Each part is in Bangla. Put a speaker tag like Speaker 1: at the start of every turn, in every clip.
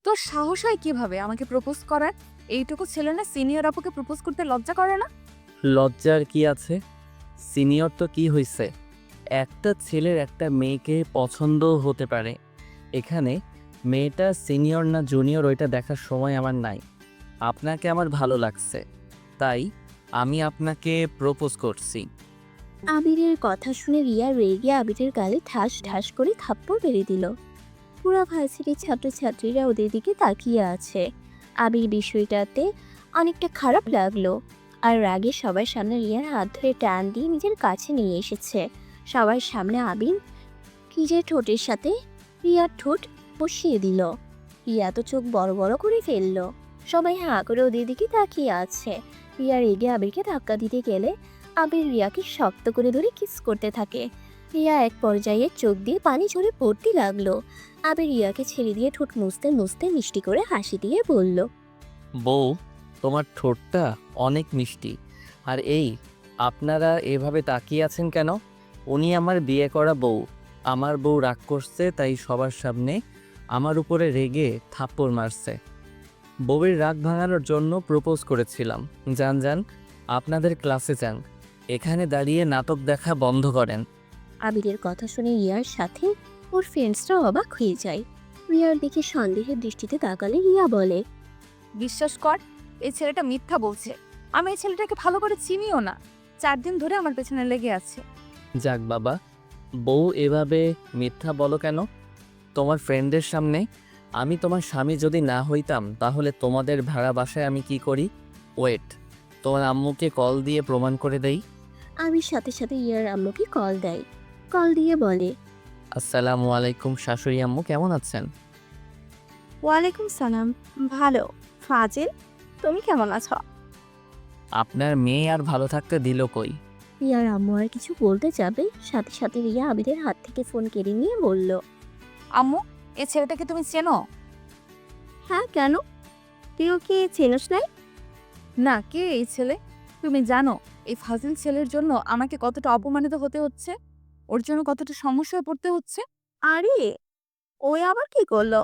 Speaker 1: তোর সাহস হয় কিভাবে আমাকে প্রপোজ করার? এইটুকু ছেলে না সিনিয়র আপুকে প্রপোজ করতে লজ্জা করে না?
Speaker 2: লজ্জার কি আছে? সিনিয়র তো কি হইছে? একটা ছেলের একটা মেয়েকে পছন্দ হতে পারে। এখানে মেয়েটা সিনিয়র না জুনিয়র ওইটা দেখার সময় আমার নাই। আপনাকে আমার ভালো লাগছে, তাই আমি আপনাকে প্রপোজ করছি।
Speaker 3: আবিরের কথা শুনে রিয়া রেগে আবিরের গালে ঠাস ঠাস করে থাপ্পড় মেরে দিল। পুরা ভার্সিটির ছাত্রছাত্রীরা ওদের দিকে তাকিয়ে আছে। আবির বিষয়টাতে অনেকটা খারাপ লাগলো, আর রাগে সবার সামনে রিয়ার হাত ধরে টান দিয়ে নিজের কাছে নিয়ে এসেছে। সবার সামনে আবির নিজের ঠোঁটের সাথে রিয়ার ঠোঁট বসিয়ে দিল। রিয়া তো চোখ বড় বড় করে ফেললো। সবাই হাঁ করে ওদের দিকে তাকিয়ে আছে। রিয়া রেগে আবিরকে ধাক্কা দিতে গেলে আবির রিয়াকে শক্ত করে ধরে কিস করতে থাকে। রিয়া এক পর্যায়ে চোখ দিয়ে পানি ঝরে পড়তে লাগলো। আবির রিয়াকে ছেড়ে দিয়ে ঠোঁট মুছতে মুছতে মিষ্টি করে হাসি দিয়ে বলল,
Speaker 2: বউ, তোমার ঠোঁটটা অনেক মিষ্টি। আর এই, আপনারা এভাবে তাকিয়ে আছেন কেন? উনি আমার বিয়ে করা বউ। আমার বউ রাগ করছে, তাই সবার সামনে আমার উপরে রেগে থাপ্পড় মারছে। বউয়ের রাগ ভাঙানোর জন্য প্রপোজ করেছিলাম। যান যান, আপনাদের ক্লাসে যান। এখানে দাঁড়িয়ে নাটক দেখা বন্ধ করেন।
Speaker 3: আবিরের কথা শুনে রিয়ার সাথে ওর ফ্রেন্ডসরা অবাক হয়ে যায়। রিয়ার দিকে সন্দেহের দৃষ্টিতে তাকালে রিয়া বলে,
Speaker 1: বিশ্বাস কর, এই ছেলেটা মিথ্যা বলছে। আমি এই ছেলেটাকে ভালো করে চিনিও না। 4 দিন ধরে আমার পেছনে লেগে আছে।
Speaker 2: যাক বাবা, বউ এভাবে মিথ্যা বলো কেন? তোমার ফ্রেন্ডের সামনে আমি তোমার স্বামী যদি না হইতাম তাহলে তোমাদের ভাড়া বাসায় আমি কি করি? ওয়েট, তোমার আম্মুকে কল দিয়ে প্রমাণ করে দেই।
Speaker 3: আবির সাথে সাথে রিয়ার আম্মুকে কল দেয়। কল দিয়ে বলে,
Speaker 2: আসসালামু আলাইকুম শাশুড়ি আম্মু, কেমন আছেন?
Speaker 1: ওয়ালাইকুম সালাম। ভালো। ফাজিল, তুমি কেমন আছো?
Speaker 2: আপনার মেয়ে আর ভালো থাকতে দিল কই?
Speaker 3: রিয়ার আম্মু আর কিছু বলতে যাবে, সাথে সাথে রিয়া আবিরের হাত থেকে ফোন কেড়ে নিয়ে বলল,
Speaker 1: আম্মু, এই ছেলেটাকে তুমি চেনো?
Speaker 3: হ্যাঁ কেন, তুই ওকে চেনস নাই?
Speaker 1: না, কে এই ছেলে? তুমি জানো এই ফাজিল ছেলের জন্য আমাকে কতটা অপমানিত হতে হচ্ছে? ওর জন্য কতটা সমস্যায় পড়তে হচ্ছে?
Speaker 3: আরে, ওই আবার কি করলো?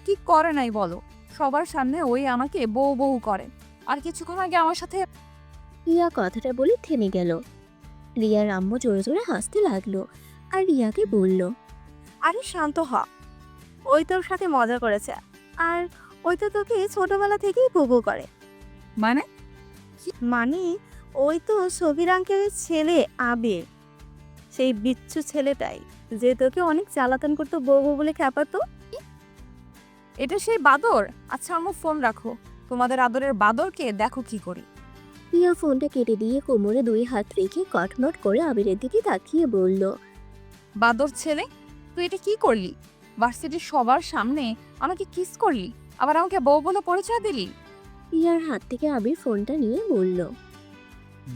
Speaker 1: কি করে নাই বলো? সবার সামনে ওই আমাকে বউ বউ করে। আর কিছুক্ষণ আগে আমার সাথে
Speaker 3: রিয়া কথাটা বলে থেমে গেল। রিয়ার আম্মু জোরে জোরে হাসতে লাগলো আর রিয়াকে বলল,
Speaker 1: আরে শান্ত হ। ওই তোর সাথে মজা করেছে। আর ওই তো তোকে ছোটবেলা থেকেই বউ করে। মানে?
Speaker 4: মানে ওই তো সবির আঙ্কেলের ছেলে আবির, সেই বিচ্ছু ছেলেটাই যে তোকে অনেক জ্বালাতন করতো বউ বউ বলে খ্যাপাতো।
Speaker 1: এটা সেই বাদর? আচ্ছা আম্মু, ফোন রাখো। তোমাদের আদরের বাদরকে দেখো কি করি।
Speaker 3: রিয়া ফোনটা কেটে দিয়ে কোমরে 2 হাত রেখে কটমট করে আবিরের দিকে তাকিয়ে বলল,
Speaker 1: বাদর ছেলে, তুই এটা কি করলি? ভার্সিটির সবার সামনে আমাকে কিস করলি, আবার আমাকে বউ বলে পরিচয় দিলি।
Speaker 3: রিয়ার হাত থেকে আবির ফোনটা নিয়ে বলল,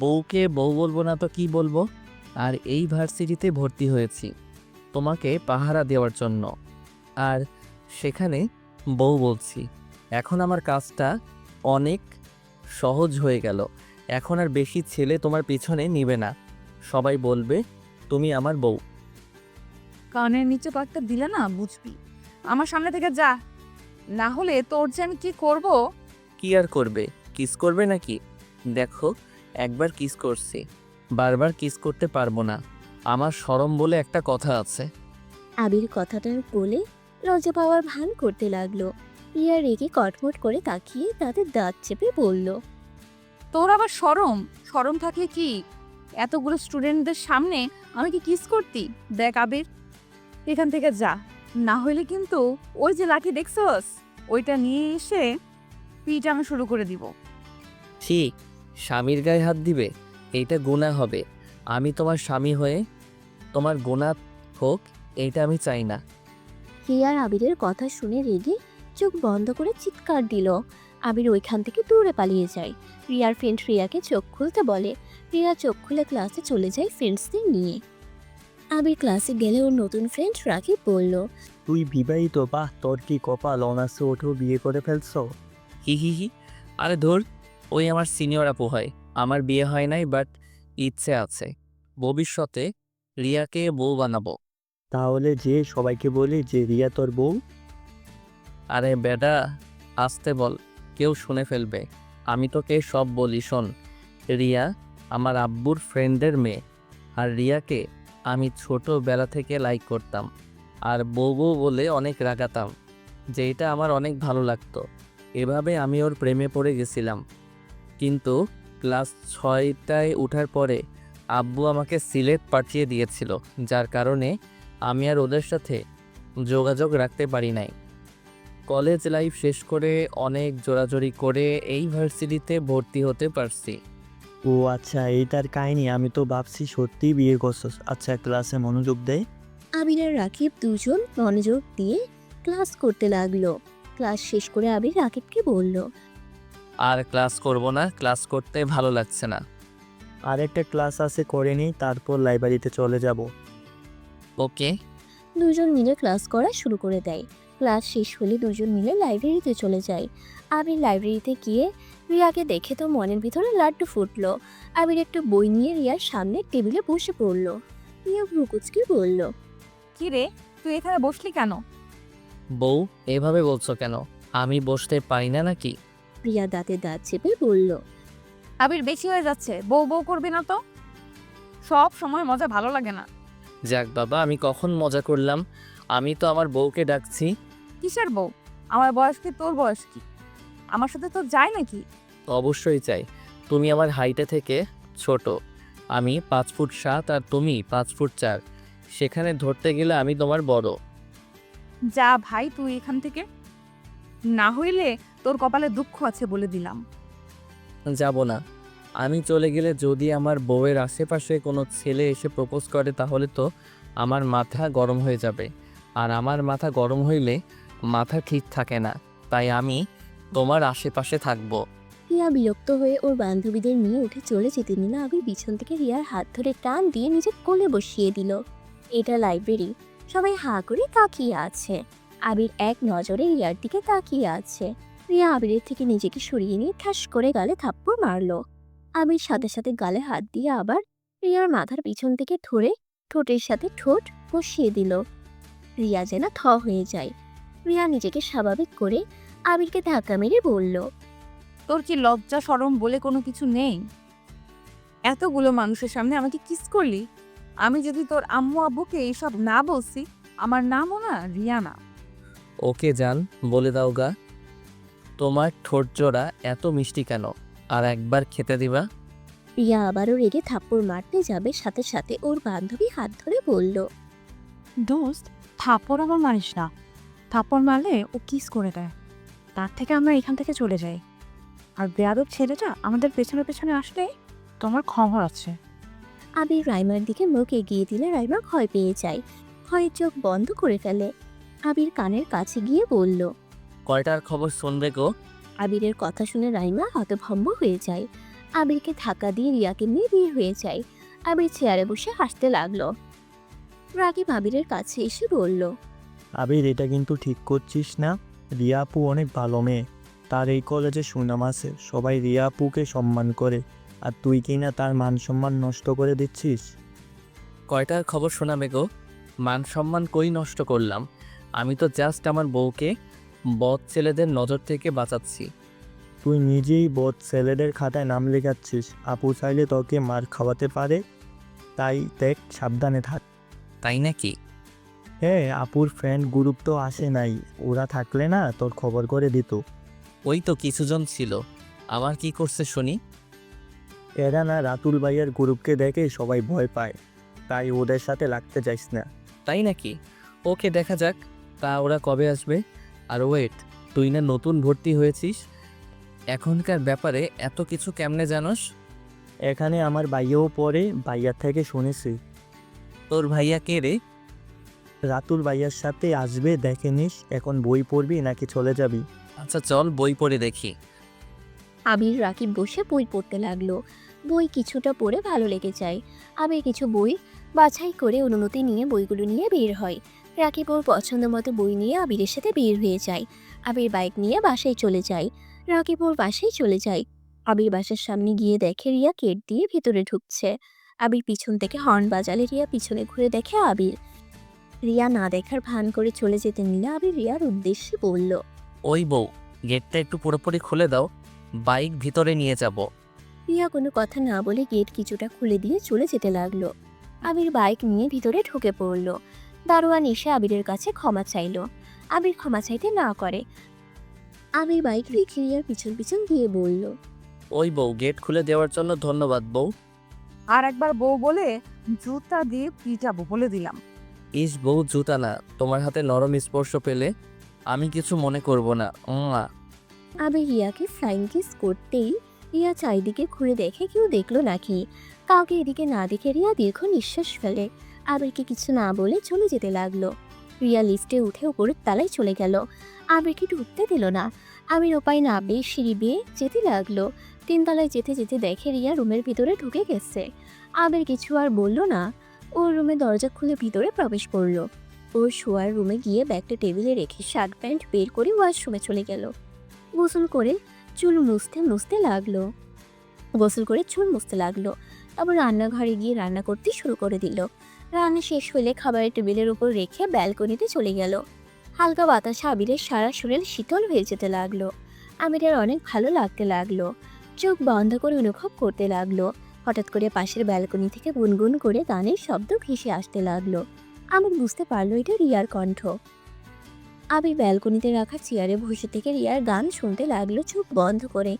Speaker 2: বউকে বউ বলবো না তো কি বলবো? আর এই ভার্সিটিতে ভর্তি হয়েছি তোমাকে পাহারা দেওয়ার জন্য, আর সেখানে বউ বলছি। এখন আমার কাজটা অনেক সহজ হয়ে গেল। এখন আর বেশি ছেলে তোমার পিছনে নিবে না। সবাই বলবে তুমি আমার বউ।
Speaker 1: কানের নিচে কয়েকটা দিলে না বুঝবি। আমার সামনে থেকে যা, না হলে তোর যে আমি কি করব।
Speaker 2: কি আর করবে? কিস করবে নাকি? দেখো, একবার কিস করছি, বারবার কিস করতে পারবো না। আমার শরম বলে একটা কথা আছে।
Speaker 3: আবির কথাটা বলে লজ্জা পাওয়ার ভান করতে লাগলো। রিয়া রেগে কটমট করে তাকিয়ে তাদের দাঁত চেপে বলল,
Speaker 1: তোর আবার শরম? শরম থাকলে কি এতগুলো স্টুডেন্টদের সামনে আমাকে কিস করতি? দেখ আবির, এখান থেকে যা, না হইলে কিন্তু ওই যে লাঠি দেখছস ওইটা নিয়ে এসে পিটানো শুরু করে দিব।
Speaker 2: ঠিক, স্বামীর গায়ে হাত দিবে? এইটা গুনাহ হবে। আমি তোমার স্বামী হয়ে তোমার গুনাহ হোক, এইটা আমি চাই না।
Speaker 3: রিয়ার আবিরের কথা শুনে রেগে চোখ বন্ধ করে চিৎকার দিল। আবির ওইখান থেকে দূরে পালিয়ে যায়। রিয়ার ফ্রেন্ড রিয়াকে চোখ খুলতে বলে। রিয়া চোখ খুলে ক্লাসে চলে যায় ফ্রেন্ডসদের নিয়ে। আবির ক্লাসে গেলে ওর নতুন ফ্রেন্ড রাখি বলল,
Speaker 5: তুই বিবাহিত? বাহ, তোর কি কপাল, অনার্সে ওঠেও বিয়ে করে ফেলছো।
Speaker 2: হি হি হি। আরে ধর, ওই আমার সিনিয়র আপু হয়। আমার বিয়ে হয় নাই, বাট ইচ্ছে আছে ভবিষ্যতে রিয়াকে বউ বানাবো।
Speaker 5: তাহলে যে সবাইকে বলি যে রিয়া তোর বউ।
Speaker 2: আরে বেটা, আসতে বল, কেউ শুনে ফেলবে। আমি তোকে সব বলি, শোন। রিয়া আমার আব্বুর ফ্রেন্ডের মেয়ে। আর রিয়াকে আমি ছোটোবেলা থেকে লাইক করতাম, আর বউ বউ বলে অনেক রাগাতাম, যেটা আমার অনেক ভালো লাগতো। এভাবে আমি ওর প্রেমে পড়ে গেছিলাম। কিন্তু ক্লাস 6টায় ওঠার পরে আব্বু আমাকে সিলেট পাঠিয়ে দিয়েছিল, যার কারণে আমি আর ওদের সাথে যোগাযোগ রাখতে পারি নাই। কলেজ লাইফ শেষ করে অনেক জোরাজোরি করে এই ভার্সিটিতে ভর্তি হতে পারছি।
Speaker 5: ও আচ্ছা, এইটার কাহিনী। আমি তো ভাবছি সত্যিই বিয়ে করছস। আচ্ছা, ক্লাসে মনোযোগ দেয়?
Speaker 3: আবির আর রাকিব দুজন মনোযোগ দিয়ে ক্লাস করতে লাগলো। ক্লাস শেষ করে আবির রাকিবকে বলল,
Speaker 2: আর ক্লাস করব না, ক্লাস করতে ভালো লাগছে না।
Speaker 5: আরেকটা ক্লাস আছে, করে নিই, তারপর লাইব্রেরিতে চলে যাব।
Speaker 2: ওকে।
Speaker 3: দুজন মিলে ক্লাস করা শুরু করে দেয়। ক্লাস শেষ হলে দুজন মিলে লাইব্রেরিতে চলে যায়। আবির লাইব্রেরিতে গিয়ে রিয়াকে দেখে তো মনের ভিতরে লাড্ডু ফুটলো। আবির একটা বই নিয়ে রিয়ার সামনে টেবিলে বসে পড়লো। রিয়া ভ্রুকুচকে বলল,
Speaker 1: কি রে, তুই এখানে বসলি কেন?
Speaker 2: বউ, এভাবে বলছো কেন? আমি বসতে পারি না নাকি?
Speaker 3: রিয়া দাঁতে দাঁত চেপে বলল,
Speaker 1: আবির বেশি হয়ে যাচ্ছে, বউ বউ করবি না তো। সব সময় মজা ভালো লাগে না।
Speaker 2: যাক বাবা, আমি কখন মজা করলাম? আমি তো আমার বউকে ডাকছি।
Speaker 1: কিসের বউ? আমার বয়স কি তোর বয়স কি? আমার সাথে তোর যায় নাকি?
Speaker 2: অবশ্যই চাই। তুমি আমার হাইটে থেকে ছোট। আমি 5 ফুট 7 আর তুমি 5 ফুট 4। সেখানে ধরতে গেলে আমি তোমার বড়।
Speaker 1: যা ভাই তুই এখান থেকে, না হইলে তোর কপালে দুঃখ আছে বলে দিলাম।
Speaker 2: যাব না। আমি চলে গেলে যদি আমার বউয়ের আশেপাশে কোনো ছেলে এসে প্রপোজ করে, তাহলে তো আমার মাথা গরম হয়ে যাবে। আর আমার মাথা গরম হইলে মাথা ঠিক থাকে না। তাই আমি তোমার আশেপাশে থাকবো।
Speaker 3: রিয়া বিরক্ত হয়ে ওর বান্ধবীদের নিয়ে উঠে চলে যেতে নিল। আবির পিছন থেকে রিয়ার হাত ধরে টান দিয়ে নিজের কোলে বসিয়ে দিল। এটা লাইব্রেরি, সবাই হাঁ করে তাকিয়ে আছে। আবির এক নজরে রিয়ার দিকে তাকিয়ে আছে। রিয়া আবিরের থেকে নিজেকে সরিয়ে নিয়ে ঠাস করে গালে থাপ্পড় মারলো। আবির সাথে সাথে গালে হাত দিয়ে আবার রিয়ার মাথার পিছন থেকে ধরে ঠোঁটের সাথে ঠোঁট বসিয়ে দিল। রিয়া যেন থ হয়ে যায়। রিয়া নিজেকে স্বাভাবিক করে আবিরকে ধাক্কা মেরে বলল,
Speaker 1: তোর কি লজ্জা শরম বলে কোনো কিছু নেই? এতগুলো মানুষের সামনে আমাকে কিস করলি। আমি যদি তোর আম্মু আব্বুকে এইসব না বলছি, আমার নামও না রিয়া না।
Speaker 2: ওকে জান, বলে দাও গা, তোমার ঠোঁট জোড়া এত মিষ্টি কেন? আর একবার খেতে দিবা?
Speaker 3: রিয়া আবারও রেগে থাপ্পড় মারতে যাবে, সাথে সাথে ওর বান্ধবী হাত ধরে বলল,
Speaker 4: দোস্ত, থাপ্পড় আমার মারিস না। থাপ্পড় মারলে ও কিস করে দেয়। তার থেকে আমরা এখান থেকে চলে যাই। আর বেয়াদব ছেলেটা আমাদের পেছনে পেছনে আসলে তোমার খবর আছে।
Speaker 3: আবির রাইমার দিকে মুখ এগিয়ে দিলে রাইমা ভয় পেয়ে যায়। ভয়ে চোখ বন্ধ করে ফেলে। আবির কানের কাছে গিয়ে বলল,
Speaker 2: কয়টার খবর শুনবে গো?
Speaker 3: আবিরের কথা শুনে রাইমা হতভম্ব হয়ে যায়। আবিরকে ধাক্কা দিয়ে রিয়াকে নিয়ে বের হয়ে যায়। আবির চেয়ারে বসে হাসতে লাগলো। রাকিব আবিরের কাছে এসে বলল,
Speaker 5: আবির, এটা কিন্তু ঠিক করছিস না। রিয়া আপু অনেক ভালো মেয়ে। তার এই কলেজে সুনাম আছে, সবাই রিয়া আপুকে সম্মান করে। আর তুই কি না তার মান সম্মান নষ্ট করে দিচ্ছিস?
Speaker 2: কয়টার খবর শোনাবে গো? মান সম্মান কই নষ্ট করলাম? আমি তো জাস্ট আমার বউকে বদ ছেলেদের নজর থেকে বাঁচাচ্ছি।
Speaker 5: তুই নিজেই বদ ছেলেদের খাতায় নাম লেখাচ্ছিস। আপু চাইলে তোকে মার খাওয়াতে পারে, তাই দেখ, সাবধানে থাক।
Speaker 2: তাই নাকি?
Speaker 5: হ্যাঁ, আপুর ফ্রেন্ড গ্রুপ তো আসে নাই। ওরা থাকলে না তোর খবর করে দিত।
Speaker 2: ওই তো কিছুজন ছিল। আমার কি করছে শুনি?
Speaker 5: এরা না রাতুল ভাইয়ের গ্রুপকে দেখে সবাই ভয় পায়, তাই ওদের সাথে লাগতে চাইস না।
Speaker 2: তাই নাকি? ওকে, দেখা যাক। তা ওরা কবে আসবে? আর ওয়েট, তুই না নতুন ভর্তি হয়েছিস, এখনকার ব্যাপারে এত কিছু কেমনে জানোস?
Speaker 5: এখানে আমার ভাইয়াও পড়ে, ভাইয়ার থেকে শুনেছি।
Speaker 2: তোর ভাইয়া কে রে?
Speaker 5: রাতুল ভাইয়ার সাথে আসবে, দেখে নিস। এখন বই পড়বি নাকি চলে যাবি?
Speaker 2: আচ্ছা চল, বই পড়ে দেখি।
Speaker 3: আবির রাকিব বসে বই পড়তে লাগলো। বই কিছুটা পড়ে ভালো লেগে যায়। আবির কিছু বই বাছাই করে অনুমতি নিয়ে বইগুলো নিয়ে বের হয়। রাকিব ওর পছন্দ মতো বই নিয়ে আবিরের সাথে বের হয়ে যায়। আবির বাইক নিয়ে বাসায় চলে যায়। রাকিব ওর বাসায় চলে যায়। আবির বাসার সামনে গিয়ে দেখে রিয়া গেট দিয়ে ভেতরে ঢুকছে। আবির পিছন থেকে হর্ন বাজালে রিয়া পিছনে ঘুরে দেখে আবির। রিয়া না দেখার ভান করে চলে যেতে নিলে আবির রিয়ার উদ্দেশ্যে বলল,
Speaker 2: ওই বউ, গেটটা একটু পুরোপুরি খুলে দাও, বাইক ভিতরে নিয়ে যাব।
Speaker 3: রিয়া কোনো কথা না বলে গেট কিছুটা খুলে দিয়ে চলে যেতে লাগলো। আবির বাইক নিয়ে ভিতরে ঢুকে পড়লো। দারোয়ান এসে আবিরের কাছে ক্ষমা চাইলো। আবির ক্ষমা চাইতে না করে। আবির বাইক রেখে রিয়ার পিছন পিছন গিয়ে বলল,
Speaker 2: ওই বউ, গেট খুলে দেওয়ার জন্য ধন্যবাদ বউ।
Speaker 1: আর একবার বউ বলে জুতা দিয়ে পিটাবো বলে দিলাম।
Speaker 2: ইস বউ, জুতা না, তোমার হাতে নরম স্পর্শ পেলে আমি কিছু মনে করব না।
Speaker 3: আবির রিয়াকে ফ্লাইং কিস করতেই রিয়া চারিদিকে ঘুরে দেখে কেউ দেখলো নাকি। কাউকে এদিকে না দেখে রিয়া দীর্ঘ নিঃশ্বাস ফেলে। আবিরকে কিছু না বলে চলে যেতে লাগলো। রিয়া লিফটে উঠে উপরের তলায় চলে গেল। আবিরকে ঢুকতে দিল না। আবির উপায় না পেয়ে সিঁড়ি বেয়ে যেতে লাগলো। 3 তলায় যেতে যেতে দেখে রিয়া রুমের ভিতরে ঢুকে গেছে। আবির কিছু আর বলল না। ওর রুমে দরজা খুলে ভিতরে প্রবেশ করলো। ওর শোয়ার রুমে গিয়ে ব্যাগটা টেবিলে রেখে শার্ট প্যান্ট বের করে ওয়াশরুমে চলে গেল। গোসল করে চুল মুছতে লাগলো। তারপর রান্নাঘরে গিয়ে রান্না করতে শুরু করে দিল। রান্না শেষ হলে খাবারের টেবিলের উপর রেখে ব্যালকনিতে চলে গেল। হালকা বাতাসে আবিরের সারা শরীর শীতল হয়ে যেতে লাগলো। আবিরের অনেক ভালো লাগতে লাগলো। চোখ বন্ধ করে অনুভব করতে লাগলো। হঠাৎ করে পাশের ব্যালকনি থেকে গুনগুন করে গানের শব্দ ভেসে আসতে লাগলো। আবির বুঝতে পারলো এটা রিয়ার কণ্ঠ। আবির ব্যালকনিতে রাখা চেয়ারে বসে থেকে রিয়ার গান শুনতে লাগলো চোখ বন্ধ করে।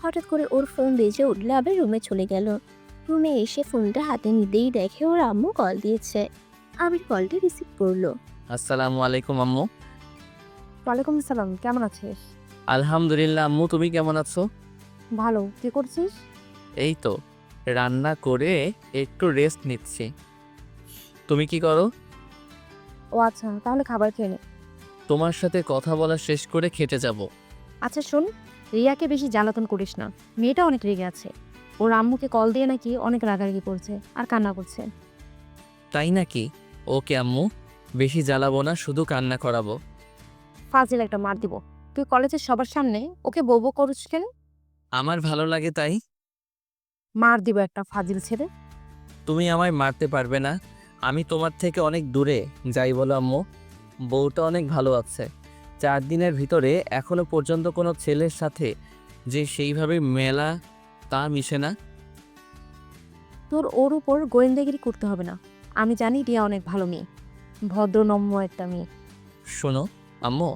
Speaker 3: হঠাৎ করে ওর ফোন বেজে উঠলে আবির রুমে চলে গেল। রুমে এসে ফোনটা হাতে নিতেই দেখে ওর আম্মু কল দিয়েছে। আবির কলটা রিসিভ করলো।
Speaker 2: আসসালামু আলাইকুম আম্মু।
Speaker 4: ওয়ালাইকুম আসসালাম, কেমন আছিস?
Speaker 2: আলহামদুলিল্লাহ আম্মু, তুমি কেমন আছো?
Speaker 4: ভালো, কি করছিস?
Speaker 2: এই তো রান্না করে একটু রেস্ট নিচ্ছি। তুমি কি করো?
Speaker 4: ও আচ্ছা, তাহলে খাবার খেয়ে নে।
Speaker 2: তোমার সাথে কথা বলা শেষ করে খেতে যাব।
Speaker 4: আচ্ছা শোন, রিয়াকে বেশি জ্বালাতন করিস না, মেয়েটা অনেক রেগে আছে। ওর আম্মুকে কল দিয়ে নাকি অনেক রাগারাগি করছে আর কান্না করছে।
Speaker 2: তাই নাকি? ওকে আম্মু, বেশি জ্বালাবো না, শুধু কান্না করাবো।
Speaker 4: ফাজিল একটা মার দিব। তুই কলেজের সবার সামনে ওকে বউ করছিস কেন?
Speaker 2: আমার ভালো লাগে তাই।
Speaker 4: মার দিব একটা, ফাজিল ছেলে।
Speaker 2: তুমি আমায় মারতে পারবে না, আমি তোমার থেকে অনেক দূরে। যাই বলো আম্মু, বউটা অনেক ভালো আছে। 4 দিনের ভিতরে এখনো পর্যন্ত কোনো ছেলের সাথে যে সেইভাবে মেলা তা মিশে না।
Speaker 4: তোর ওর উপর গোয়েন্দাগিরি করতে হবে না। আমি জানি রিয়া অনেক ভালো মেয়ে, ভদ্রনম্য একটা মেয়ে।
Speaker 2: শোনো আম্মু,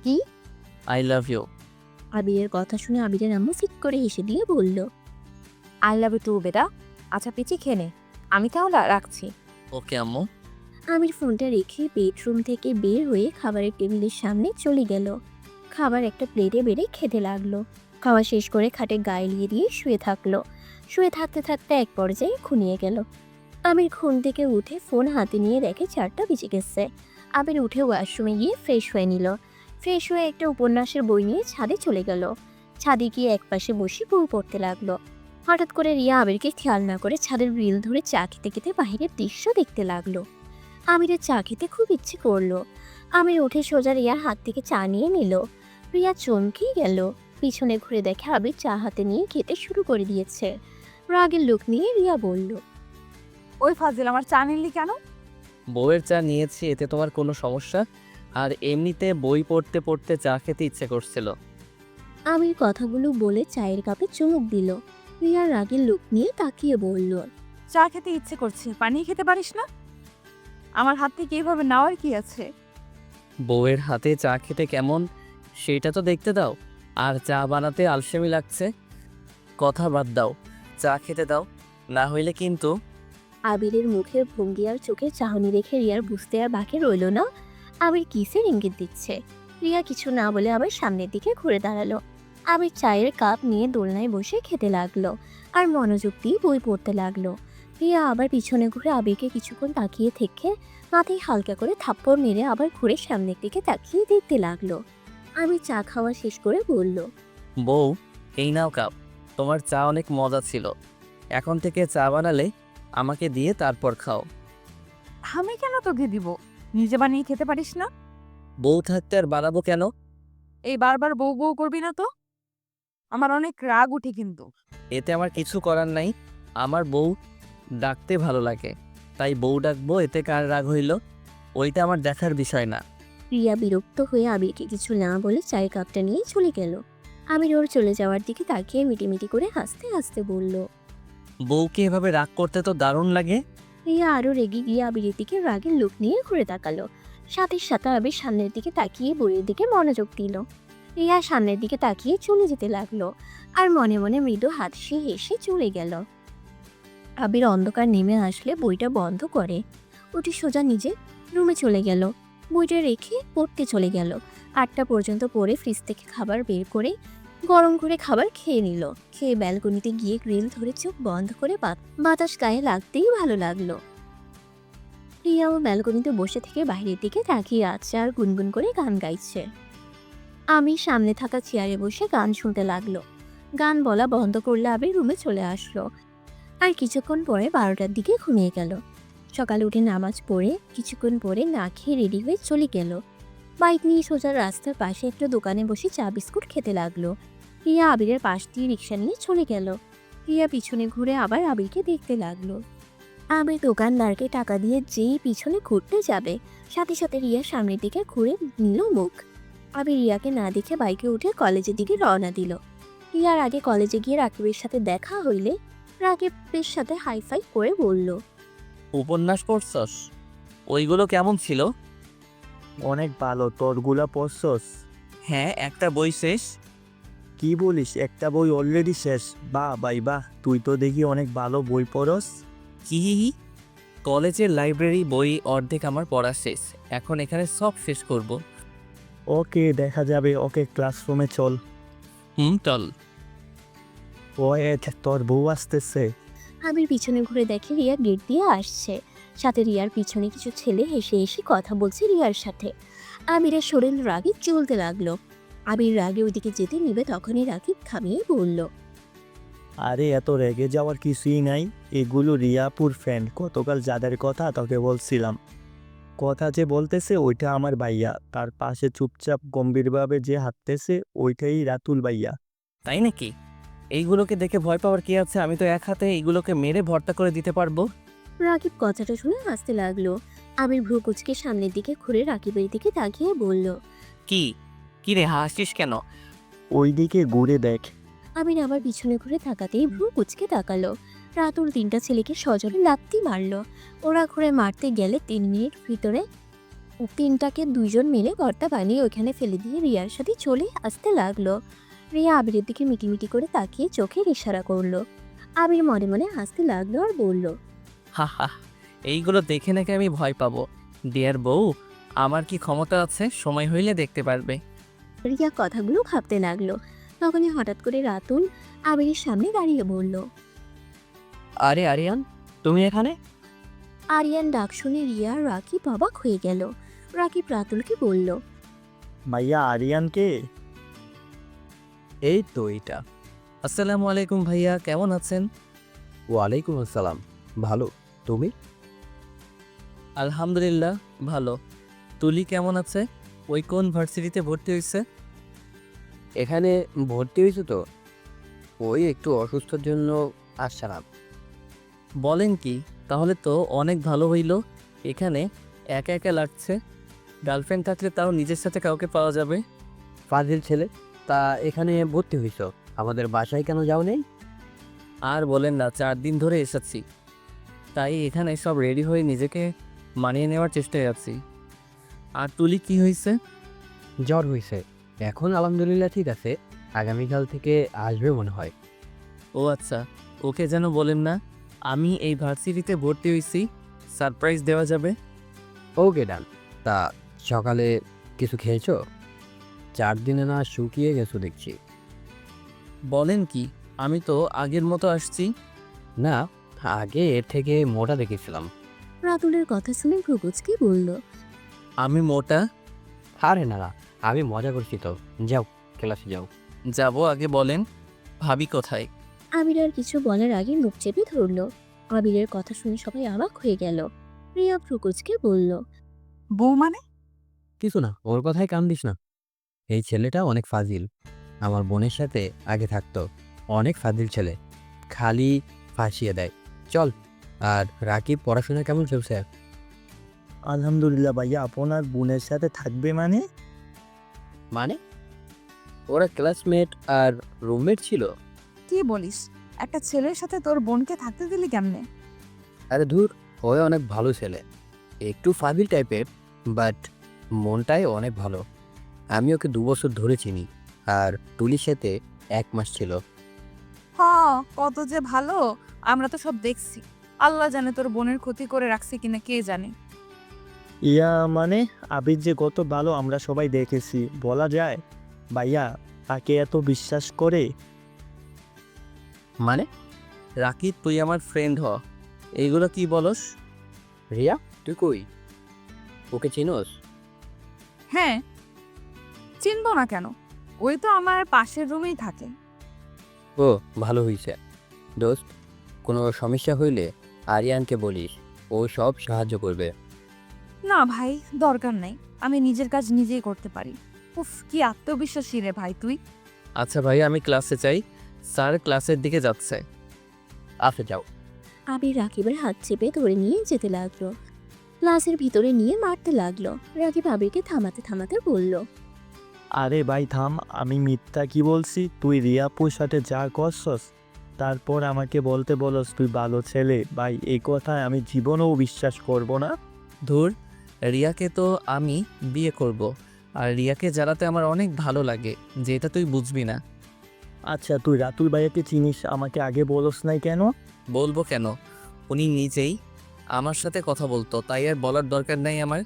Speaker 3: কি?
Speaker 2: I love you.
Speaker 3: আবিরের কথা শুনে আবিরের আম্মু ফিক করে হেসে দিয়ে বলল,
Speaker 4: আই লাভ ইউ টু বেটা। আচ্ছা পিচি খেয়ে নে, আমি তাহলে রাখছি।
Speaker 2: ওকে আম্মু।
Speaker 3: আমির ফোনটা রেখে বেডরুম থেকে বের হয়ে খাবারের টেবিলের সামনে চলে গেল। খাবার একটা প্লেটে বেড়ে খেতে লাগলো। খাওয়া শেষ করে খাটে গায়ে দিয়ে শুয়ে থাকলো। শুয়ে থাকতে থাকতে এক পর্যায়ে ঘুমিয়ে গেল। আমির ঘুম থেকে উঠে ফোন হাতে নিয়ে দেখে 4টা বেজে গেছে। আবির উঠে ওয়াশরুমে গিয়ে ফ্রেশ হয়ে নিল। ফ্রেশ হয়ে একটা উপন্যাসের বই নিয়ে ছাদে চলে গেল। ছাদে গিয়ে একপাশে বসে বই পড়তে লাগলো। হঠাৎ করে রিয়া আবিরকে খেয়াল না করে ছাদের গ্রিল ধরে চা খেতে খেতে বাইরের দৃশ্য দেখতে লাগলো। আমিরের চা খেতে খুব ইচ্ছে করলো। আমির উঠে সোজা রিয়ার হাত থেকে চা নিয়ে নিল। রিয়া চমকেই গেল। পিছনে ঘুরে দেখে আবির চা হাতে নিয়ে খেতে শুরু করে দিয়েছে। রাগের লোক নিয়ে রিয়া বলল,
Speaker 1: ওই ফাজিল, আমার চা নিলি কেন?
Speaker 2: বউয়ের চা নিয়েছি, এতে তোমার কোনো সমস্যা? আর এমনিতে বই পড়তে পড়তে চা খেতে ইচ্ছে করছিল।
Speaker 3: আমির কথাগুলো বলে চায়ের কাপে চুমুক দিল। রিয়া রাগের লোক নিয়ে তাকিয়ে বলল,
Speaker 1: চা খেতে ইচ্ছে করছে, পানি খেতে পারিস না? আমার হাত থেকে এইভাবে নেওয়ার কি আছে?
Speaker 2: বউয়ের হাতে চা খেতে কেমন সেটা তো দেখতে দাও। আর চা বানাতে আলসেমি লাগছে। কথা বাদ দাও, চা খেতে দাও, না হইলে কিন্তু।
Speaker 3: আবিরের মুখের ভঙ্গি আর চোখের চাহনি রেখে রিয়ার বুঝতে আর বাকি রইল না আবির কিসের ইঙ্গিত দিচ্ছে। রিয়া কিছু না বলে আবার সামনের দিকে ঘুরে দাঁড়ালো। আবির চায়ের কাপ নিয়ে দোলনায় বসে খেতে লাগলো আর মনোযোগ দিয়ে বই পড়তে লাগলো। রিয়া আবার পিছনে ঘুরে আবিরকে কিছুক্ষণ তাকিয়ে থেকে মাথায় হালকা করে থাপ্পড় মেরে আবার ঘুরে সামনের দিকে তাকিয়ে দেখতে লাগলো। আবির চা খাওয়া শেষ করে বলল,
Speaker 2: বউ, এই নাও কাপ, তোমার চা অনেক মজা ছিল। এখন থেকে চা বানালে আমাকে দিয়ে তারপর খাও।
Speaker 1: আমি কেন তোকে দিব? নিজে বানিয়ে খেতে পারিস না?
Speaker 2: বউ থাকতে আর বানাবো কেন?
Speaker 1: এই বারবার বউ বউ করবি না তো, আমার অনেক রাগ উঠে কিন্তু।
Speaker 2: এতে আমার কিছু করার নাই। আমার বউ ডাকতে ভালো লাগে, তাই বউ ডাকবো, এতে কার রাগ হইল? ওইটা আমার দেখার বিষয় না।
Speaker 3: রিয়া বিরক্ত হয়ে আবিরকে কিছু না বলে চায়ের কাপটা নিয়ে চলে গেল। আবির ওর চলে যাওয়ার দিকে তাকিয়ে মিটিমিটি করে হাসতে হাসতে বলল।
Speaker 2: বউকে এভাবে রাগ করতে তো দারুণ লাগে।
Speaker 3: রিয়া আরো রেগে গিয়ে আবিরের দিকে রাগের লোক নিয়ে ঘুরে তাকালো। সাথে সাথে আবির সামনের দিকে তাকিয়ে বইয়ের দিকে মনোযোগ দিল। রিয়া সামনের দিকে তাকিয়ে চলে যেতে লাগলো, আর মনে মনে মৃদু হাসি হেসে চলে গেল। আবির অন্ধকার নেমে আসলে বইটা বন্ধ করে উঠে সোজা নিজে রুমে চলে গেল। বইটা রেখে পড়তে চলে গেল। 8টা পর্যন্ত পড়ে ফ্রিজ থেকে খাবার বের করে গরম করে খাবার খেয়ে নিল। খেয়ে ব্যালকনিতে গিয়ে গ্রিল ধরে চোখ বন্ধ করে বাতাস গায়ে লাগতেই ভালো লাগলো। রিয়াও ব্যালকনিতে বসে থেকে বাইরের দিকে তাকিয়ে আছে আর গুনগুন করে গান গাইছে। আমি সামনে থাকা চেয়ারে বসে গান শুনতে লাগলো। গান বলা বন্ধ করলে আবির রুমে চলে আসলো। আর কিছুক্ষণ পরে 12টার দিকে ঘুমিয়ে গেল। সকালে উঠে নামাজ পড়ে কিছুক্ষণ পরে না খেয়ে রেডি হয়ে চলে গেল। বাইক নিয়ে সোজা রাস্তার পাশে একটা দোকানে বসে চা বিস্কুট খেতে লাগলো। রিয়া আবিরের পাশ দিয়ে রিক্সা নিয়ে চলে গেল। রিয়া পিছনে ঘুরে আবার আবিরকে দেখতে লাগলো। আবির দোকানদারকে টাকা দিয়ে যেই পিছনে ঘুরতে যাবে, সাথে সাথে রিয়া সামনের দিকে ঘুরে নিল মুখ। আবির রিয়াকে না দেখে বাইকে উঠে কলেজের দিকে রওনা দিল। রিয়ার আগে কলেজে গিয়ে রাকিবের সাথে দেখা হইলে রাকিবের সাথে হাইফাই করে বলল।
Speaker 2: উপন্যাস পড়ছস? ওইগুলো কেমন ছিল?
Speaker 5: অনেক ভালো, তোরগুলা পড়ছস?
Speaker 2: হ্যাঁ, একটা বই শেষ।
Speaker 5: কি বলিস, একটা বই অলরেডি শেষ? বাহ ভাই বাহ, তুই তো দেখি অনেক ভালো বই পড়স।
Speaker 2: কি কলেজের লাইব্রেরি বই অর্ধেক আমার পড়া শেষ, এখন এখানে সব শেষ করব।
Speaker 5: ওকে, দেখা যাবে। ওকে, ক্লাসরুমে চল।
Speaker 2: চল।
Speaker 5: তোর বউ আসতেছে।
Speaker 3: আবির পিছনে ঘুরে দেখে রিয়া গেট দিয়ে আসছে। সাথে রিয়ার পিছনে কিছু ছেলে হেসে হেসে কথা বলছে রিয়ার সাথে। আবিরের শরীর রাগে চলতে লাগলো। আবির রাগে ওইদিকে যেতে নিবে তখনই রাকিব থামিয়ে বলল।
Speaker 5: আরে এত রেগে যাওয়ার কিছুই নাই, এগুলো রিয়াপুর ফ্রেন্ড। গতকাল যাদের কথা তোকে বলছিলাম, কথা যে বলতেছে ওইটা আমার ভাইয়া। তার পাশে চুপচাপ গম্ভীরভাবে যে হাঁটতেছে ওইটাই রাতুল ভাইয়া।
Speaker 2: তাই নাকি? এইগুলোকে দেখে ভয় পাওয়ার কি আছে? আমি তো এক হাতে এইগুলোকে মেরে ভর্তা করে দিতে পারবো।
Speaker 3: রাকিব কথাটা শুনে হাসতে লাগলো। আবির ভ্রু কুচকে সামনের দিকে ঘুরে রাকিবের দিকে তাকিয়ে বলল।
Speaker 2: কি কি রে, হাসিস কেন?
Speaker 5: ওইদিকে ঘুরে দেখ।
Speaker 3: আবির আবার পিছনে ঘুরে তাকাতেই ভ্রু কুচকে তাকালো। রাতুল 3টা ছেলেকে সজোরে লাত্তি মারলো। ওরা ঘুরে মারতে গেলে 3 মিনিট ভিতরে 3টাকে 2জন মিলে ভর্তা বানিয়ে ওইখানে ফেলে দিয়ে রিয়ার সাথে চলে আসতে লাগলো। রিয়া আবিরের দিকে মিটিমিটি করে তাকিয়ে চোখের ইশারা করলো। আবির মনে মনে হাসতে লাগলো আর বলল।
Speaker 2: হা হা, এইগুলো দেখে নাকি আমি ভয় পাবো? ডিয়ার বউ, আমার কি ক্ষমতা আছে? সময় হইলে দেখতে পারবে।
Speaker 3: রিয়া কথাগুলো ভাবতে লাগলো। তখনই হঠাৎ করে রাতুল আবিরের সামনে দাঁড়িয়ে বলল।
Speaker 2: আরে আরিয়ান, তুমি এখানে?
Speaker 3: আরিয়ান ডাক শুনে রিয়া রাকিব অবাক হয়ে গেল। রাকিব রাতুলকে বলল।
Speaker 5: ভাইয়া, আরিয়ানকে?
Speaker 6: এই তো এইটা।
Speaker 2: আসসালামু আলাইকুম ভাইয়া, কেমন আছেন?
Speaker 6: ওয়ালাইকুম আসসালাম। ভালো, তুমি?
Speaker 2: আলহামদুলিল্লাহ ভালো। তুলি কেমন আছে? ওই কোন ভার্সিটিতে ভর্তি হয়েছে?
Speaker 6: এখানে ভর্তি হয়েছো তো? ওই একটু অসুস্থর জন্য আসছিলাম।
Speaker 2: বলেন কি? তাহলে তো অনেক ভালো হইল। এখানে একা একা লাগছে। গার্লফ্রেন্ড থাকলে তাও নিজের সাথে কাউকে পাওয়া যাবে।
Speaker 6: ফাজিল ছেলে, তা এখানে ভর্তি হয়েছো, আমাদের বাসায় কেন যাও নেই?
Speaker 2: আর বলেন না, 4 দিন ধরে এসেছি, তাই এখানে সব রেডি হয়ে নিজেকে মানিয়ে নেওয়ার চেষ্টায় আছি। আর তুলি কি হয়েছে?
Speaker 6: জ্বর হয়েছে, এখন আলহামদুলিল্লাহ ঠিক আছে। আগামীকাল থেকে আসবে মনে হয়।
Speaker 2: ও আচ্ছা, ওকে যেন বলেন না আমি এই ভার্সিটিতে ভর্তি হয়েছি, সারপ্রাইজ দেওয়া যাবে।
Speaker 6: ওকে ডান। তা সকালে কিছু খেয়েছো? 4 দিনে না শুকিয়ে গেছো দেখছি।
Speaker 2: বলেন কি, আমি তো আগের মতো আসছি।
Speaker 6: না, আগে এর থেকে মোটা দেখেছিলাম।
Speaker 3: রাতুলের কথা শুনে ভ্রু কুচকে বলল।
Speaker 2: আমি মোটা?
Speaker 6: আরে না না, আমি মজা করছি তো। যাও, ক্লাসে যাও।
Speaker 2: যাব, আগে বলেন ভাবি কোথায়?
Speaker 3: আবির আর কিছু বলার আগে মুখ চেপে ধরল। আবিরের কথা শুনে সবাই অবাক হয়ে গেল। রিয়া ভ্রু কুচকে বলল।
Speaker 4: বউ মানে?
Speaker 6: কিছু না, ওর কথায় কান দিস না। এই ছেলেটা অনেক ফাজিল। আমার বোনের সাথে আগে থাকতো। অনেক ফাজিল ছেলে, খালি ফাঁসিয়ে দেয়। চল। আর রাকিব পড়াশোনা কেমন চলছে?
Speaker 5: আলহামদুলিল্লাহ ভাইয়া, আপনার বোনের সাথে থাকবে মানে?
Speaker 6: মানে ওরা ক্লাসমেট আর রুমমেট ছিল।
Speaker 1: কি বলিস, একটা ছেলের সাথে তোর বোনকে থাকতে দিলি কেমনে?
Speaker 6: আরে ধুর, ওই অনেক ভালো ছেলে, একটু ফাজিল টাইপের, বাট মনটাই অনেক ভালো। আমি ওকে 2 বছর ধরে চিনি, আর তুলির সাথে 1 মাস ছিল।
Speaker 1: হ্যাঁ, কত যে ভালো, আমরা তো সব দেখছি। আল্লাহ জানে তোর বোনের ক্ষতি করে রাখছে কিনা, কে জানে।
Speaker 5: ইয়া মানে আবির যে কত ভালো আমরা সবাই দেখেছি, বলা যায় ভাইয়া তাকে এত বিশ্বাস করে?
Speaker 6: মানে
Speaker 2: রাকিব, তুই আমার ফ্রেন্ড হ, এইগুলো কি বলস?
Speaker 6: রিয়া, তুই কই? ওকে চিনোস?
Speaker 1: হ্যাঁ, চিনবো না কেন? ওই তো আমার পাশের রুমেই থাকে।
Speaker 6: ও, ভালো হইছে। দোস্ত, কোনো সমস্যা হইলে আরিয়ানকে বলিস, ও সব সাহায্য করবে।
Speaker 1: না ভাই, দরকার নাই, আমি নিজের কাজ নিজেই করতে পারি। উফ, কি আত্মবিশ্বাসী রে ভাই তুই।
Speaker 2: আচ্ছা ভাই, আমি ক্লাসে চাই, স্যার ক্লাসের দিকে যাচ্ছে।
Speaker 6: আচ্ছা যাও।
Speaker 3: আবির রাকিবের হাত চেপে ধরে নিয়ে যেতে লাগলো। ক্লাসের ভিতরে নিয়ে মারতে লাগলো। রাকিব আবিরকে থামাতে থামাতে বলল,
Speaker 5: আরে ভাই থাম, আমি মিথ্যা কি বলছি? তুই রিয়াপুর সাথে যা করছস তারপর আমাকে বলতে বলস তুই ভালো ছেলে। ভাই এই কথায় আমি জীবনেও বিশ্বাস করব না।
Speaker 2: ধুর, রিয়াকে তো আমি বিয়ে করব, আর রিয়াকে জ্বালাতে আমার অনেক ভালো লাগে, যেটা তুই বুঝবি না।
Speaker 5: আচ্ছা তুই রাতুল ভাইয়াকে চিনিস, আমাকে আগে বলস নাই কেন?
Speaker 2: বলবো কেন, উনি নিজেই আমার সাথে কথা বলতো, তাই আর বলার দরকার নাই আমার।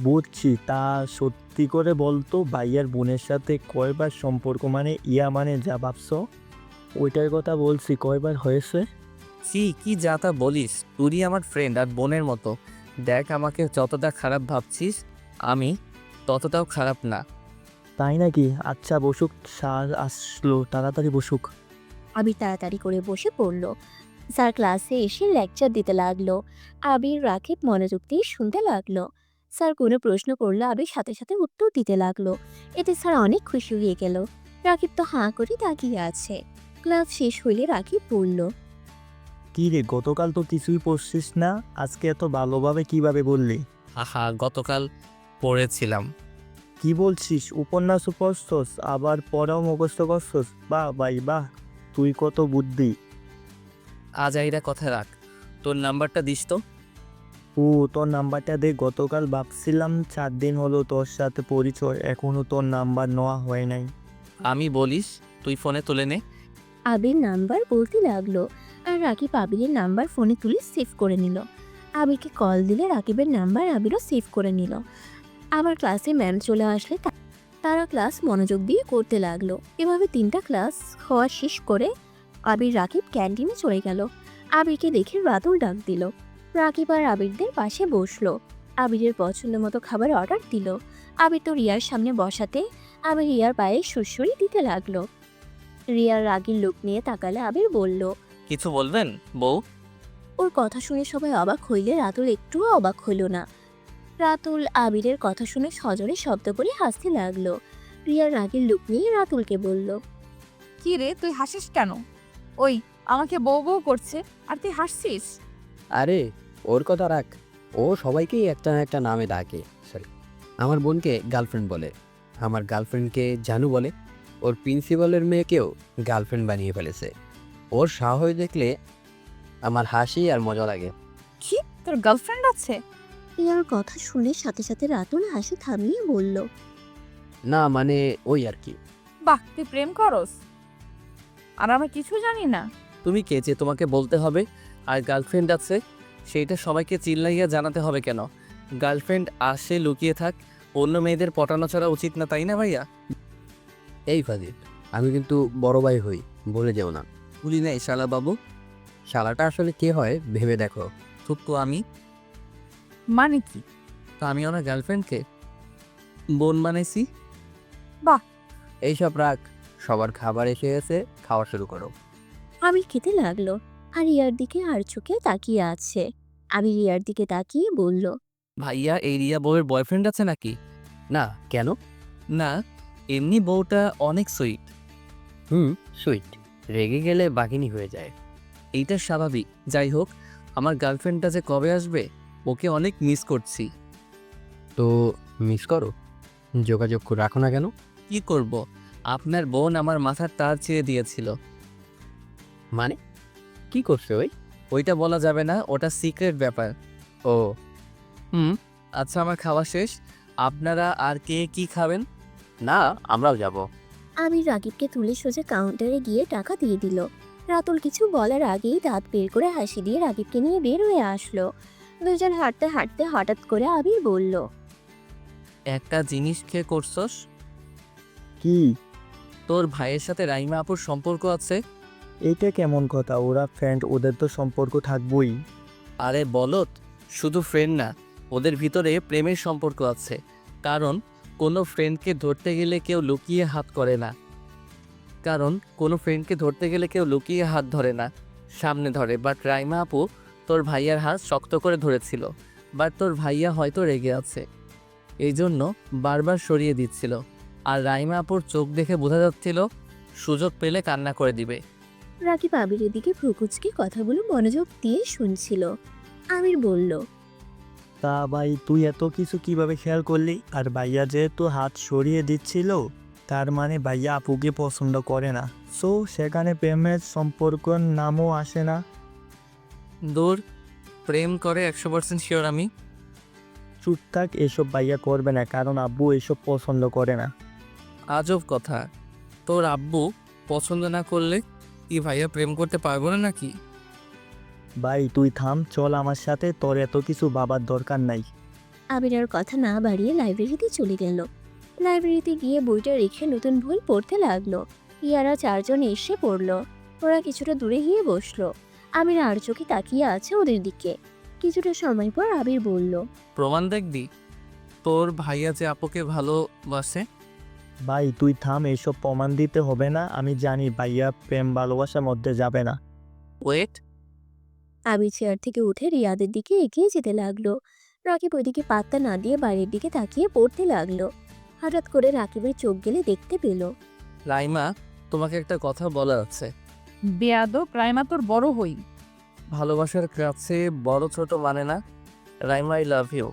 Speaker 5: বুঝছি, তা সত্যি করে বলতো ভাইয়ার বোনের সাথে কয়বার সম্পর্ক, মানে ইয়া মানে যা ভাবছ ওইটার কথা বলছি, কয়বার হয়েছে?
Speaker 2: কি যা তা বলিস, তুই আমার ফ্রেন্ড আর বোনের মতো। দেখ, আমাকে যতটা খারাপ ভাবছিস, আমি ততটাও খারাপ না।
Speaker 5: তাই নাকি? আচ্ছা বসুক, স্যার আসলো, তাড়াতাড়ি বসুক।
Speaker 3: আবির তাড়াতাড়ি করে বসে পড়ল। স্যার ক্লাসে এসে লেকচার দিতে লাগলো। আবির রাকিব মনোযোগ দিয়ে শুনতে লাগলো। স্যার কোনো প্রশ্ন করলে আবির সাথে সাথে উত্তর দিতে লাগলো। এতে স্যার অনেক খুশি হয়ে গেল। রাকিব তো হাঁ করে তাকিয়ে আছে। ক্লাস শেষ হইলে রাকিব বলল,
Speaker 5: কি রে, গতকাল তো কিছুই পড়ছিস না, আজকে এত ভালোভাবে কিভাবে বললি?
Speaker 2: আহা, গতকাল পড়েছিলাম।
Speaker 5: কি বলছিস, উপন্যাসও পড়ছস, আবার পড়াও মুখস্থ করছস? বাহ ভাই বাহ, তুই কত বুদ্ধি।
Speaker 2: আজাইরা কথা রাখ, তোর নাম্বারটা দিস তো।
Speaker 5: ও, তোর নাম্বারটা দে, গতকাল ভাবছিলাম 4 দিন হলো তোর সাথে পরিচয়, এখনো তোর নাম্বার নেওয়া হয় নাই।
Speaker 2: আমি বলিস, তুই ফোনে তুলে নে।
Speaker 3: আবির নাম্বার বলতে লাগলো। আর রাকিব আবিরের নাম্বার ফোনে তুলে সেভ করে নিল। আবিরকে কল দিলে রাকিবের নাম্বার আবিরও সেভ করে নিল। আবার ক্লাসে ম্যাম চলে আসলে তারা ক্লাস মনোযোগ দিয়ে করতে লাগলো। এভাবে 3টা ক্লাস হওয়া শেষ করে আবির রাকিব ক্যান্টিনে চলে গেল। আবিরকে দেখে রাতুল ডাক দিল। রাকিব আর আবিরদের পাশে বসলো। আবিরের পছন্দ মতো খাবার অর্ডার দিল। আবির তো রিয়ার সামনে বসাতে আবির রিয়ার পায়ে সুড়সুড়ি দিতে লাগলো। রিয়ার রাগের লোক নিয়ে তাকালে আবির বলল,
Speaker 2: কিছু বলবেন বউ?
Speaker 3: ওর কথা শুনে সবাই অবাক হইলে রাতুল একটুও অবাক হইল না। রাতুল আবিরের কথা শুনে সজোরে শব্দ করে হাসতে লাগলো। রিয়ার রাগের লুক নিয়ে রাতুলকে বলল,
Speaker 1: কি রে, তুই হাসিস কেন? ওই, আমাকে বউ বউ করছে আর তুই হাসছিস?
Speaker 6: আরে ওর কথা রাখ, ও সবাইকেই একটা না একটা নামে ডাকে। সরি, আমার বোনকে গার্লফ্রেন্ড বলে, আমার গার্লফ্রেন্ডকে জানু বলে, ওর প্রিন্সিপালের মেয়েকেও গার্লফ্রেন্ড বানিয়ে ফেলেছে। ওর সাহস দেখলে আমার হাসি আর মজা লাগে।
Speaker 1: কি, তোর গার্লফ্রেন্ড আছে?
Speaker 3: রিয়ার কথা শুনে সাথে সাথে রাতুল হাসি থামিয়ে বলল,
Speaker 6: না মানে ওই আর কি।
Speaker 1: বাহ, তুই প্রেম করস আর আমরা কিছু জানি না?
Speaker 2: তুমি কে যে তোমাকে বলতে হবে? আর গার্লফ্রেন্ড আছে সেইটা সবাইকে চিল্লাইয়া জানাতে হবে কেন? গার্লফ্রেন্ড আসে লুকিয়ে থাক, অন্য মেয়েদের পটানো ছাড়া উচিত না, তাই না ভাইয়া?
Speaker 6: এই ফাজিল, আমি কিন্তু বড় ভাই হই, বলে যেও না।
Speaker 2: ভুলি নাই শালা বাবু।
Speaker 6: শালাটা আসলে কে হয় ভেবে দেখো।
Speaker 2: তো আমি
Speaker 1: মানে কি?
Speaker 2: তো আমি ওনার গার্লফ্রেন্ডকে বোন বানাইছি।
Speaker 6: এইসব রাখ, সবার খাবার এসে গেছে, খাওয়া শুরু করো।
Speaker 3: আবির খেতে লাগলো। আর রিয়ার দিকে আর চোখে তাকিয়ে আছে। আবির রিয়ার দিকে তাকিয়ে বলল,
Speaker 2: ভাইয়া, এই রিয়া বউয়ের বয়ফ্রেন্ড আছে নাকি?
Speaker 6: না, কেন?
Speaker 2: না, এমনি বউটা অনেক সুইট।
Speaker 6: সুইট, রেগে গেলে বাঘিনী হয়ে যায়।
Speaker 2: এইটা স্বাভাবিক। যাই হোক, আমার গার্লফ্রেন্ডটা যে কবে আসবে ওকে অনেক মিস করছি।
Speaker 6: তো মিস করো, যোগাযোগ রাখো না কেন?
Speaker 2: কি করব, আপনার বোন আমার মাথার তার ছিঁড়ে দিয়েছিল।
Speaker 6: মানে কি করছে ওই?
Speaker 2: ওইটা বলা যাবে না, ওটা সিক্রেট ব্যাপার।
Speaker 6: ও
Speaker 2: আচ্ছা, আমার খাওয়া শেষ। আপনারা আর কে কি খাবেন?
Speaker 6: না, আমরাও যাব।
Speaker 3: আবির রাকিবকে তুলে সোজা কাউন্টারে গিয়ে টাকা দিয়ে দিল। রাতুল কিছু বলার আগেই দাঁত বের করে হাসি দিয়ে রাকিবকে নিয়ে বের হয়ে আসলো। দুজন হাঁটতে হাঁটতে হঠাৎ করে আবির বলল,
Speaker 2: একটা জিনিস খেয়ে করছস?
Speaker 5: কি?
Speaker 2: তোর ভাইয়ের সাথে রাইমা আপুর সম্পর্ক আছে?
Speaker 5: এইটা কেমন কথা? ওরা ফ্রেন্ড, ওদের তো সম্পর্ক থাকবই।
Speaker 2: আরে বলত, শুধু ফ্রেন্ড না, ওদের ভিতরে প্রেমের সম্পর্ক আছে। কারণ কোনো ফ্রেন্ডকে ধরতে গেলে কেউ লুকিয়ে হাত করে না। ধরে না, সামনে ধরে। বাট রাইমা আপু তোর ভাইয়ার হাত শক্ত করে ধরেছিল। বাট তোর ভাইয়া হয়তো রেগে আছে, এই জন্য বারবার সরিয়ে দিচ্ছিল। আর রাইমা আপুর চোখ দেখে বোঝা যাচ্ছিল সুযোগ পেলে কান্না করে দিবে।
Speaker 3: রাকিব আবিরের দিকে ভ্রুকুচকে কথাগুলো মনোযোগ দিয়ে শুনছিল। আবির বলল,
Speaker 5: তা ভাই, তুই এত কিছু কিভাবে খেয়াল করলি? আর ভাইয়া যেহেতু হাত সরিয়ে দিচ্ছিল, তার মানে ভাইয়া আপুকে পছন্দ করে না। সো সেখানে প্রেমের সম্পর্কর নামও আসে না।
Speaker 2: দূর, প্রেম করে 100% শিওর আমি।
Speaker 5: চুপ থাক, এসব ভাইয়া করবে না, কারণ আব্বু এসব পছন্দ করে না।
Speaker 2: আজব কথা, তোর আব্বু পছন্দ না করলে কি ভাইয়া প্রেম করতে পারবো না নাকি?
Speaker 5: ভাই তুই থাম, চল আমার সাথে, তোর এত কিছু ভাবার দরকার নাই।
Speaker 3: আবির আর কথা না বাড়িয়ে লাইব্রেরিতে চলে গেল। লাইব্রেরিতে গিয়ে বইটা রেখে নতুন বই পড়তে লাগলো। ইয়ারা চারজন এসে পড়লো। ওরা কিছুটা দূরে গিয়ে বসলো। আবির আর চোখে তাকিয়ে আছে ওদের দিকে। কিছুটা সময় পর আবির বলল,
Speaker 2: প্রমাণ দেখবি তোর ভাইয়া যে আপুকে ভালোবাসে?
Speaker 5: ভাই তুই থাম, এসব প্রমাণ দিতে হবে না। আমি জানি ভাইয়া প্রেম ভালোবাসার মধ্যে যাবে না।
Speaker 2: ওয়েট,
Speaker 3: আবির চেয়ার থেকে উঠে রিয়াদের দিকে এগিয়ে যেতে লাগলো। রাকিব ওইদিকে পাত্তা না দিয়ে বাইরের দিকে তাকিয়ে পড়তে লাগলো। হঠাৎ করে রাকিবের চোখ গেলে দেখতে পেল
Speaker 2: রাইমা, তোমাকে একটা কথা বলার আছে।
Speaker 1: বেয়াদব, রাইমা তোর বড় হই।
Speaker 2: ভালোবাসার কাছে বড় ছোট মানে না। Raima, I love you.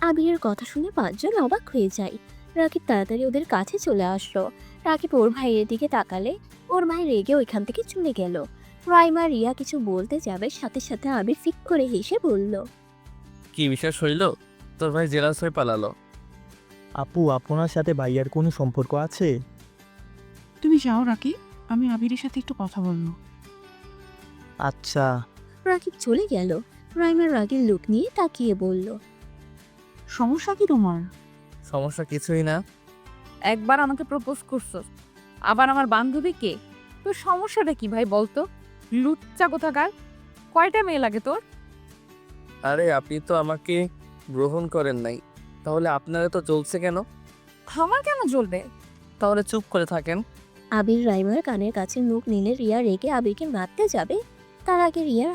Speaker 3: আবিরের কথা শুনে পাঁচজন অবাক হয়ে যায়। রাকিব তাড়াতাড়ি ওদের কাছে চলে আসলো। রাকিব ওর ভাইয়ের দিকে তাকালে ওর ভাই রেগে ওইখান থেকে চলে গেল। রাইমা রিয়া কিছু বলতে যাবে, সাথে সাথে আবির ফিক করে হেসে বলল,
Speaker 2: কি বিশ্বাস হইল? তোর ভাই জেলাস হয়ে পালালো।
Speaker 5: আপু, আপনার সাথে ভাইয়ার কোনো সম্পর্ক আছে?
Speaker 4: তুমি যাও রাকিব, আমি আবিরের সাথে একটু কথা বলবো।
Speaker 5: আচ্ছা।
Speaker 3: রাকিব চলে গেল। রাইমার রাগের লুক নিয়ে তাকিয়ে বলল,
Speaker 4: সমস্যা কি তোমার?
Speaker 2: সমস্যা কিছুই না।
Speaker 1: একবার আমাকে প্রপোজ করছস, আবার আমার বান্ধবীকে। তোর সমস্যাটা কি ভাই বলতো? লুচ্চা কোথাকার। কয়টা মেয়ে লাগে তোর?
Speaker 2: আরে আপনি তো আমাকে গ্রহণ করেন নাই, তাহলে আপনারা তো চলছে কেন?
Speaker 1: আমার কেন জ্বলবে?
Speaker 2: তাহলে চুপ করে থাকেন।
Speaker 3: আবির রাইমার কানের কাছে মুখ নিলে রিয়া রেগে আবিরকে মারতে যাবে। তার আগে রিয়ার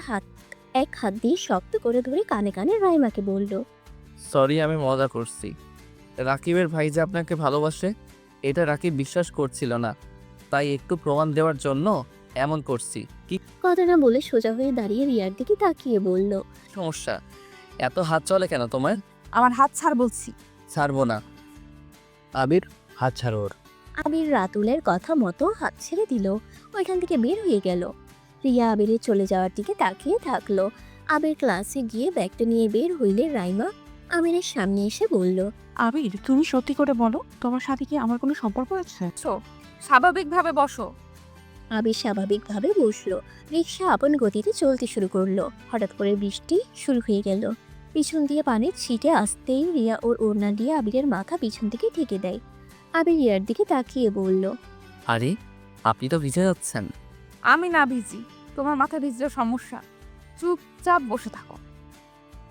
Speaker 3: এক হাত দিয়ে শক্ত করে ধরে কানে কানে রাইমাকে বলল,
Speaker 2: সরি, আমি মজা করছি। রাকিবের ভাই যে আপনাকে ভালোবাসে এটা রাকিব বিশ্বাস করছিল না, তাই একটু প্রমাণ দেওয়ার জন্য এমন করছি। কি
Speaker 3: কথাটা বলে সোজা হয়ে দাঁড়িয়ে রিয়ার দিকে তাকিয়ে বলল,
Speaker 2: সমস্যা? এত হাত চলে কেন তোমার?
Speaker 1: আমার হাত ছাড় বলছি।
Speaker 2: ছাড়বো না।
Speaker 6: আবির, হাত ছাড়ো ওর।
Speaker 3: আবির রাতুলের কথা মতো হাত ছেড়ে দিল। ওইখান থেকে বের হয়ে গেল। রিয়া আবিরের চলে যাওয়ার দিকে তাকিয়ে থাকলো। আবির ক্লাসে গিয়ে ব্যাগটা নিয়ে বের হইলে রাইমা আবিরের সামনে এসে বলল,
Speaker 4: আবির, তুমি সত্যি করে বলো, তোমার সাথে কি আমার কোনো সম্পর্ক আছে?
Speaker 1: স্বাভাবিকভাবে বসো।
Speaker 3: আবির স্বাভাবিকভাবে বসলো। রিক্সা আপন গতিতে চলতে শুরু করলো। হঠাৎ করে বৃষ্টি শুরু হয়ে গেল। পিছন দিয়ে পানির ছিটে আসতেই রিয়া ওর ওড়না দিয়ে আবিরের মাথা পিছন থেকে ঢেকে দেয়। আবির রিয়ার দিকে তাকিয়ে বলল,
Speaker 2: আরে আপনি তো ভিজে যাচ্ছেন।
Speaker 1: আমি না ভিজি, তোমার মাথা ভিজলে সমস্যা। চুপচাপ বসে থাকো।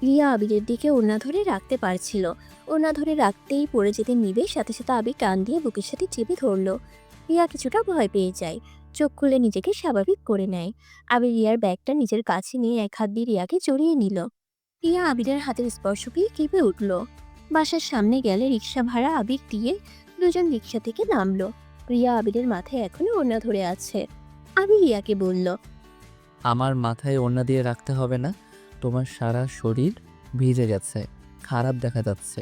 Speaker 3: রিয়া আবিরের দিকে ওড়না ধরে রাখতে পারছিল। ওড়না ধরে রাখতেই পড়ে যেতে নিবে, সাথে সাথে আবির টান দিয়ে বুকের সাথে চেপে ধরলো। রিয়া কিছুটা ভয় পেয়ে যায়। চোখ খুলে নিজেকে স্বাভাবিক করে নেয়। আবির রিয়ার ব্যাগটা নিজের কাছে নিয়ে এক হাত দিয়ে রিয়াকে জড়িয়ে নিল। রিয়া আবিরের হাতের স্পর্শ পেয়ে কেঁপে উঠল। বাসার সামনে গেলে রিক্সা ভাড়া আবির দিয়ে দুজন রিক্সা থেকে নামলো। রিয়া আবিরের মাথায় এখনো ওড়না ধরে আছে। আবির রিয়াকে বলল,
Speaker 2: আমার মাথায় ওড়না দিয়ে রাখতে হবে না, তোমার সারা শরীর ভিজে গেছে, খারাপ দেখা যাচ্ছে।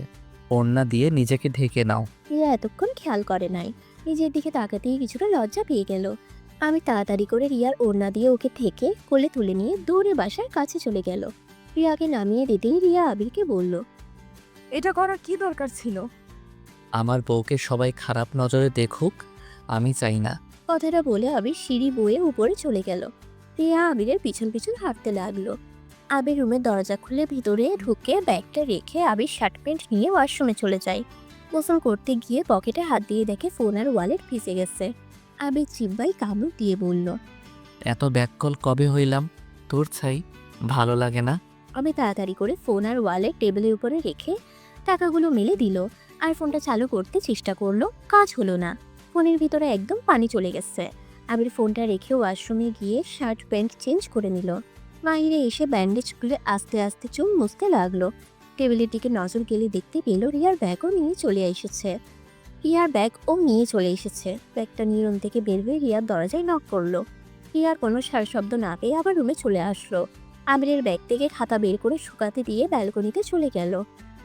Speaker 2: ওড়না দিয়ে নিজেকে ঢেকে নাও।
Speaker 3: রিয়া এতক্ষণ খেয়াল করে নাই, নিজের দিকে তাকাতেই কিছুটা লজ্জা পেয়ে গেল। আমি তাড়াতাড়ি করে রিয়ার ওড়না দিয়ে ওকে থেকে কোলে তুলে নিয়ে দৌড়ে বাসার কাছে চলে গেল। রিয়াকে নামিয়ে দিতেই রিয়া আবিরকে বলল,
Speaker 1: এটা করার কি দরকার ছিল?
Speaker 2: আমার বউকে সবাই খারাপ নজরে দেখুক, আমি চাই না।
Speaker 3: কথাটা বলে আবির সিঁড়ি বয়ে উপরে চলে গেল। রিয়া আবিরের পিছন পিছন হাঁটতে লাগলো। আবির রুমের দরজা খুলে ভিতরে ঢুকে ব্যাগটা রেখে আবির শার্ট প্যান্ট নিয়ে ওয়াশরুমে চলে যায়। গোসল করতে গিয়ে পকেটে হাত দিয়ে দেখে ফোন আর ওয়ালেট ভিজে গেছে। আবির জিব্বায় কামড় দিয়ে বলল,
Speaker 2: এত ব্যাককল কবে হইলাম? তোর ছাই, ভালো লাগে না।
Speaker 3: আমি তাড়াতাড়ি করে ফোন আর ওয়ালেট টেবিলের উপরে রেখে টাকাগুলো মেলে দিল আর ফোনটা চালু করতে চেষ্টা করলো, কাজ হলো না। ফোনের ভিতরে একদম পানি চলে গেছে। আবির ফোনটা রেখে ওয়াশরুমে গিয়ে শার্ট প্যান্ট চেঞ্জ করে নিল। বাইরে এসে ব্যান্ডেজ খুলে আস্তে আস্তে চুল মুছতে লাগলো। টেবিলের দিকে নজর গেলে দেখতে পেল রিয়ার ব্যাগও নিয়ে চলে এসেছে। ব্যাগটা নিয়ে রুম থেকে বের হয়ে রিয়ার দরজায় নক করলো। রিয়ার কোনো সারা শব্দ না পেয়ে আবার রুমে চলে আসলো। আমিরের ব্যাগ থেকে খাতা বের করে শুকাতে দিয়ে ব্যালকনিতে চলে গেল।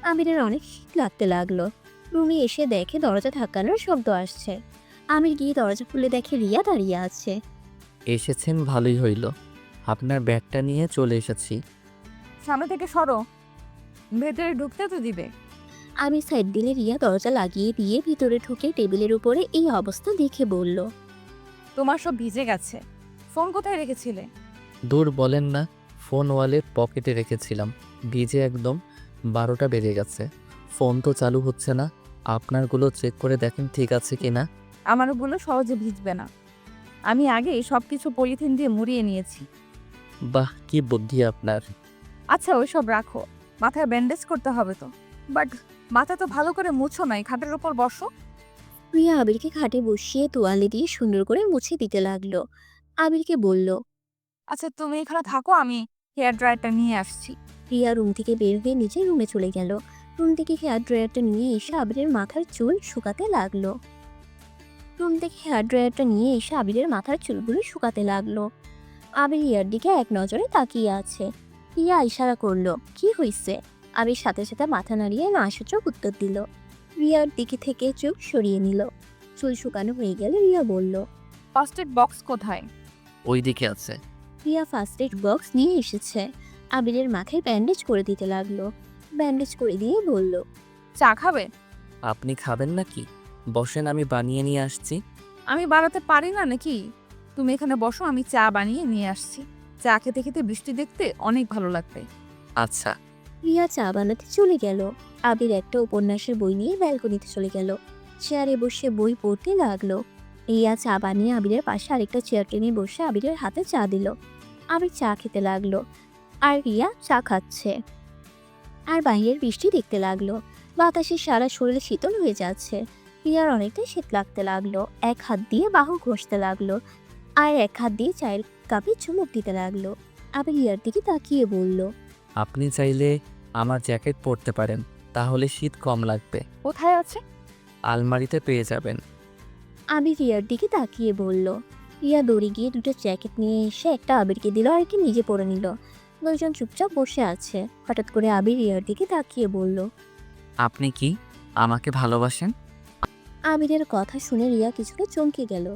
Speaker 3: আমিরের অনেক শীত লাগতে লাগলো। রুমে এসে দেখে দরজা ধাক্কানোর শব্দ আসছে। আমির গিয়ে দরজা খুলে দেখে রিয়া দাঁড়িয়ে আছে।
Speaker 2: এসেছেন ভালোই হইল, আপনার ব্যাগটা নিয়ে চলে এসেছি।
Speaker 1: সামনে থেকে সরো, ভেতরে ঢুকতে তো দিবে।
Speaker 3: আমি সাইড দিলে রিয়া দরজা লাগিয়ে দিয়ে ভিতরে ঢুকে টেবিলের উপরে এই অবস্থা দেখে বলল,
Speaker 1: তোমার সব ভিজে গেছে। ফোন কোথায় রেখেছিলে?
Speaker 2: দূর বলেন না, ফোন ওয়ালেট পকেটে রেখেছিলাম, ভিজে একদম 12টা বেজে গেছে। ফোন তো চালু হচ্ছে না, আপনারগুলো চেক করে দেখেন ঠিক আছে কি না।
Speaker 1: আমারগুলো সহজে ভিজবে না। আমি আগে সব কিছু পলিথিন দিয়ে মুড়িয়ে নিয়েছি।
Speaker 2: বাহ, কি বুদ্ধি আপনার।
Speaker 1: আচ্ছা ওইসব রাখো, মাথায় ব্যান্ডেজ করতে হবে তো। বাট মাথা তো ভালো করে মুছো নাই, খাটের উপর বসো।
Speaker 3: রিয়া আবিরকে খাটে বসিয়ে তোয়ালে দিয়ে সুন্দর করে মুছে দিতে লাগলো। আবিরকে বলল,
Speaker 1: আচ্ছা তুমি এখানে থাকো, আমি হেয়ার ড্রায়ারটা নিয়ে আসছি।
Speaker 3: রিয়া রুম থেকে বের হয়ে নিজের রুমে চলে গেল। রুম থেকে হেয়ার ড্রায়ারটা নিয়ে এসে আবিরের মাথার চুল শুকাতে লাগলো। আবির রিয়ার দিকে এক নজরে তাকিয়ে আছে। রিয়া ইশারা করলো, কি হইছে? আবির সাথে সাথে মাথা নাড়িয়ে না সূচক উত্তর দিল। রিয়ার দিকে থেকে চোখ সরিয়ে নিল। চুল শুকানো হয়ে গেলে রিয়া বলল,
Speaker 1: ফার্স্ট এড বক্স কোথায়?
Speaker 2: ওই দিকে আছে।
Speaker 3: রিয়া ফার্স্ট এড বক্স নিয়ে এসেছে। আবিরের মাথায় ব্যান্ডেজ করে দিতে লাগলো। ব্যান্ডেজ করে দিয়ে বলল,
Speaker 1: চা খাবে?
Speaker 2: আপনি খাবেন নাকি? বসেন, আমি বানিয়ে নিয়ে আসছি।
Speaker 1: আমি বানাতে পারি না নাকি? তুমি এখানে বসো, আমি চা বানিয়ে নিয়ে আসছি। চা খেতে খেতে বৃষ্টি দেখতে অনেক ভালো লাগবে।
Speaker 2: আচ্ছা।
Speaker 3: রিয়া চা বানাতে চলে গেল। আবির একটা উপন্যাসের বই নিয়ে ব্যালকনিতে চলে গেল। চেয়ারে বসে বই পড়তে লাগলো। রিয়া চা বানিয়ে আবিরের পাশে আরেকটা চেয়ার টেনে বসে আবিরের হাতে চা দিল। আবির চা খেতে লাগলো আর রিয়া চা খাচ্ছে। আর বাইরের বৃষ্টি দেখতে লাগলো। বাতাসে সারা শরীর শীতল হয়ে যাচ্ছে। রিয়ার অনেকটা শীত লাগতে লাগলো। এক হাত দিয়ে বাহু ঘষতে লাগলো আর এক হাত দিয়ে চায়ের কাপে চুমুক দিতে লাগলো। আবির রিয়ার দিকে তাকিয়ে বলল,
Speaker 2: আপনি চাইলে আমার জ্যাকেট পরতে পারেন, তাহলে শীত কম লাগবে।
Speaker 1: কোথায় আছে?
Speaker 2: আলমারিতে পেয়ে যাবেন।
Speaker 3: আবির রিয়ার দিকে তাকিয়ে বলল। রিয়া দৌড়ে গিয়ে দুটো জ্যাকেট নিয়ে এসে একটা আবিরকে দিল আর কি নিজে পরে নিল। দুজন চুপচাপ বসে আছে। হঠাৎ করে আবির রিয়ার দিকে তাকিয়ে বলল,
Speaker 2: আপনি কি আমাকে ভালোবাসেন?
Speaker 3: আবিরের কথা শুনে রিয়া কিছুটা চমকে গেল।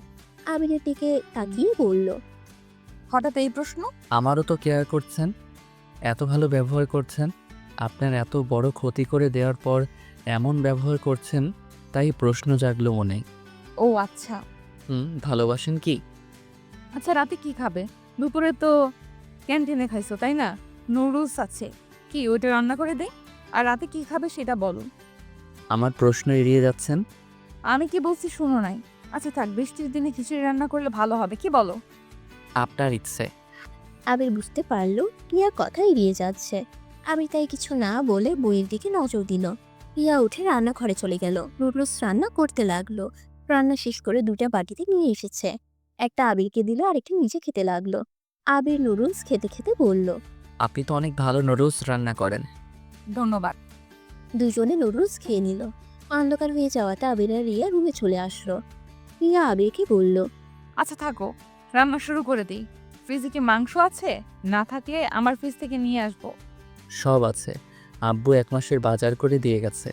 Speaker 3: আবিরের দিকে তাকিয়ে বলল,
Speaker 1: হঠাৎ এই প্রশ্ন?
Speaker 2: আমারও তো কেয়ার করছেন, এত ভালো ব্যবহার করছেন। আপনার এত বড় ক্ষতি করে দেওয়ার পর এমন ব্যবহার করছেন, তাই প্রশ্ন জাগলো মনে।
Speaker 1: ও আচ্ছা।
Speaker 2: ভালোবাসেন কি?
Speaker 1: আচ্ছা রাতে কি খাবে? দুপুরে তো ক্যান্টিনে খাইছো তাই না? নুডলস আছে, কি ওইটা রান্না করে দেই? আর রাতে কি খাবে সেটা বলো।
Speaker 2: আমার প্রশ্ন এড়িয়ে যাচ্ছেন।
Speaker 1: আমি কি বলছি শুনো নাই? আচ্ছা থাক, বৃষ্টির দিনে খিচুড়ি রান্না করলে ভালো হবে, কি বলো?
Speaker 2: আপনার ইচ্ছে।
Speaker 3: আবির বুঝতে পারল রিয়া কথা এড়িয়ে যাচ্ছে। আবির তাই কিছু না বলে বইয়ের দিকে নজর দিল। রিয়া উঠে রান্নাঘরে চলে গেল। নুডলস রান্না করতে লাগলো। রান্না শেষ করে দুটা বাটিতে নিয়ে এসেছে। একটা আবিরকে দিল আর একটা নিজে খেতে লাগলো। আবির নুডলস খেতে খেতে বলল,
Speaker 2: আপনি তো অনেক ভালো নুডলস রান্না করেন।
Speaker 1: ধন্যবাদ।
Speaker 3: দুজনে নুডলস খেয়ে নিল। অন্ধকার হয়ে যাওয়াতে আবির আর রিয়া রুমে চলে আসলো। রিয়া আবিরকে বলল,
Speaker 1: আচ্ছা থাকো, রান্না শুরু করে দিই। ফ্রিজে কি মাংস আছে? না থাকলে আমার ফ্রিজ থেকে নিয়ে আসবো।
Speaker 2: সব আছে, আব্বু 1 মাসের বাজার করে দিয়ে গেছে।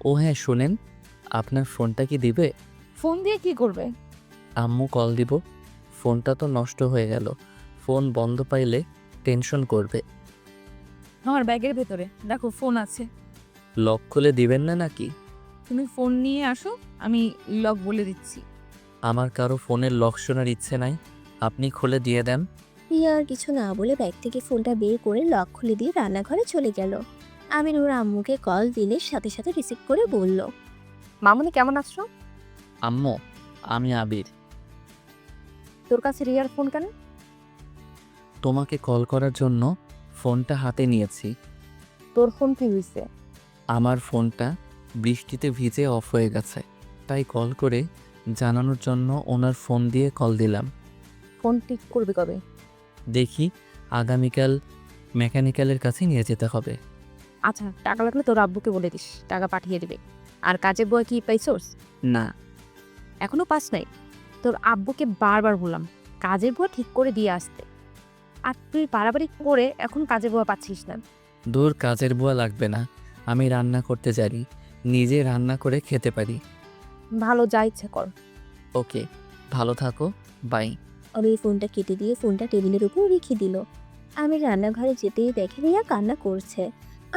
Speaker 2: ও হ্যাঁ শুনেন, আপনার ফোনটা কি দিবে?
Speaker 1: ফোন দিয়ে কি করবে?
Speaker 2: আম্মু কল দিব। ফোনটা তো নষ্ট হয়ে গেল, ফোন বন্ধ পাইলে টেনশন করবে।
Speaker 1: আমার ব্যাগের ভেতরে দেখো ফোন আছে।
Speaker 2: লক খুলে দিবেন না নাকি?
Speaker 1: তুমি ফোন নিয়ে আসো, আমি লক বলে দিচ্ছি।
Speaker 2: আমার কারো ফোনের লক শোনার ইচ্ছে নাই, আপনি খুলে দিয়ে দেন।
Speaker 3: রিয়া আর কিছু না বলে ব্যাগ থেকে ফোনটা বের করে লক খুলে দিয়ে রান্নাঘরে চলে গেল। আবির ওর আম্মুকে কল দিলে সাথে সাথে রিসিভ করে বলল,
Speaker 1: মামুনি কেমন আছো?
Speaker 2: আম্মু, আমি আবির।
Speaker 1: তোর কাছে রিয়ার ফোন কেন?
Speaker 2: তোমাকে কল করার জন্য ফোনটা হাতে নিয়েছি।
Speaker 1: তোর ফোন কি হয়েছে?
Speaker 2: আমার ফোনটা বৃষ্টিতে ভিজে অফ হয়ে গেছে, তাই কল করে জানানোর জন্য ওনার ফোন দিয়ে কল দিলাম।
Speaker 1: ফোন ঠিক করবে কবে?
Speaker 2: দেখি, আগামীকাল মেকানিক্যালের কাছে নিয়ে যেতে হবে।
Speaker 1: আচ্ছা, টাকা লাগলে তোর আব্বুকে বলে দিস, টাকা পাঠিয়ে দিবে। আর কাজের বয় কি পাইছোস?
Speaker 2: না,
Speaker 1: এখনো পাস নাই? তোর আব্বুকে বারবার বললাম কাজের বুয়া ঠিক করে দিয়ে আসতে, আর তুই বাড়াবাড়ি করে এখন কাজের বুয়া পাচ্ছিস না।
Speaker 2: দূর, কাজের বুয়া লাগবে না, আমি রান্না করতে জানি, নিজে রান্না করে খেতে পারি।
Speaker 1: ভালো, যা ইচ্ছে কর।
Speaker 2: ওকে, ভালো থাকো, বাই।
Speaker 3: আবির ফোনটা কেটে দিয়ে ফোনটা টেবিলের উপর রেখে দিল। আমির রান্নাঘরে যেতেই দেখে রিয়া কান্না করছে।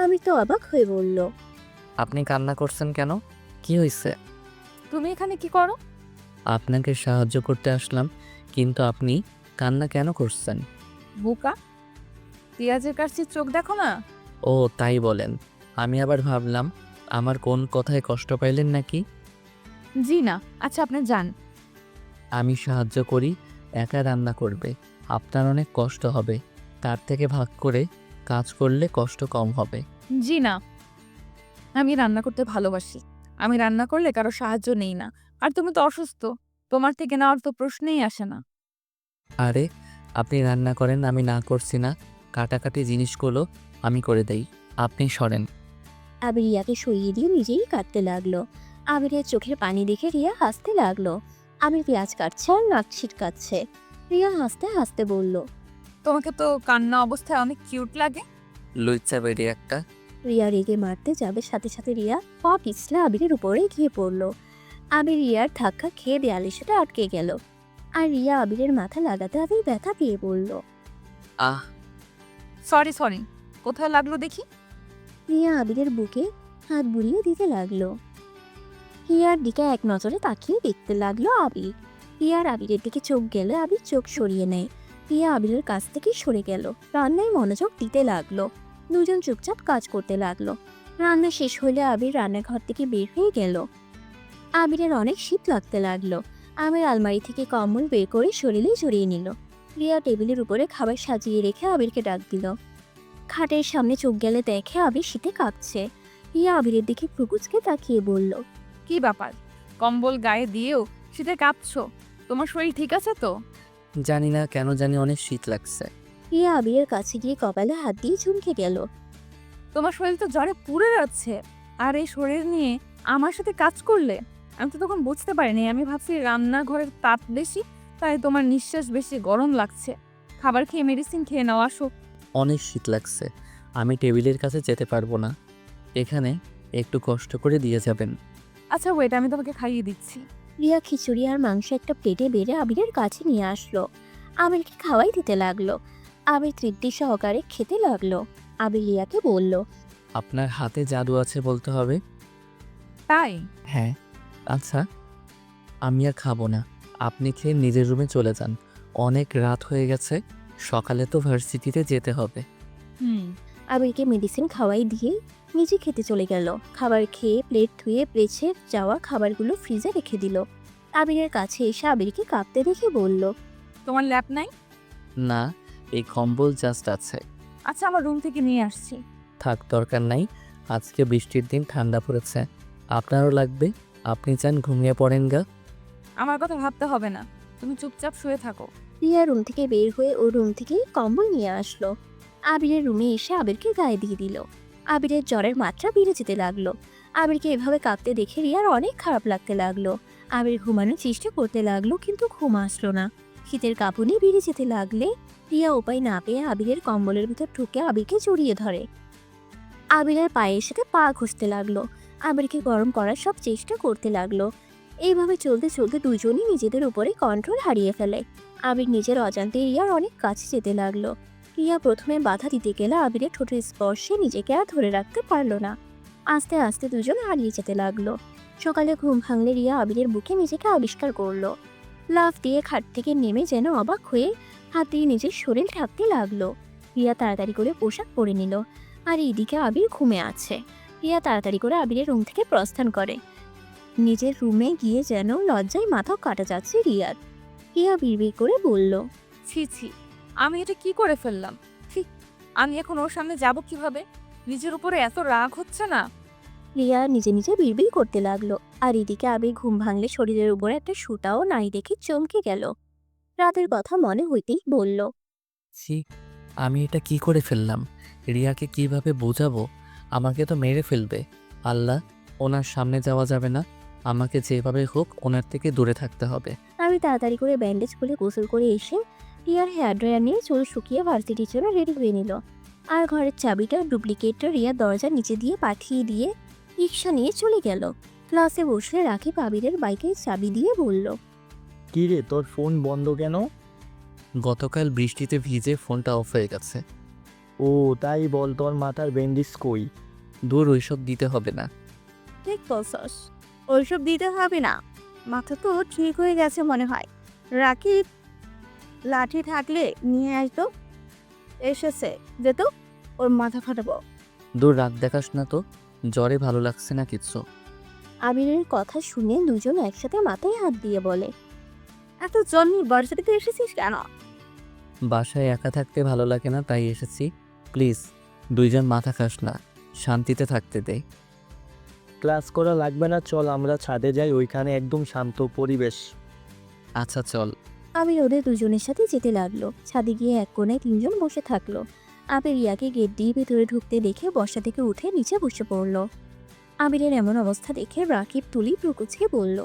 Speaker 3: আমির তো অবাক হয়ে বলল,
Speaker 2: আপনি কান্না করছেন কেন? কি হয়েছে?
Speaker 1: তুমি এখানে কি করো?
Speaker 2: আপনাকে সাহায্য করতে আসলাম, কিন্তু আপনি কান্না কেন করছেন?
Speaker 1: বুকা, পেঁয়াজের কাছে চোখ দেখো না।
Speaker 2: ও তাই বলেন, আমি আবার ভাবলাম আমার কোন কথায় কষ্ট পাইলেন নাকি।
Speaker 1: জি না। আচ্ছা, আপনি যান।
Speaker 2: আমি সাহায্য করি, একা রান্না করবে, আপনার অনেক কষ্ট হবে, তার থেকে ভাগ করে কাজ করলে কষ্ট কম হবে।
Speaker 1: জি না, আমি রান্না করতে ভালোবাসি। আমি রান্না করলে কারো সাহায্য নেই না। আর তুমি তো অসুস্থ, তোমার থেকে নেওয়ার তো প্রশ্নেই আসে না।
Speaker 2: আরে, আপনি রান্না করেন, আমি না করছি না, কাটাকাটি জিনিসগুলো আমি করে দেই, আপনি সরেন।
Speaker 3: আবির রিয়াকে সরিয়ে দিয়ে নিজেই কাটতে লাগলো। আবিরের চোখের পানি দেখে রিয়া হাসতে লাগলো। আবির পেঁয়াজ কাটছে আর নাক ছিটকাচ্ছে। রিয়া হাসতে হাসতে বলল,
Speaker 1: তোমাকে তো কান্না অবস্থায় অনেক কিউট লাগে।
Speaker 2: লুচ্চা বেরিয়ে একটা।
Speaker 3: রিয়া রেগে মারতে যাবে, সাথে সাথে রিয়া পা পিছলে আবিরের উপরে গিয়ে পড়লো। আবির রিয়ার ধাক্কা খেয়ে দেয়ালের সাথে আটকে গেল। আর রিয়া আবিরের মাথা লাগাতে আবির ব্যথা পেয়ে পড়ল।
Speaker 2: আহ,
Speaker 1: সরি সরি, কোথায় লাগলো দেখি?
Speaker 3: রিয়া আবিরের বুকে হাত বুলিয়ে দিতে লাগলো। রিয়ার দিকে এক নজরে তাকিয়ে দেখতে লাগলো আবির। রিয়ার আবিরের দিকে চোখ গেলে আবির চোখ সরিয়ে নেয়। রিয়া আবিরের কাছ থেকে সরে গেল, রান্নায় মনোযোগ দিতে লাগলো। দুজন চুপচাপ কাজ করতে লাগলো। রান্না শেষ হলে আবির রান্নাঘর থেকে বের হয়ে গেল। আবিরের অনেক শীত লাগতে লাগলো। আবির আলমারি থেকে কম্বল বের করে শরীরে জড়িয়ে নিল। রিয়া টেবিলের উপরে খাবার সাজিয়ে রেখে আবিরকে ডাক দিল। খাটের সামনে চোখ গেলে দেখে আবির শীতে কাঁপছে। রিয়া আবিরের দিকে ফুকুচকে তাকিয়ে বলল,
Speaker 1: কি ব্যাপার, কম্বল গায়ে দিয়েও শীতে কাঁপছো? তোমার শরীর ঠিক আছে তো?
Speaker 2: জানি না কেন জানি অনেক শীত লাগছে।
Speaker 3: রিয়া আবিরের কাছে গিয়ে কপালে হাত দিয়ে চমকে গেল।
Speaker 1: তোমার শরীর তো জ্বরে পুড়ে যাচ্ছে, আর এই শরীর নিয়ে আমার সাথে কাজ করলে? আমি তো তখন বুঝতে পারিনি, আমি ভাবছি রান্নাঘরের তাপ বেশি, তাই তোমার নিঃশ্বাস বেশি গরম লাগছে। খাবার খেয়ে মেডিসিন খেয়ে নাও, আসো।
Speaker 2: অনেক শীত লাগছে, আমি টেবিলের কাছে যেতে পারবো না, এখানে একটু কষ্ট করে দিয়ে যাবেন।
Speaker 1: আচ্ছা ওয়েট, আমি তোমাকে খাইয়ে দিচ্ছি।
Speaker 3: রিয়া খিচুড়ি আর মাংস একটা প্লেটে বেড়ে আবিরের কাছে নিয়ে আসলো। আবিরকে খাওয়াই দিতে লাগলো। আবির তৃপ্তি সহকারে খেতে লাগলো। আবির রিয়াকে বলল,
Speaker 2: আপনার হাতে জাদু আছে বলতে হবে।
Speaker 1: তাই?
Speaker 2: হ্যাঁ। আচ্ছা, আমি আর খাবো না, আপনি খেয়ে নিজের রুমে চলে যান, অনেক রাত হয়ে গেছে, সকালে তো ভার্সিটিতে যেতে হবে।
Speaker 3: আবিরকে মেডিসিন খাওয়াই দিয়ে নিজে খেতে চলে গেল। খাবার খেয়ে প্লেট ধুয়ে বেছে যাওয়া খাবারগুলো ফ্রিজে রেখে দিল। আবিরের কাছে এসে আবিরকে কাঁপতে দেখে বলল,
Speaker 1: তোমার ল্যাপ নাই?
Speaker 2: না, এই কম্বল জাস্ট আছে।
Speaker 1: আচ্ছা, আমার রুম থেকে নিয়ে আসছি।
Speaker 2: থাক, দরকার নাই, আজকে বৃষ্টির দিন, ঠান্ডা পড়েছে, আপনারও লাগবে, আপনি চান ঘুমিয়ে পড়েন গা।
Speaker 1: আমার কথা ভাবতে হবে না, তুমি চুপচাপ শুয়ে থাকো।
Speaker 3: রিয়া রুম থেকে বের হয়ে ওর রুম থেকে কম্বল নিয়ে আসলো। আবিরের রুমে এসে আবিরকে গায়ে দিয়ে দিল। আবিরের জ্বরের মাত্রা বেড়ে যেতে লাগলো। আবিরকে এভাবে কাঁপতে দেখে রিয়ার অনেক খারাপ লাগতে লাগলো। আবির ঘুমানোর চেষ্টা করতে লাগলো, কিন্তু ঘুম আসলো না। শীতের কাঁপুনি বেড়ে যেতে লাগলে রিয়া উপায় না পেয়ে আবিরের কম্বলের ভিতর ঢুকে আবিরকে জড়িয়ে ধরে। আবিরের পায়ের সাথে পা ঘষতে লাগলো, আবিরকে গরম করার সব চেষ্টা করতে লাগলো। এইভাবে চলতে চলতে দুজনই নিজেদের উপরে কন্ট্রোল হারিয়ে ফেলে। আবির নিজের অজান্তে রিয়ার অনেক কাছে যেতে লাগলো। রিয়া প্রথমে বাধা দিতে গেলে আবিরের ঠোঁটের স্পর্শে নিজেকে আর ধরে রাখতে পারলো না। আস্তে আস্তে দুজন হারিয়ে যেতে লাগলো। সকালে ঘুম ভাঙলে রিয়া আবিরের বুকে নিজেকে আবিষ্কার করলো। লাফ দিয়ে খাট থেকে নেমে যেন অবাক হয়ে হাত দিয়ে নিজের শরীর ঢাকতে লাগলো। রিয়া তাড়াতাড়ি করে পোশাক পরে নিল। আর এইদিকে আবির ঘুমে আছে। রিয়া তাড়াতাড়ি করে আবিরের রুম থেকে প্রস্থান করে। নিজের রুমে গিয়ে যেন লজ্জায় মাথা কাটা যাচ্ছে রিয়ার। রিয়া বিড়বিড় করে বলল,
Speaker 1: ছি ছি, আমি এটা কি করে ফেললাম? ঠিক, আমি এখন ওর সামনে যাব কিভাবে? নিজের উপরে এত রাগ হচ্ছে না?
Speaker 3: রিয়া নিজে নিজে বিড়বিড় করতে লাগলো। আর এদিকে আবির ঘুম ভাঙলে শরীরের উপরে একটা সুতাও নাই দেখে চমকে গেল। রাতের কথা মনে হইতেই বলল,
Speaker 2: ছি, আমি এটা কি করে ফেললাম? রিয়াকে কিভাবে বোঝাবো? আমাকে তো মেরে ফেলবে। আল্লাহ, ওনার সামনে যাওয়া যাবে না। আমাকে যেভাবে হোক ওনার থেকে দূরে থাকতে হবে।
Speaker 3: আমি তাড়াতাড়ি করে ব্যান্ডেজ খুলে গোসল করে এসে রিয়ার হেয়ার ড্রায়ার নিয়ে চুল শুকিয়ে ভার্সিটির জন্য রেডি হয়ে নিল। আর ঘরের চাবিটা ডুপ্লিকেটটা রিয়ার দরজার নিচে দিয়ে পাঠিয়ে দিয়ে রিক্সা নিয়ে চলে গেল। ক্লাসে বসে রাকিব আবিরের বাইকের চাবি দিয়ে বলল,
Speaker 5: কি রে, তোর ফোন বন্ধ কেন?
Speaker 2: গতকাল বৃষ্টিতে ভিজে ফোনটা অফ হয়ে গেছে।
Speaker 5: ও তাই বল, তোর মাথার ব্যান্ডেজ কই?
Speaker 2: দূর, ওইসব দিতে হবে না।
Speaker 4: ঠিক বলছস, ওইসব দিতে হবে না। মাথা তো ঠিক হয়ে গেছে মনে হয়। রাকিব, লাঠি থাকলে নিয়ে আসতো। এসেছে, যেত, ওর মাথা ফাটাবো।
Speaker 2: দূর, রাগ দেখাস না তো। জ্বরে ভালো লাগছে না কিচ্ছু।
Speaker 3: আবিরের কথা শুনে দুজন একসাথে মাথায় হাত দিয়ে বলে,
Speaker 4: এত জন্ম ভার্সিটিতে এসেছিস কেন?
Speaker 2: বাসায় একা থাকতে ভালো লাগে না, তাই এসেছি। প্লিজ, দুইজন মাথা খাস না, শান্তিতে থাকতে দে।
Speaker 5: ক্লাস করা লাগবে না, চল আমরা ছাদে যাই, ওইখানে একদম শান্ত পরিবেশ।
Speaker 2: আচ্ছা চল।
Speaker 3: আবির ওদের দুজনের সাথে যেতে লাগলো। ছাদে গিয়ে এক কোণায় তিনজন বসে থাকলো। আবির রিয়াকে গেট দিয়ে ভেতরে ঢুকতে দেখে বসা থেকে উঠে নিচে বসে পড়ল। আবিরের এমন অবস্থা দেখে রাকিব তুলি প্রকুচকে বলল,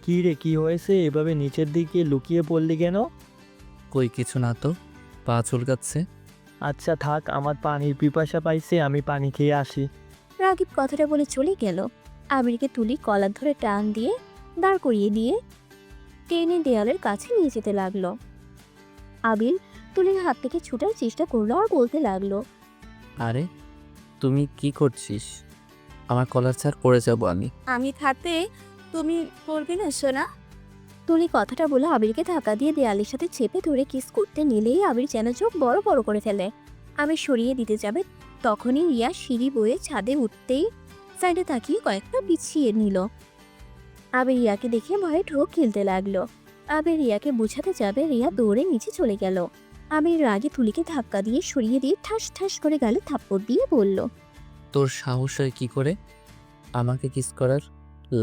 Speaker 5: কি রে, কি হয়েছে? এভাবে নিচের দিকে লুকিয়ে পড়লি কেন?
Speaker 2: কই কিছু না তো, পা চুলকাচ্ছে।
Speaker 5: আচ্ছা থাক, আমার পানির পিপাসা পাইছে, আমি পানি খেয়ে আসি।
Speaker 3: রাকিব কথাটা বলে চলে গেল। আবিরকে তুলি কলার ধরে টান দিয়ে দাঁড় করিয়ে দিয়ে টেনে দেয়ালের কাছে নিয়ে যেতে লাগলো। আবির তুলির হাত থেকে ছুটার চেষ্টা করলো আর বলতে লাগলো,
Speaker 2: আরে তুমি কি করছিস? আমার কলার ছাড় পড়ে যাবো আমি।
Speaker 4: আমি থাকতে তুমি করবি না সোনা?
Speaker 3: তুলি কথাটা বলে আবিরকে ধাক্কা দিয়ে দেয়ালের সাথে চেপে ধরে কিস করতে নিলেই আবির যেন চোখ বড় বড় করে ফেলে। আবির সরিয়ে দিতে যাবে, তখনই রিয়া সিঁড়ি বয়ে ছাদে উঠতেই সাইডে তাকিয়ে কয়েকটা বিছিয়ে নিল। আবির রিয়াকে দেখে ভয়ে ঢোক গিলতে লাগলো। আবির রিয়াকে বুঝাতে যাবে, রিয়া দৌড়ে নিচে চলে গেল। আবির রাগে তুলিকে ধাক্কা দিয়ে সরিয়ে দিয়ে ঠাস ঠাস করে গালে থাপ্পড় দিয়ে বলল,
Speaker 2: তোর সাহস হয় কি করে আমাকে কিস করার?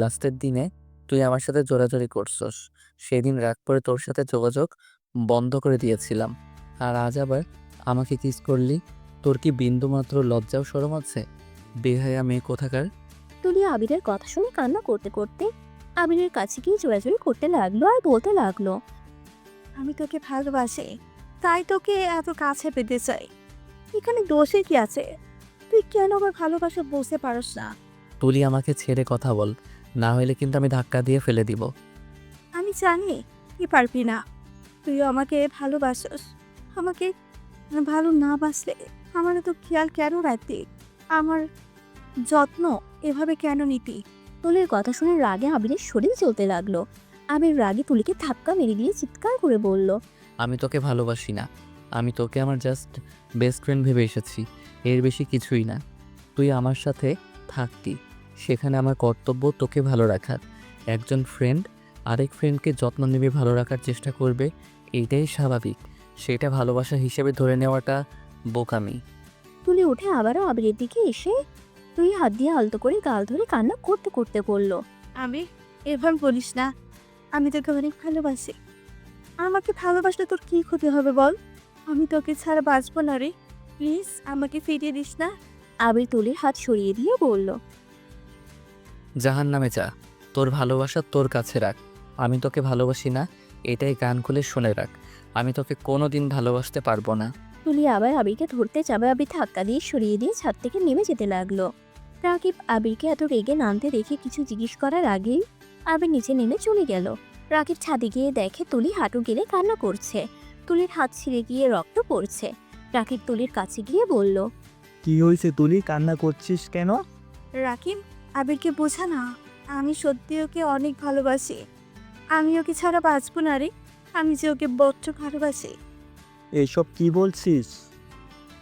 Speaker 2: লাস্টের দিনে তুই আমার সাথে জোরাজোরি করছস, সেদিন রাগ করে তোর সাথে যোগাযোগ বন্ধ করে দিয়েছিলাম। আর আজ আবার আমাকে কিস করলি? তোর কি বিন্দুমাত্র লজ্জাও শরম আছে? বেহায়া মেয়ে কোথাকার।
Speaker 3: তুলি আবিরের কথা শুনে কান্না করতে করতে আবিরের কাছে গিয়ে জোরাজোরি করতে লাগলো আর বলতে লাগলো,
Speaker 4: আমি তোকে ভালোবাসি, তাই তোকে এত কাছে পেতে চাই। এখানে দোষে কি আছে? তুই কেন আবার ভালোবাসা বুঝতে পারস না?
Speaker 2: তুলি আমাকে ছেড়ে কথা বল, না হলে কিন্তু আমি ধাক্কা দিয়ে ফেলে দিব।
Speaker 4: আমি জানি কি পারবি না। তুইও আমাকে ভালোবাসস। আমাকে ভালো না বাসলে আমার তো খেয়াল কেন রাখতি? আমার যত্ন এভাবে কেন নিতি?
Speaker 3: তুলির কথা শুনে রাগে আবিরের শরীর চলতে লাগলো। আবির রাগে তুলিকে ধাক্কা মেরে দিয়ে চিৎকার করে বলল,
Speaker 2: আমি তোকে ভালোবাসি না, আমি তোকে আমার জাস্ট বেস্ট ফ্রেন্ড ভেবে এসেছি, এর বেশি কিছুই না। তুই আমার সাথে থাকতি, সেখানে আমার কর্তব্য তোকে ভালো রাখার। একজন ফ্রেন্ড আরেক ফ্রেন্ডকে যত্ন নেবে, ভালো রাখার চেষ্টা করবে, এইটাই স্বাভাবিক। সেটা ভালোবাসা হিসেবে ধরে নেওয়াটা বোকামি।
Speaker 3: তুলি উঠে আবারও আবিরের দিকে এসে তুই হাত দিয়ে আলতো করে গাল ধরে কান্না করতে করতে বলল,
Speaker 4: আমি এভাবে বলিস না। আমি তোকে অনেক ভালোবাসি। আমাকে ভালোবাসলে তোর কি ক্ষতি হবে বল? আমি তোকে ছাড়া বাঁচবো না রে। প্লিজ আমাকে ফিরিয়ে দিস না।
Speaker 3: আবির তুলির হাত সরিয়ে দিয়ে বলল,
Speaker 2: জাহান্নামে যা, তোর ভালোবাসা তোর কাছে রাখ। আমি তোকে ভালোবাসি না, এটাই কান খুলে শুনে রাখ। আমি তোকে কোনো দিন ভালোবাসতে পারবো না।
Speaker 3: তুলি আবার আবিরকে ধরতে যাবে, আবির ধাক্কা দিয়ে সরিয়ে দিয়ে ছাদ থেকে নেমে যেতে লাগলো। রাকিব আবিরকে এত রেগে নামতে দেখে কিছু জিজ্ঞেস করার আগেই আবির নিচে নেমে চলে গেল। রাকিব ছাদে গিয়ে দেখে তুলি হাঁটু গেড়ে কান্না করছে। তুলির হাত ছিঁড়ে গিয়ে রক্ত পড়ছে। রাকিব তুলির কাছে গিয়ে বলল,
Speaker 5: কি হয়েছে তুলি, কান্না করছিস কেন?
Speaker 4: রাকিব, আবিরকে বোঝা না, আমি সত্যি ওকে অনেক ভালোবাসি। আমি ওকে ছাড়া বাঁচবো না রে। আমি যে ওকে বড্ড ভালোবাসি।
Speaker 5: এসব কি বলছিস?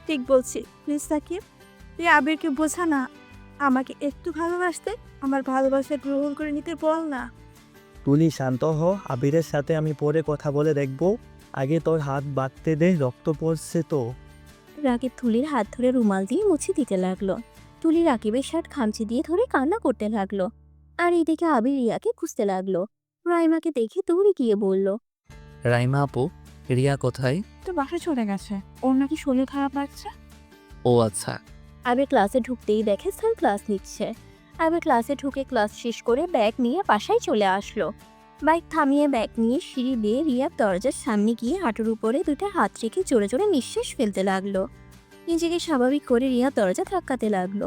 Speaker 4: ঠিক বলছি, প্লিজ রাকিব, তুই আবিরকে বোঝা না। আমাকে একটু ভালোবাসতে, আমার ভালোবাসা গ্রহণ করে নিতে বল না।
Speaker 5: তুলি শান্ত হ, আবিরের সাথে আমি পরে কথা বলে দেখবো। আগে তোর হাত বাঁধতে দে, রক্ত পড়ছে তো।
Speaker 3: রাকিব তুলির হাত ধরে রুমাল দিয়ে মুছে দিতে লাগলো। তুলি রাকিবের শার্ট খামচি দিয়ে ধরে কান্না করতে লাগলো। আর এদিকে আবির রিয়াকে খুঁজতে লাগলো। রাইমাকে দেখে দৌড়ে গিয়ে বলল,
Speaker 2: রাইমা আপু, রিয়া কোথায়?
Speaker 4: তো বাসায় চলে গেছে, ওর নাকি শরীর খারাপ লাগছে।
Speaker 2: ও আচ্ছা।
Speaker 3: আবির ক্লাসে ঢুকতেই দেখে স্যার ক্লাস নিচ্ছে। আবির ক্লাসে ঢুকে ক্লাস শেষ করে ব্যাগ নিয়ে বাসায় চলে আসলো। বাইক থামিয়ে ব্যাগ নিয়ে সিঁড়ি বেয়ে রিয়ার দরজার সামনে গিয়ে হাঁটুর উপরে দুটো হাত রেখে জোরে জোরে নিঃশ্বাস ফেলতে লাগলো। নিজেকে স্বাভাবিক করে রিয়া দরজা ধাক্কাতে লাগলো।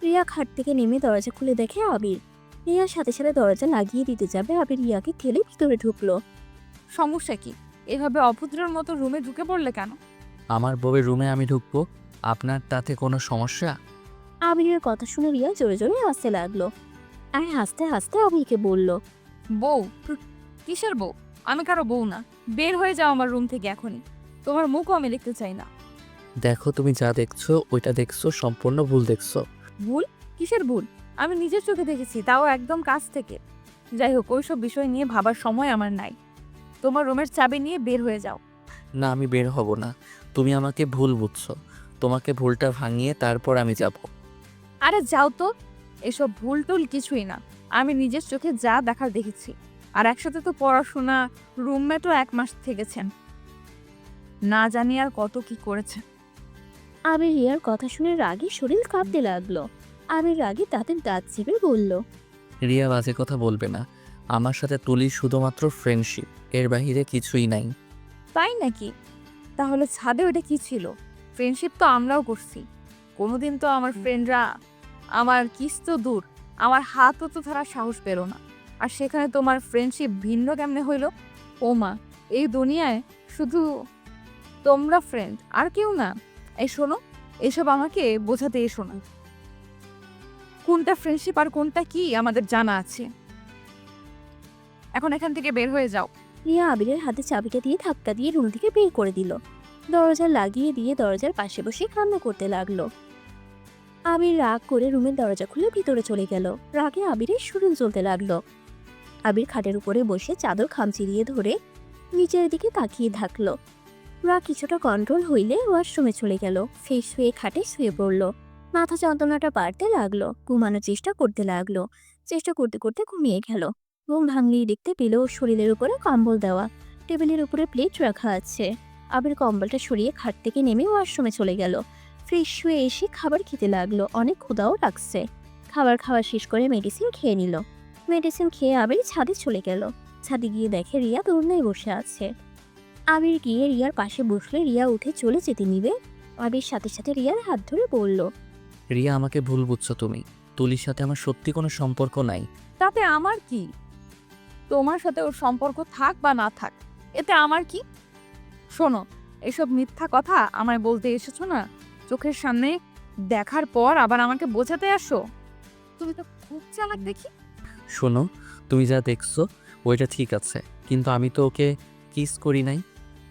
Speaker 3: রিয়া খাট থেকে নেমে দরজা খুলে দেখে আবির। রিয়ার সাথে সাথে দরজা লাগিয়ে দিতে যাবে, আবির রিয়াকে ঠেলে ভিতরে ঢুকলো।
Speaker 1: সমস্যা কি? এভাবে অভদ্রের মতো রুমে ঢুকে পড়লে কেন?
Speaker 2: আমার বউয়ের রুমে আমি ঢুকবো, আপনার তাতে কোনো সমস্যা?
Speaker 3: আবিরের কথা শুনে রিয়া জোরে জোরে হাসতে লাগলো। আর হাসতে হাসতে আবিরকে বলল,
Speaker 1: বউ? কিসের বউ? আমি কারো বউ না। বের হয়ে যাও আমার রুম থেকে এখনই। তোমার মুখও আমি দেখতে চাই না।
Speaker 2: দেখো, তুমি যা দেখছো ওইটা দেখছো, সম্পূর্ণ ভুল দেখছো।
Speaker 1: ভুল? কিসের ভুল? আমি নিজের চোখে দেখেছি, তাও একদম কাছ থেকে। যাই হোক, ওইসব বিষয় নিয়ে ভাবার সময় আমার নাই। তোমার রুমের চাবি নিয়ে বের হয়ে যাও।
Speaker 2: না, আমি বের হব না। তুমি আমাকে ভুল বুঝছো। তোমাকে ভুলটা ভাঙিয়ে তারপর আমি যাব।
Speaker 1: আরে যাও তো। এসব ভুল টুল কিছুই না। আমি নিজের চোখে যা দেখার দেখেছি। আর একসাথে তো পড়াশোনা, রুমমেটও 1 মাস থেকেছেন। না জানি আর কত কি করেছে।
Speaker 3: আবির রিয়ার কথা শুনে রাগে শরীর কাঁপতে লাগলো। আবির রাগে দাঁতের দাঁত চেপে বলল,
Speaker 2: রিয়া, বাজে কথা বলবে না। আমার সাথে তুলির শুধুমাত্র ফ্রেন্ডশিপ, এর বাহিরে কিছুই নাই।
Speaker 1: তাই নাকি? তাহলে ছাদে ওটা কি ছিল? ফ্রেন্ডশিপ তো আমরাও করছি। কোনোদিন তো আমার ফ্রেন্ডরা আমার কিস তো দূর, আমার হাতও তো ধরার সাহস পেল না। আর সেখানে তোমার ফ্রেন্ডশিপ ভিন্ন কেমনে হইল? ও মা, এই দুনিয়ায় শুধু তোমরা ফ্রেন্ড, আর কেউ না? এই শোনো, এসব আমাকে বোঝাতে এসো না। কোনটা ফ্রেন্ডশিপ আর কোনটা কি আমাদের জানা আছে। এখন এখান থেকে বের হয়ে যাও।
Speaker 3: রিয়া আবিরের হাতে চাবিটা দিয়ে ধাক্কা দিয়ে রুম থেকে বের করে দিল। দরজা লাগিয়ে দিয়ে দরজার পাশে বসে কান্না করতে লাগলো। আবির রাগ করে রুমের দরজা খুলে ভিতরে চলে গেল। রাগে আবিরের শরীর জ্বলতে লাগলো। আবির খাটের উপরে বসে চাদর খামচি দিয়ে ধরে নিচের দিকে তাকিয়ে থাকলো। রাগ কিছুটা কন্ট্রোল হইলে ওয়াশরুমে চলে গেল। ফ্রেশ হয়ে খাটে শুয়ে পড়ল। মাথা যন্ত্রণাটা বাড়তে লাগলো। ঘুমানোর চেষ্টা করতে লাগলো। চেষ্টা করতে করতে ঘুমিয়ে গেল। ঘুম ভাঙলেই দেখতে পেল ওর শরীরের উপরে কম্বল দেওয়া, টেবিলের উপরে প্লেট রাখা আছে। আবির কম্বলটা সরিয়ে খাট থেকে নেমে ওয়াশরুমে চলে গেল। ফ্রেশ হয়ে এসে খাবার খেতে লাগলো। অনেক ক্ষুধাও লাগছে। খাবার খাওয়া শেষ করে মেডিসিন খেয়ে নিল। মেডিসিন খেয়ে আবির ছাদে চলে গেল। ছাদে গিয়ে দেখে রিয়া দোলনায় বসে আছে। আবির গিয়ে রিয়ার পাশে বসলে রিয়া উঠে চলে যেতে নিবে। আবির সাথে সাথে রিয়ার হাত ধরে বলল,
Speaker 2: রিয়া, আমাকে ভুল বুঝছো তুমি। তুলির সাথে আমার সত্যি কোনো সম্পর্ক নাই।
Speaker 1: তাতে আমার কি? তোমার সাথে ওর সম্পর্ক থাক বা না থাক, এতে আমার কি? শোনো, এসব মিথ্যা কথা আমায় বলতে এসেছো না? চোখের সামনে দেখার পর আবার আমাকে বোঝাতে আসো। তুমি তো খুব চালাক দেখি।
Speaker 2: শোনো, তুমি যা দেখছো ওইটা ঠিক আছে, কিন্তু আমি তো ওকে কিস করি নাই।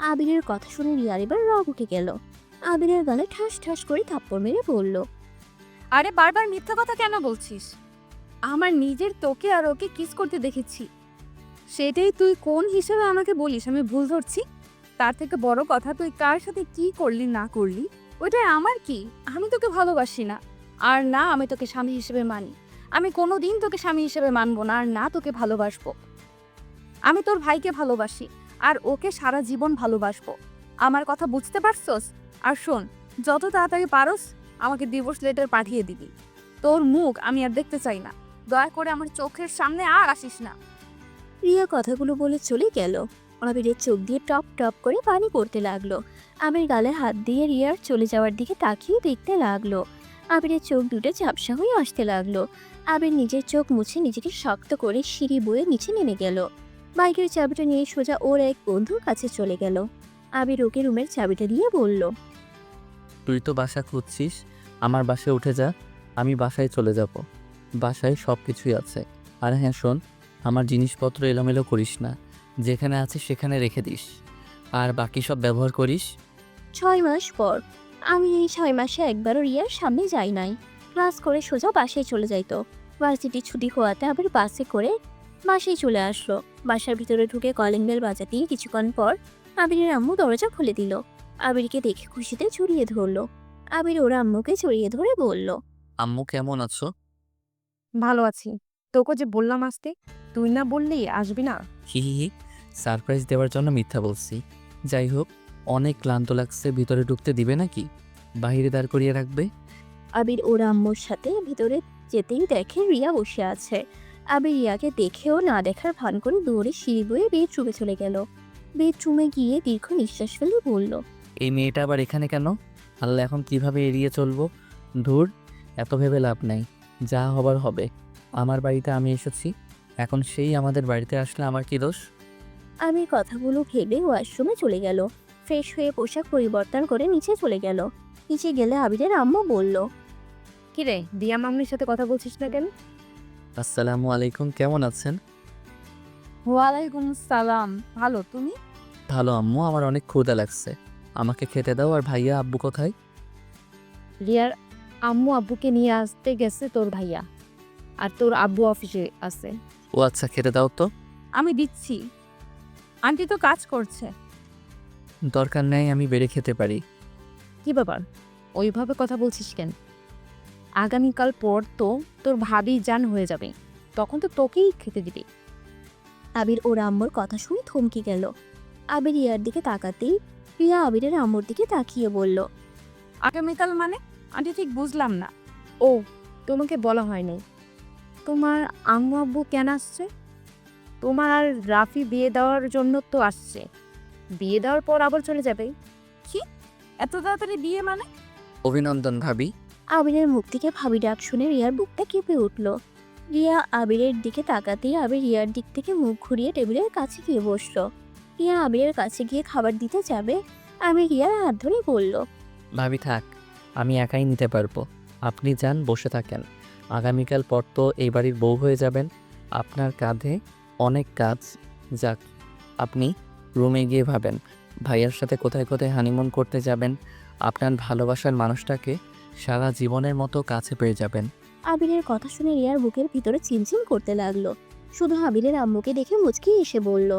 Speaker 3: আবিরের কথা শুনে রিয়ার এবার রাগ উঠে গেল। আবিরের গালে ঠাস ঠাস করে থাপ্পড় মেরে বলল,
Speaker 1: আরে বারবার মিথ্যা কথা কেন বলছিস? আমার নিজের তোকে আর ওকে কিস করতে দেখেছি। সেটাই তুই কোন হিসেবে আমাকে বলিস আমি ভুল ধরছি? তার থেকে বড় কথা, তুই কার সাথে কি করলি না করলি ওইটাই আমার কি? আমি তোকে ভালোবাসি না, আর না আমি তোকে স্বামী হিসেবে মানি। আমি কোনোদিন তোকে স্বামী হিসেবে মানবো না, আর না তোকে ভালোবাসবো। আমি তোর ভাইকে ভালোবাসি, আর ওকে সারা জীবন ভালোবাসবো। আমার কথা বুঝতে পারছস? আর শোন, যত তাড়াতাড়ি পারস আমাকে ডিভোর্স লেটার পাঠিয়ে দিবি। তোর মুখ আমি আর দেখতে চাই না। দয়া করে আমার চোখের সামনে আর আসিস না।
Speaker 3: রিয়া কথাগুলো বলে চলে গেল। আবিরের চোখ দিয়ে টপ টপ করে পানি পড়তে লাগলো। আবির গালে হাত দিয়ে রিয়ার চলে যাওয়ার দিকে তাকিয়ে দেখতে লাগলো। আবিরের চোখ দুটো ঝাপসা হয়ে আসতে লাগলো। আবির নিজের চোখ মুছে নিজেকে শক্ত করে সিঁড়ি বয়ে নিচে নেমে গেল। বাইকের চাবিটা নিয়ে সোজা ওর এক বন্ধুর কাছে চলে গেল। আবির ওকে রুমের চাবিটা দিয়ে বলল,
Speaker 2: তুই তো বাসা খুঁজছিস, আমার বাসায় উঠে যা, আমি বাসায় চলে যাব। বাসায় সব কিছুই আছে। আর হ্যাঁ শোন, আমার জিনিসপত্র এলোমেলো করিস না, যেখানে আছে সেখানে রেখে দিস, আর বাকি সব ব্যবহার করিস।
Speaker 3: 6 মাস পর। আমি এই 6 মাসে একবারও রিয়ার সামনে যাই নাই। ক্লাস করে সোজা বাসায় চলে যাইতো। ভার্সিটি ছুটি হওয়াতে আবার বাসে করে বাসায় চলে আসলো। বাসার ভিতরে ঢুকে কলিং বেল বাজাতেই কিছুক্ষণ পর আবিরের আম্মু দরজা খুলে দিল। আবিরকে দেখে খুশিতে জড়িয়ে ধরলো। আবির ওর আম্মুকে জড়িয়ে ধরে বলল,
Speaker 2: আম্মু কেমন আছো?
Speaker 4: ভালো আছি। তোকে যে বললাম আসতে, তুই না বললি আসবি না।
Speaker 2: হি হি হি, সারপ্রাইজ দেওয়ার জন্য মিথ্যা বলছি। যাই হোক, অনেক ক্লান্ত লাগছে, ভিতরে ঢুকতে দিবে নাকি বাইরে দাঁড় করিয়ে রাখবে?
Speaker 3: আবির ওর আম্মুর সাথে ভিতরে যেতেই দেখে রিয়া বসে আছে। আবির রিয়াকে দেখেও না দেখার ভান করে দৌড়ে সিঁড়ি বয়ে বেডরুমে চলে গেল। বেডরুমে গিয়ে দীর্ঘ নিঃশ্বাস ফেলে বলল,
Speaker 2: এই মেয়েটা আবার এখানে কেন? আল্লাহ, এখন কিভাবে এড়িয়ে চলবো? ধুর, এত ভেবে লাভ নাই, যা হবার হবে। আমার বাড়িতে আমি এসেছি, এখন সেই আমাদের বাড়িতে আসলে আমার কি দোষ?
Speaker 3: আমি কথাগুলো ভেবে ওয়াশরুমে চলে গেল। ফ্রেশ হয়ে পোশাক পরিবর্তন করে নিচে চলে গেল। নিচে গেলে আবিরের আম্মু বলল,
Speaker 4: কিরে, দিয়া মামনির সাথে কথা বলছিস না কেন?
Speaker 2: আসসালামু আলাইকুম, কেমন আছেন?
Speaker 1: ওয়ালাইকুম সালাম, ভালো, তুমি?
Speaker 2: ভালো আম্মু, আমার অনেক ক্ষুধা লাগছে, আমাকে খেতে দাও। আর ভাইয়া আব্বু কোথায়?
Speaker 4: রিয়ার আম্মু আব্বুকে নিয়ে আসতে গেছে তোর ভাইয়া, আর তোর আব্বু অফিসে আছে।
Speaker 2: ও আচ্ছা, খেতে দাও তো।
Speaker 1: আমি দিচ্ছি। আন্টি তো কাজ করছে।
Speaker 2: দরকার নেই, আমি বেড়ে খেতে পারি।
Speaker 4: কি ব্যাপার, ওইভাবে কথা বলছিস কেন? আগামীকাল পর তো তোর ভাবি জান হয়ে যাবে, তখন তো তোকেই খেতে দিবি।
Speaker 3: আবির ওর আম্মুর কথা শুনে থমকে গেল। আবির রিয়ার দিকে তাকাতেই রিয়া আবিরের আম্মুর দিকে তাকিয়ে বলল,
Speaker 1: আগামীকাল মানে? আন্টি ঠিক বুঝলাম না।
Speaker 4: ও, তোমাকে বলা হয়নি। তোমার আম্মু আব্বু কেন আসছে? তোমার আর রাফি বিয়ে দেওয়ার জন্য তো আসছে। বিয়ে দেওয়ার পর আবার চলে যাবে।
Speaker 1: এত তাড়াতাড়ি বিয়ে মানে?
Speaker 2: অভিনন্দন ভাবি।
Speaker 3: আবিরের মুখ থেকে ভাবি ডাক শুনে রিয়ার বুকটা কেঁপে উঠল। রিয়া আবিরের দিকে তাকাতেই আবির রিয়ার দিক থেকে মুখ ঘুরিয়ে টেবিলের কাছে গিয়ে বসলো। রিয়া আবিরের কাছে গিয়ে খাবার দিতে যাবে, আমি রিয়ার হাত ধরে বলল,
Speaker 2: ভাবি থাক, আমি একাই নিতে পারবো। আপনি যান, বসে থাকেন। আগামীকাল পর তো এই বাড়ির বউ হয়ে যাবেন, আপনার কাঁধে অনেক কাজ। যাক, আপনি রুমে গিয়ে ভাবেন ভাইয়ার সাথে কোথায় কোথায় হানিমুন করতে যাবেন। আপনার ভালোবাসার মানুষটাকে সারা জীবনের মতো কাছে পেয়ে যাবেন।
Speaker 3: আবিরের কথা শুনে রিয়ার বুকের ভিতরে চিমচিম করতে লাগলো। শুধু আবিরের আম্মুকে দেখে মুচকি এসে বলল,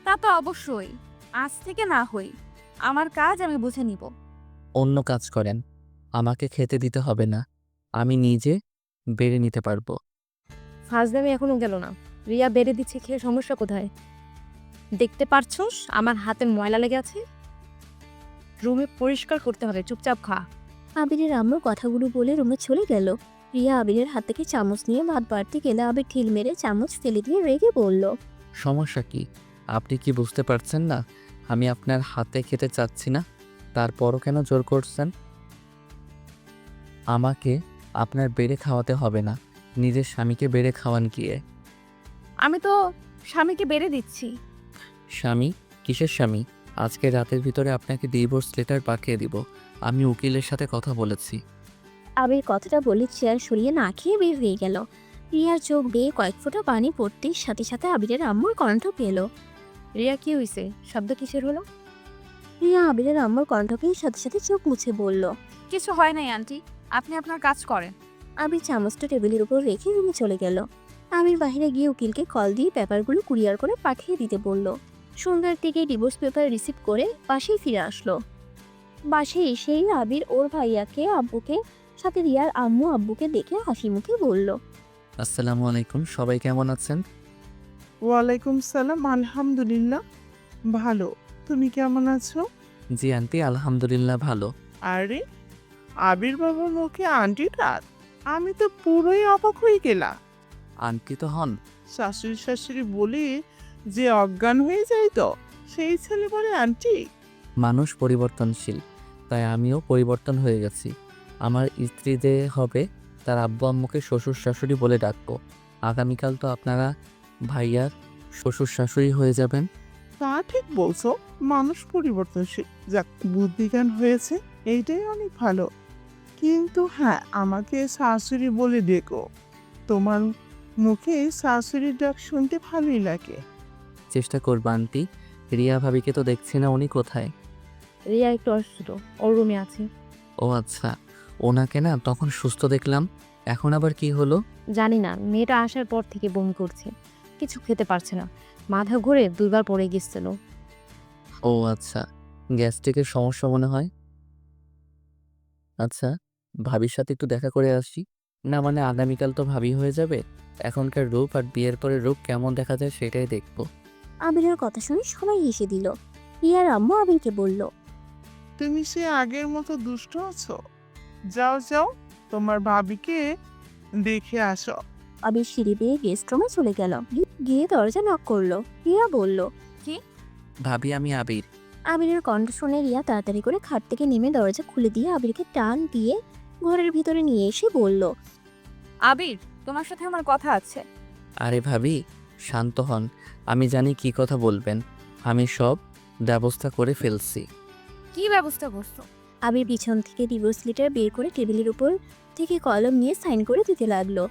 Speaker 1: তা তো অবশ্যই, আজ থেকে না হই, আমার কাজ আমি বুঝে নিব।
Speaker 2: অন্য কাজ করেন, আমাকে খেতে দিতে হবে না, আমি নিজে বেড়ে নিতে পারবো।
Speaker 4: ফাজলামি এখনো গেল না। রিয়া বেড়ে দিচ্ছে, খেয়ে সমস্যা কোথায়? দেখতে পারছোস আমার হাতে ময়লা লেগে আছে, রুমে পরিষ্কার করতে হবে, চুপচাপ খা।
Speaker 3: আবিরের আম্মুর কথাগুলো বলে রুমে চলে গেল। রিয়া আবিরের হাত থেকে চামচ নিয়ে ভাত বাড়তে গেলে আবির ঢিল মেরে চামচ ফেলে দিয়ে রেগে বলল,
Speaker 2: সমস্যা কি? আপনি কি বুঝতে পারছেন না আমি আপনার হাতে খেতে চাচ্ছি না? তারপরও কেন জোর করছেন? আমাকে আপনার বেড়ে খাওয়াতে হবে না, নিজের স্বামীকে বেড়ে খাওয়ান গিয়ে।
Speaker 1: আমি তো স্বামীকে বেড়ে দিচ্ছি।
Speaker 2: স্বামী? কিসের স্বামী? আজকে রাতের ভিতরে আপনাকে ডিভোর্স লেটার পাঠিয়ে দিব। আমি উকিলের সাথে কথা বলেছি।
Speaker 3: আবির কথাটা বলে চেয়ার সরিয়ে না খেয়ে বের হয়ে গেল। রিয়ার চোখ বেয়ে কয়েক ফোঁটা পানি পড়তেই সাথে সাথে আবিরের আম্মুর কণ্ঠ পেল।
Speaker 4: রিয়া কি হইছে? শব্দ কিসের হলো?
Speaker 3: রিয়া আবিরের আম্মুর কণ্ঠ পেয়ে সাথে সাথে চোখ মুছে বলল,
Speaker 1: কিছু হয় নাই আন্টি, আপনি আপনার কাজ করেন।
Speaker 3: আবির চামচটা টেবিলের উপর রেখে রুমে চলে গেল। আবির বাইরে গিয়ে উকিলকে কল দিয়ে পেপারগুলো কুরিয়ার করে পাঠিয়ে দিতে বলল। সন্ধ্যার দিকে ডিভোর্স পেপার রিসিভ করে বাসায় ফিরে আসলো। বাসায় এসেই আবির ওর ভাইয়াকে আব্বুকে সাথে রিয়ার আম্মু আব্বুকে দেখে হাসি মুখে বলল,
Speaker 2: আসসালামু আলাইকুম, সবাই কেমন আছেন?
Speaker 7: ওয়ালাইকুম সালাম, আলহামদুলিল্লাহ ভালো। তুমি কেমন আছো?
Speaker 2: জি আন্টি, আলহামদুলিল্লাহ ভালো।
Speaker 7: আরে, আবির বাবার মুখে আন্টি ডাক, আমি তো পুরোই অবাক হয়ে গেলাম।
Speaker 2: আন্টি তো হন।
Speaker 7: শাশুড়ি শাশুড়ি বলে যে অজ্ঞান হয়ে যায় তো সেই ছেলে বলে আন্টি।
Speaker 2: মানুষ পরিবর্তনশীল, তাই আমিও পরিবর্তন হয়ে গেছি। আমার স্ত্রী যে হবে তার আব্বু আম্মুকে শ্বশুর শাশুড়ি বলে ডাকবো। আগামীকাল তো আপনারা ভাইয়ার শ্বশুর শাশুড়ি হয়ে যাবেন।
Speaker 7: তা ঠিক বলছো, মানুষ পরিবর্তনশীল, যাক বুদ্ধিজ্ঞান হয়েছে, এইটাই অনেক ভালো। কিন্তু হ্যাঁ, আমাকে শাশুড়ি বলে ডেকো। তোমার মুখে শাশুড়ির ডাক শুনতে ভালোই লাগে।
Speaker 2: চেষ্টা করবো আন্টি। রিয়া ভাবিকে তো দেখছি না, উনি কোথায়?
Speaker 4: রিয়া একটু অসুস্থ, ওর রুমে আছে।
Speaker 2: ও আচ্ছা, ওনাকে না তখন সুস্থ দেখলাম, এখন আবার কি হলো?
Speaker 4: জানি না, মেয়েটা আসার পর থেকে বমি করছে, কিছু খেতে পারছে না, মাথা ঘুরে 2বার পড়ে গেছিল।
Speaker 2: ও আচ্ছা, গ্যাস্ট্রিকের সমস্যা মনে হয়। আচ্ছা, ভাবির সাথে একটু দেখা করে আসি। না মানে আগামীকাল তো ভাবি হয়ে যাবে, এখনকার রূপ আর বিয়ের পরে রূপ কেমন দেখা যায় সেটাই দেখবো।
Speaker 3: আবিরের কথা শুনে সবাই হেসে দিল। রিয়ার আম্মু আবিরকে বলল,
Speaker 7: তুমি সে আগের মতো দুষ্ট আছো? যাও যাও, তোমার ভাবিকে দেখে আসো।
Speaker 3: আবির সিঁড়ি বেয়ে গেস্ট রুমে চলে গেল। গিয়ে দরজা নক করলো। রিয়া বলল,
Speaker 2: ভাবি আমি আবির।
Speaker 3: আবিরের কণ্ঠ শুনে রিয়া তাড়াতাড়ি করে খাট থেকে নেমে দরজা খুলে দিয়ে আবিরকে টান দিয়ে ঘরের ভিতরে নিয়ে এসে বলল,
Speaker 1: আবির, তোমার সাথে আমার কথা আছে।
Speaker 2: আরে ভাবি শান্ত হন, আমি জানি কি কথা বলবেন, আমি সব ব্যবস্থা করে ফেলছি।
Speaker 1: কি ব্যবস্থা করছো?
Speaker 3: আবির পিছন থেকে ডিভোর্স লেটার বের করে টেবিলের উপর থেকে কলম নিয়ে সাইন করে দিতে লাগলো।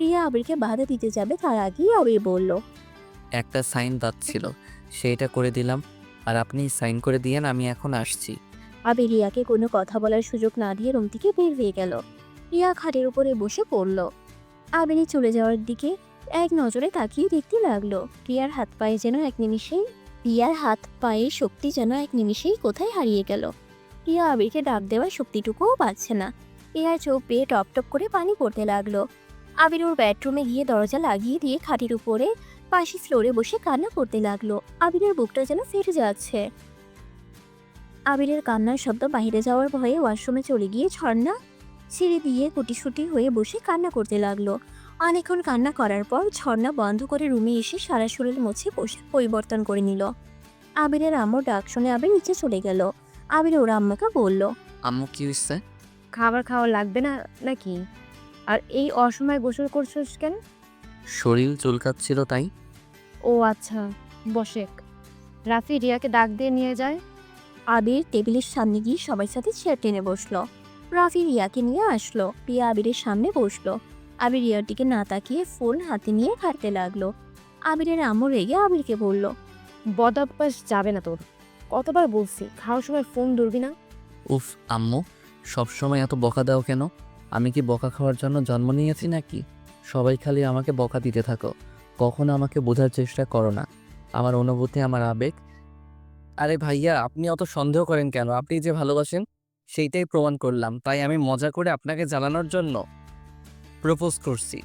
Speaker 3: রিয়া আবিরকে বাধা দিতে যাবে তার আগেই আবির বলল,
Speaker 2: একটা সাইন ছিল, সেইটা করে দিলাম, আর আপনি সাইন করে দিয়েন, আমি এখন আসছি।
Speaker 3: আবির রিয়াকে কোনো কথা বলার সুযোগ না দিয়ে রুম থেকে বের হয়ে গেল। রিয়া খাটের উপরে বসে পড়ল। আবির চলে যাওয়ার দিকে এক নজরে তাকিয়ে দেখতে লাগলো। রিয়ার হাত পায়ে শক্তি যেন এক নিমিষেই কোথায় হারিয়ে গেল। রিয়া আবিরকে ডাক দেওয়ার শক্তিটুকুও পাচ্ছে না। রিয়ার চোখ বেয়ে টপ টপ করে পানি পড়তে লাগলো। আবির ওর বেডরুমে গিয়ে দরজা লাগিয়ে দিয়ে খাটের উপরে পাশে ফ্লোরে বসে কান্না করতে লাগলো। আবিরের বুকটা যেন ফেটে যাচ্ছে। আবিরের কান্নার শব্দ বাইরে যাওয়ার ভয়ে ওয়াশরুমে চলে গিয়ে ঝর্ণা সিঁড়ি দিয়ে গুটিসুটি হয়ে বসে কান্না করতে লাগলো। অনেকক্ষণ কান্না করার পর ঝর্ণা বন্ধ করে রুমে এসে সারা শরীর মুছে পোশাক পরিবর্তন করে নিল। আবিরের আম্মুর ডাক শুনে আবির নিচে চলে গেল। আবির ওর আম্মাকে বলল,
Speaker 2: আম্মু কি হয়েছে?
Speaker 4: খাবার খাওয়া লাগবে না নাকি? আর এই অসময়ে গোসল করছিস কেন?
Speaker 2: শরীর চুলকাচ্ছিল তাই।
Speaker 4: ও আচ্ছা, বসেক। রাফি রিয়াকে ডাক দিয়ে নিয়ে যায়।
Speaker 3: আবির টেবিলের সামনে গিয়ে সবার সাথে চেয়ার টেনে বসলো। রাফি রিয়াকে নিয়ে আসলো। রিয়া আবিরের সামনে বসলো। আবির রিয়ার দিকে না তাকিয়ে ফোন হাতে নিয়ে ঘাঁটতে লাগলো। আবিরের আম্মু রেগে আবিরকে বলল,
Speaker 4: বদঅভ্যাস যাবে না তোর, কতবার বলছি খাওয়ার সময় ফোন ধরবি না।
Speaker 2: উফ আম্মু, সবসময় এত বকা দাও কেন? আমি কি বকা খাওয়ার জন্য জন্ম নিয়েছি নাকি? সবাই খালি আমাকে বকা দিতে থাকো, কখনো আমাকে বোঝার চেষ্টা করো না, আমার অনুভূতি, আমার আবেগ। আরে ভাইয়া, আপনি অত সন্দেহ করেন কেন? আপনি যে ভালোবাসেন সেইটাই প্রমাণ করলাম, তাই আমি মজা করে আপনাকে জ্বালানোর জন্য প্রপোজ করছি।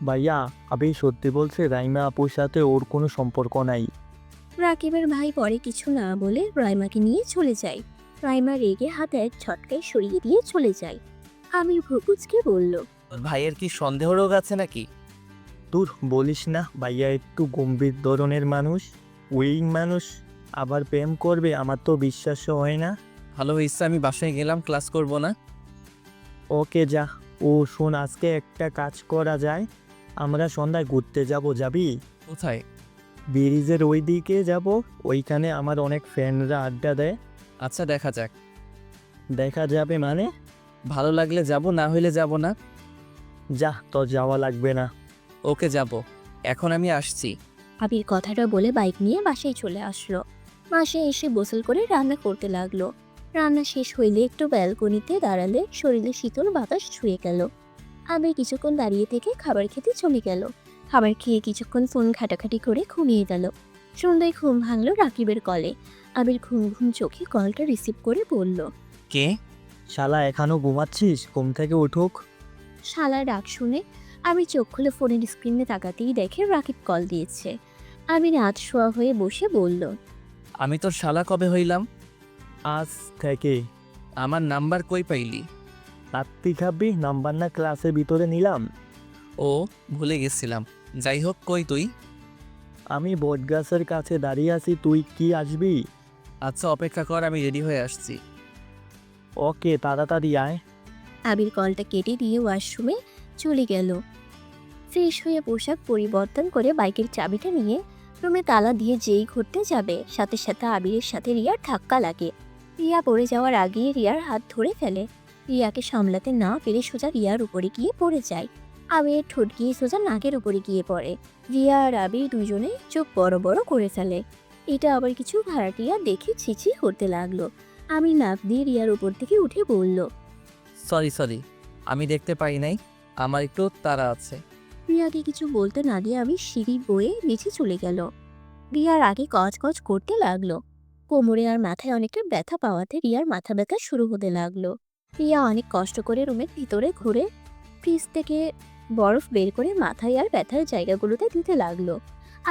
Speaker 5: ভাইয়া, আবির সত্যি বলছে, রাইমা আপুর সাথে ওর কোনো সম্পর্ক নাই।
Speaker 3: রাকিবের ভাই পরে কিছু না বলে রাইমাকে নিয়ে চলে যায়। রাইমা রেগে হাতে এক ঝটকায় সরিয়ে দিয়ে চলে যায়। আমির ভুকুচকে বলল,
Speaker 2: ভাইয়ের কি সন্দেহ রোগ আছে নাকি?
Speaker 5: তোর বলিস না, ভাইয়া একটু গম্ভীর ধরনের মানুষ, উইং মানুষ, আবার প্রেম করবে আমার তো বিশ্বাস হয় না।
Speaker 2: ভালো হয়েছে আমি বাসায় গেলাম, ক্লাস করব না।
Speaker 5: ওকে যা। ও শোন, আজকে একটা কাজ করা যায়, আমরা সন্ধ্যায় ঘুরতে যাব, যাবি?
Speaker 2: কোথায়?
Speaker 5: ব্রিজের ওই দিকে যাব, ওইখানে আমার অনেক ফ্রেন্ডরা আড্ডা দেয়।
Speaker 2: আচ্ছা দেখা যাক।
Speaker 5: দেখা যাবে মানে?
Speaker 2: ভালো লাগলে যাব, না হইলে যাব না।
Speaker 5: যা, তোর যাওয়া লাগবে না।
Speaker 2: ওকে যাব, এখন আমি আসছি।
Speaker 3: আবির কথাটা বলে বাইক নিয়ে বাসায় চলে আসলো। বাসায় এসে গোসল করে রান্না করতে লাগলো। রান্না শেষ হইলে একটু ব্যালকনিতে দাঁড়ালে শরীরে শীতল বাতাস ছুঁয়ে গেল। আবির কিছুক্ষণ দাঁড়িয়ে থেকে খাবার খেতে চলে গেল। খাবার খেয়ে কিছুক্ষণ ফোন ঘাটাঘাটি করে ঘুমিয়ে গেল। সন্ধ্যায় ঘুম ভাঙলো রাকিবের কলে। আবির ঘুম ঘুম চোখে কলটা রিসিভ করে বলল,
Speaker 2: কে?
Speaker 5: শালা এখনো ঘুমাচ্ছিস? ঘুম থেকে উঠুক।
Speaker 3: শালার ডাক শুনে আমি চোখ খুলে ফোনের স্ক্রিনে তাকাতেই দেখে রাকিব কল দিয়েছে। আমি রাত শোয়া হয়ে বসে বলল,
Speaker 2: আমি তোর শালা কবে হইলাম?
Speaker 5: আজ থেকে।
Speaker 2: আমার নাম্বার কই পাইলি?
Speaker 5: রাত্রি খাবি? নাম্বার না ক্লাসের ভিতরে নিলাম।
Speaker 2: ও ভুলে গেছিলাম। যাই হোক, কই তুই?
Speaker 5: আমি বটগাছের কাছে দাঁড়িয়ে আছি, তুই কি আসবি?
Speaker 2: আচ্ছা অপেক্ষা কর, আমি রেডি হয়ে আসছি।
Speaker 5: ওকে, তাড়াতাড়ি আয়।
Speaker 3: আবির কলটা কেটে দিয়ে ওয়াশরুমে চলে গেল। ফ্রেশ হয়ে পোশাক পরিবর্তন করে বাইকের চাবিটা নিয়ে রুমে তালা দিয়ে যেই ঘুরতে যাবে, সাথে সাথে আবিরের সাথে রিয়ার ধাক্কা লাগে। রিয়া পড়ে যাওয়ার আগেই রিয়ার হাত ধরে ফেলে। রিয়াকে সামলাতে না পেরে সোজা রিয়ার উপরে গিয়ে পড়ে যায়। আবিরের ঠোঁট গিয়ে সোজা নাকের উপরে গিয়ে পড়ে। রিয়া আর আবির দুজনে চোখ বড় বড় করে ফেলে। এটা আবার কিছু ভাড়াটিয়া দেখে ছিছি করতে লাগলো। আমি নাক দিয়ে রিয়ার উপর থেকে উঠে বলল,
Speaker 2: সরি, আমি দেখতে পাই নাই, আমার একটু তাড়া আছে।
Speaker 3: রিয়াকে কিছু বলতে না দিয়ে আমি সিঁড়ি বয়ে নিচে চলে গেল। রিয়ার আগে কচ করতে লাগলো। কোমরে আর মাথায় অনেকটা ব্যথা পাওয়াতে রিয়ার মাথা ব্যথা শুরু হতে লাগলো। রিয়া অনেক কষ্ট করে রুমের ভিতরে ঘুরে ফ্রিজ থেকে বরফ বের করে মাথায় আর ব্যথার জায়গাগুলোতে দিতে লাগলো।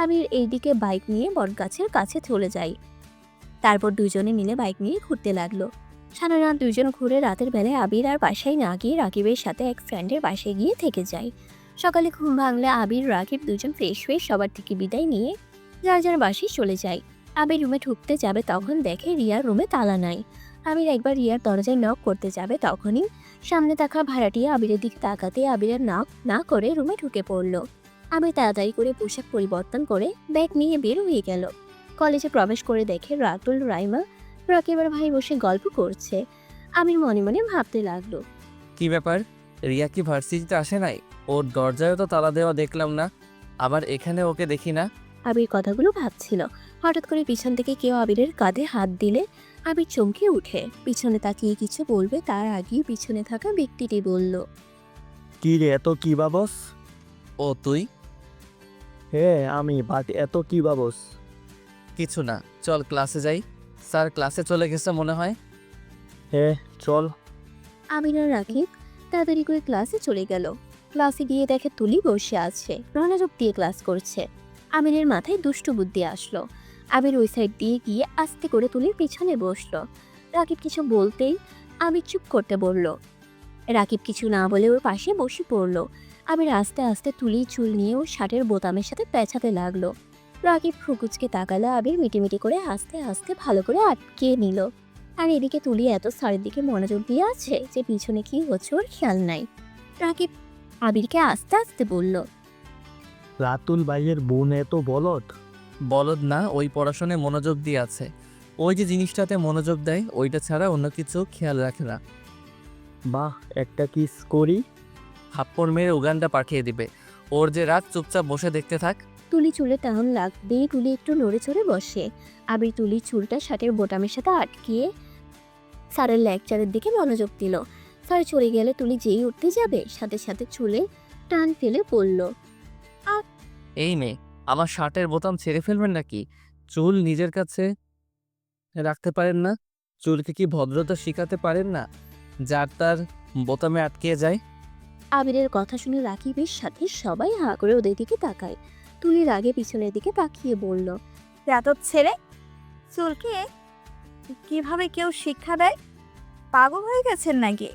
Speaker 3: আবির এইদিকে বাইক নিয়ে বটগাছের কাছে চলে যায়। তারপর দুজনে মিলে বাইক নিয়ে ঘুরতে লাগলো। সারা রাত দুজন ঘুরে রাতের বেলায় আবির আর বাসায় না গিয়ে রাকিবের সাথে এক ফ্রেন্ডের বাসায় গিয়ে থেকে যায়। সকালে ঘুম ভাঙলে আবির রাকিব দুজন ফ্রেশ হয়ে সবার থেকে বিদায় নিয়ে যার যার বাসায় চলে যায়। আবির রুমে ঢুকতে যাবে তখন দেখে রিয়ার রুমে তালা নাই। আবির একবার রিয়ার দরজায় নক করতে যাবে তখনই সামনে থাকা ভাড়াটিয়া আবিরের দিকে তাকাতে আবিরের নক না করে রুমে ঢুকে পড়ল। আবির তাড়াতাড়ি করে পোশাক পরিবর্তন করে ব্যাগ নিয়ে বের হয়ে গেল। কলেজে প্রবেশ করে দেখে রাতুল, রাইমা, রাকিবের ভাই বসে গল্প করছে। আবির মনে মনে ভাবতে লাগলো,
Speaker 2: কি ব্যাপার, রিয়া কি ভার্সিটিতে আসে নাই? ওর দরজায় তো তালা দেওয়া দেখলাম না, আবার এখানে ওকে দেখি না।
Speaker 3: আবির কথাগুলো ভাবছিল। হঠাৎ করে পিছন থেকে কেউ আবিরের কাঁধে হাত দিলে আবির চমকে উঠে পিছনে তাকিয়ে কিছু বলবে তার আগেই পিছনে থাকা ব্যক্তিটি বলল,
Speaker 5: কি রে, এত কি বাবস?
Speaker 2: ও তুই?
Speaker 5: হ্যাঁ আমি, বাট এত কি বাবস?
Speaker 2: কিছু না, চল ক্লাসে যাই। স্যার ক্লাসে চলে গেছে মনে হয়।
Speaker 5: হ্যাঁ চল।
Speaker 3: আবির আর রাকিব তাড়াতাড়ি করে ক্লাসে চলে গেল। ক্লাসে গিয়ে দেখে তুলি বসে আছে, মনোযোগ দিয়ে ক্লাস করছে। আবিরের মাথায় দুষ্টু বুদ্ধি আসলো। আবির ওই সাইড দিয়ে গিয়ে আস্তে করে তুলির পিছনে বসলো। রাকিব কিছু বলতেই আবির চুপ করতে বলল। রাকিব কিছু না বলে ওর পাশে বসে পড়লো। আবির আস্তে আস্তে তুলির চুল নিয়ে ওর শার্টের বোতামের সাথে পেঁচাতে লাগলো। রাকিব ফুকুচকে তাকালো। আবির মিটিমিটি করে আস্তে আস্তে ভালো করে আটকে নিল। আর এদিকে তুলি এত স্যারের দিকে মনোযোগ দিয়ে আছে যে পিছনে কি হচ্ছে ওর খেয়াল নাই। রাকিব আবিরকে আস্তে আস্তে বলল,
Speaker 5: রাতুল ভাইয়ের বোন এত বলদ?
Speaker 2: বলদ না, ওই পড়াশোনায় মনোযোগ দিয়ে আছে। ওই যে জিনিসটাতে মনোযোগ দেয় ওইটা ছাড়া অন্য কিছু খেয়াল রাখে না।
Speaker 5: বাহ, একটা কিস করি।
Speaker 2: থাপ্পড় মেরে উগানটা পাঠিয়ে দিবে। ওর যে রাত, চুপচাপ বসে দেখতে থাক।
Speaker 3: তুলি চুলে টান লাগতেই তুলি একটু নড়ে চড়ে বসে। আবির তুলির চুলটা শার্টের বোতামের সাথে আটকিয়ে স্যারের লেকচারের দিকে মনোযোগ দিল। স্যার চলে গেলে তুলি যেই উঠতে যাবে সাথে সাথে চুলে টান ফেলে পড়ল।
Speaker 2: এই মেয়ে, আমার শার্টের বোতাম ছেড়ে ফেলবেন নাকি? চুল নিজের কাছে রাখতে পারেন না? চুলকে কি ভদ্রতা শিখাতে পারেন না, যার তার বোতামে আটকে যায়?
Speaker 3: আবিরের কথা শুনে রাকিবের সাথে সবাই হা করে ওদের দিকে তাকায়। তুলির আগে পিছনের দিকে তাকিয়ে বলল,
Speaker 1: যাদব ছেলে, চুলকে কিভাবে কেউ শিক্ষা দেয়? পাগল হয়ে গেছেন নাকি?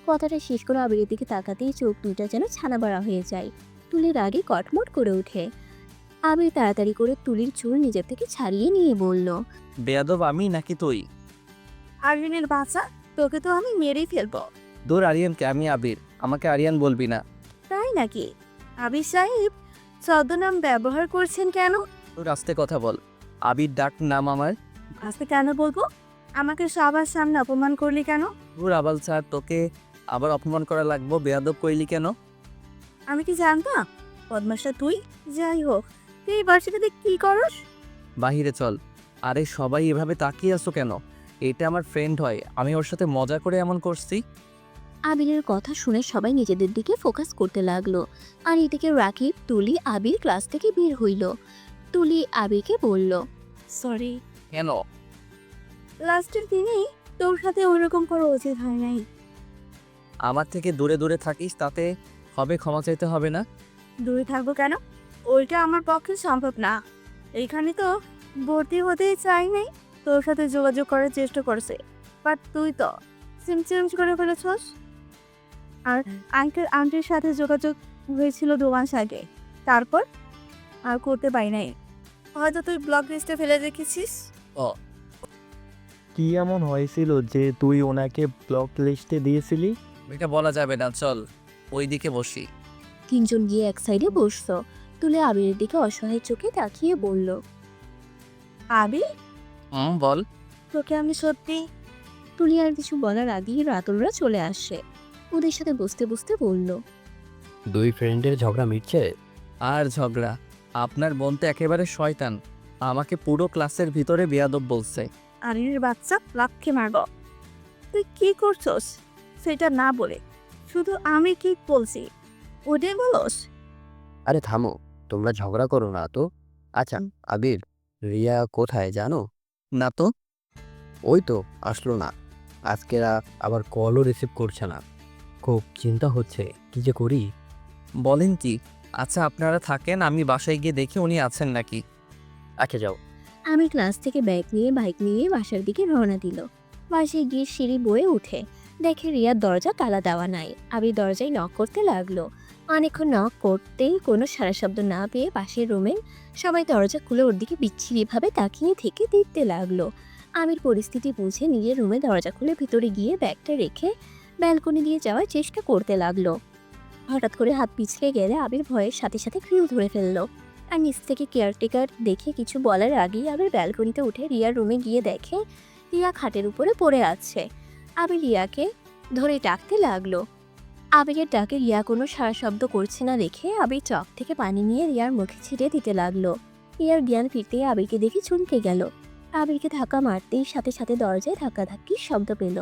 Speaker 3: কথাটা শেষ করে আবিরের দিকে তাকাতেই চোখ দুটা যেন ছানা বড়া হয়ে যায়। তুলির আগে কটমট করে ওঠে। আবির তাড়াতাড়ি করে তুলির চুল নিজের থেকে ছাড়িয়ে নিয়ে বলল,
Speaker 2: বেয়াদব আমি নাকি তুই?
Speaker 1: আরিয়ানের বাচ্চা, তোকে তো আমি মেরেই ফেলবো।
Speaker 2: দূর আরিয়ানকে, আমি আবির, আমাকে আরিয়ান বলবি না।
Speaker 1: তাই নাকি? আবির সাহেব ছদ্মনাম ব্যবহার করছেন কেন?
Speaker 2: তোর আস্তে কথা বল। আবির ডাক নাম আমার।
Speaker 1: আজকে কেন বলবো? আমাকে সবার সামনে অপমান করলি কেন?
Speaker 2: তোর আবাল স্যার, তোকে আবার অপমান করা লাগবো? বেয়াদব কইলি কেন?
Speaker 1: আমি কি জানতাম বদমাশটা তুই? যাই হোক, তুই এই ভার্সিটিতে কি করস?
Speaker 2: বাহিরে চল। আরে সবাই এভাবে তাকিয়ে আছো কেন? এটা আমার ফ্রেন্ড হয়, আমি ওর সাথে মজা করে এমন করছি।
Speaker 3: আবিরের কথা শুনে সবাই নিজেদের দিকে ফোকাস করতে লাগলো। আর এদিকে রাকিব, তুলি, আবির ক্লাস থেকে বের হইল। তুলি আবিরকে বলল,
Speaker 1: সরি,
Speaker 2: কেন?
Speaker 1: লাস্টের দিনেই তোর সাথে ওইরকম করা উচিত হয় নাই।
Speaker 2: আমার থেকে দূরে দূরে থাকিস, তাতে হবে ক্ষমা চাইতে হবে না?
Speaker 1: দূরে থাকবো কেন? ওইটা আমার পক্ষে সম্ভব না। এইখানে তো ভর্তি হতেই চাই নাই, তোর সাথে যোগাযোগ করার চেষ্টা করছে, বাট তুই তো সিম চেঞ্জ করে ফেলেছস। আর আঙ্কেল আন্টির সাথে যোগাযোগ হয়েছিল 2 মাস আগে, তারপর আর করতে পারি নাই। হয়তো তুই ব্লক লিস্টে ফেলে রেখেছিস।
Speaker 5: কি এমন হয়েছিল যে তুই ওনাকে ব্লক লিস্টে দিয়েছিলি?
Speaker 2: এটা বলা যাবে না, চল ওইদিকে বসি।
Speaker 3: তিনজন গিয়ে এক সাইডে বসতো। তুলে আবিরের দিকে অসহায় চোখে তাকিয়ে বলল,
Speaker 1: আবির,
Speaker 2: বল।
Speaker 3: তোকে আমি সত্যি। তুলি আর কিছু বলার আগেই রাতুলরা চলে আসে। ওদের সাথে বসতে বসতে বলল,
Speaker 6: দুই ফ্রেন্ডের ঝগড়া মিটছে?
Speaker 2: আর ঝগড়া? আপনার বোন তো একেবারে শয়তান, আমাকে পুরো ক্লাসের ভিতরে বেয়াদব বলছে।
Speaker 1: আরিনের বাচ্চা লাথি মারব। তুই কি করছস সেটা না বলে শুধু আমি কি বলছি ওটাই বলস?
Speaker 6: আরে থামো, তোমরা ঝগড়া করো না তো। আচ্ছা আবির, রিয়া কোথায় জানো?
Speaker 2: না তো।
Speaker 6: ওই তো আসলো না। আজকেরা আবার কলও রিসিভ করছে না। খুব চিন্তা হচ্ছে, কি যে করি।
Speaker 2: বলেন কি? আচ্ছা আপনারা থাকেন, আমি বাসায় গিয়ে দেখি উনি আছেন নাকি।
Speaker 6: আচ্ছা যাও।
Speaker 3: আমি ক্লাস থেকে ব্যাগ নিয়ে বাইক নিয়ে বাসার দিকে রওনা দিল। বাসায় গিয়ে সিঁড়ি বয়ে উঠে দেখে রিয়ার দরজা তালা দেওয়া নাই। আবির দরজায় নক করতে লাগলো। অনেকক্ষণ নক করতেই কোনো সারা শব্দ না পেয়ে পাশের রুমে সবাই দরজা খুলে ওর দিকে বিচ্ছিরিভাবে তাকিয়ে থেকে দেখতে লাগলো। আমির পরিস্থিতি বুঝে নিজের রুমে দরজা খুলে ভিতরে গিয়ে ব্যাগটা রেখে ব্যালকনি দিয়ে যাওয়ার চেষ্টা করতে লাগলো। হঠাৎ করে হাত পিছলে গেলে আবির ভয়ের সাথে সাথে ক্রিউ ধরে ফেললো। আর নিচ থেকে কেয়ারটেকার দেখে কিছু বলার আগেই আবির ব্যালকনিতে উঠে রিয়ার রুমে গিয়ে দেখে রিয়া খাটের উপরে পড়ে আছে। আবির রিয়াকে ধরে ডাকতে লাগলো। আবিরের ডাকে রিয়া কোনো সারা শব্দ করছে না দেখে আবির চক থেকে পানি নিয়ে রিয়ার মুখে ছিটে দিতে লাগলো। রিয়ার জ্ঞান ফিরতেই আবিরকে দেখে চমকে গেল। আবিরকে ধাক্কা মারতেই সাথে সাথে দরজায় ধাক্কাধাক্কির শব্দ পেল।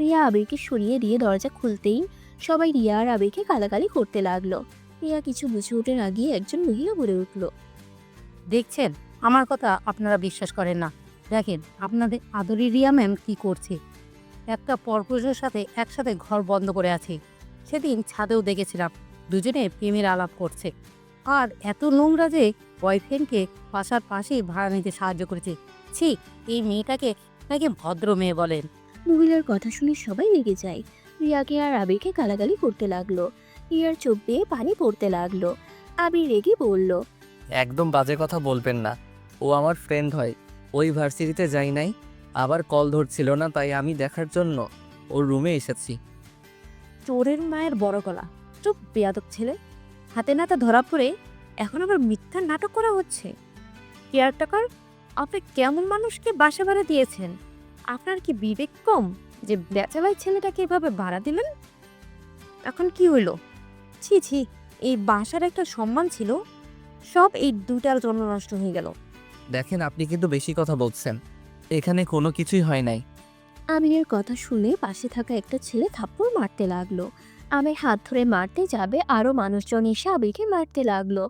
Speaker 3: রিয়া আবিরকে সরিয়ে দিয়ে দরজা খুলতেই সবাই রিয়া আর আবিরকে গালাগালি করতে লাগলো। রিয়া কিছু বুঝে ওঠার আগেই একজন মহিলা বলে উঠল,
Speaker 4: দেখছেন, আমার কথা আপনারা বিশ্বাস করেন না। দেখেন আপনাদের আদরি রিয়া ম্যাম কি করছে। একটা পরপুরুষের সাথে একসাথে ঘর বন্ধ করে আছে। সেদিন ছাদেও দেখেছিলাম দুজনে প্রেমের আলাপ করছে। আর এত নোংরা যে বয়ফ্রেন্ডকে বাসার পাশেই ভাড়া নিতে সাহায্য করেছে। ছি, এই মেয়েটাকে নাকি ভদ্র মেয়ে বলেন।
Speaker 3: মহিলার কথা শুনে সবাই রেগে যায়। রিয়াকে আর আবিরকে গালাগালি করতে লাগলো। রিয়ার চোখ বেয়ে পানি পড়তে লাগলো। আবির রেগে বলল,
Speaker 2: একদম বাজে কথা বলবেন না, ও আমার ফ্রেন্ড হয়। ওই ভার্সিটিতে যাই নাই, আবার কল ধরছিল না, তাই আমি দেখার জন্য ওর রুমে এসেছি।
Speaker 1: চোরের মায়ের বড় গলা। চুপ বেয়াদব ছেলে। হাতে নাতে ধরা পড়ে এখন আবার মিথ্যা নাটক করা হচ্ছে। কেয়ারটেকার, আপনি কেমন মানুষকে বাসা ভাড়া দিয়েছেন? আপনার কি বিবেক কম যে ব্যাচেলার ছেলেটাকে এভাবে ভাড়া দিলেন? এখন কি হইলো? ছি ছি, এই বাসার একটা সম্মান ছিল, সব এই দুটার জন্য নষ্ট হয়ে গেল।
Speaker 2: দেখেন আপনি কিন্তু বেশি কথা বলছেন, এখানে কোনো কিছুই হয় নাই।
Speaker 3: আমিরের কথা শুনে পাশে থাকা একটা ছেলে থাপ্পড় মারতে লাগলো। আমির হাত ধরে মারতে যাবে আরও মানুষজন এসে আবিরকে মারতে লাগলো।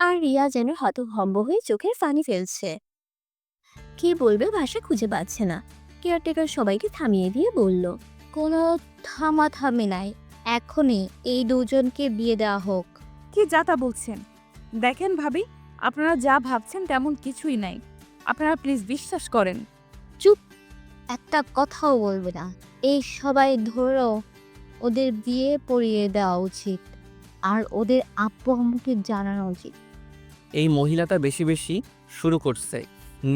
Speaker 3: আর রিয়া যেন হতভম্ব হয়ে চোখের পানি ফেলছে। কি বলবে ভাষা খুঁজে পাচ্ছে না। কেয়ারটেকার সবাইকে থামিয়ে দিয়ে বলল,
Speaker 8: কোনো থামাথামি নাই, এখনই এই দুজনকে বিয়ে দেওয়া হোক।
Speaker 1: কি যা তা বলছেন? দেখেন ভাবি, আপনারা যা ভাবছেন তেমন কিছুই নাই। আপনারা প্লিজ বিশ্বাস করেন।
Speaker 8: একটা কথাও বলবে না। এই সবাই ধরো ওদের বিয়ে পড়িয়ে দেওয়া উচিত, আর ওদের আব্বু আম্মুকে জানানো উচিত।
Speaker 2: এই মহিলাটা বেশি বেশি শুরু করছে।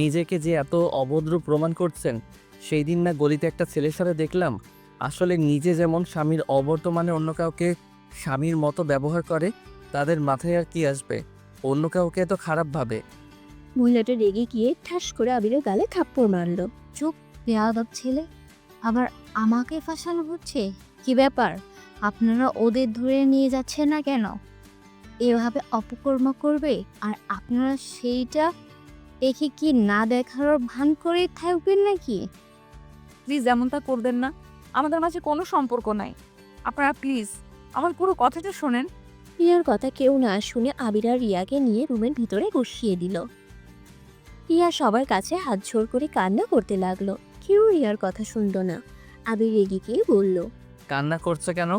Speaker 2: নিজেকে যে এত অভদ্র প্রমাণ করছেন। সেই দিন না গলিতে একটা ছেলের সাথে দেখলাম, আসলে নিজে যেমন স্বামীর অবর্তমানে অন্য কাউকে স্বামীর মতো ব্যবহার করে, তাদের মাথায় আর কি আসবে অন্য কাউকে এত খারাপ ভাবে।
Speaker 3: মহিলাটা রেগে গিয়ে ঠাস করে আবিরের গালে থাপ্পড় মারলো।
Speaker 8: বেয়াদব ছেলে, আবার আমাকে ফাঁসানো হচ্ছে। কি ব্যাপার, আপনারা ওদের ধরে নিয়ে যাচ্ছেন না কেন? এভাবে অপকর্ম করবে আর আপনারা সেইটা দেখে কি না দেখার ভান করে থাকবেন নাকি?
Speaker 1: প্লিজ এমনটা করবেন না। আমাদের মাঝে কোনো সম্পর্ক নাই। আপনারা প্লিজ আমার পুরো কথাটা শোনেন।
Speaker 3: রিয়ার কথা কেউ না শুনে আবির আর রিয়াকে নিয়ে রুমের ভিতরে বসিয়ে দিল। রিয়া সবার কাছে হাত জোড় করে কান্না করতে লাগলো। কেউ রিয়ার কথা শুনলো না। আবির রেগে গিয়ে বলল,
Speaker 2: কান্না করছে কেন?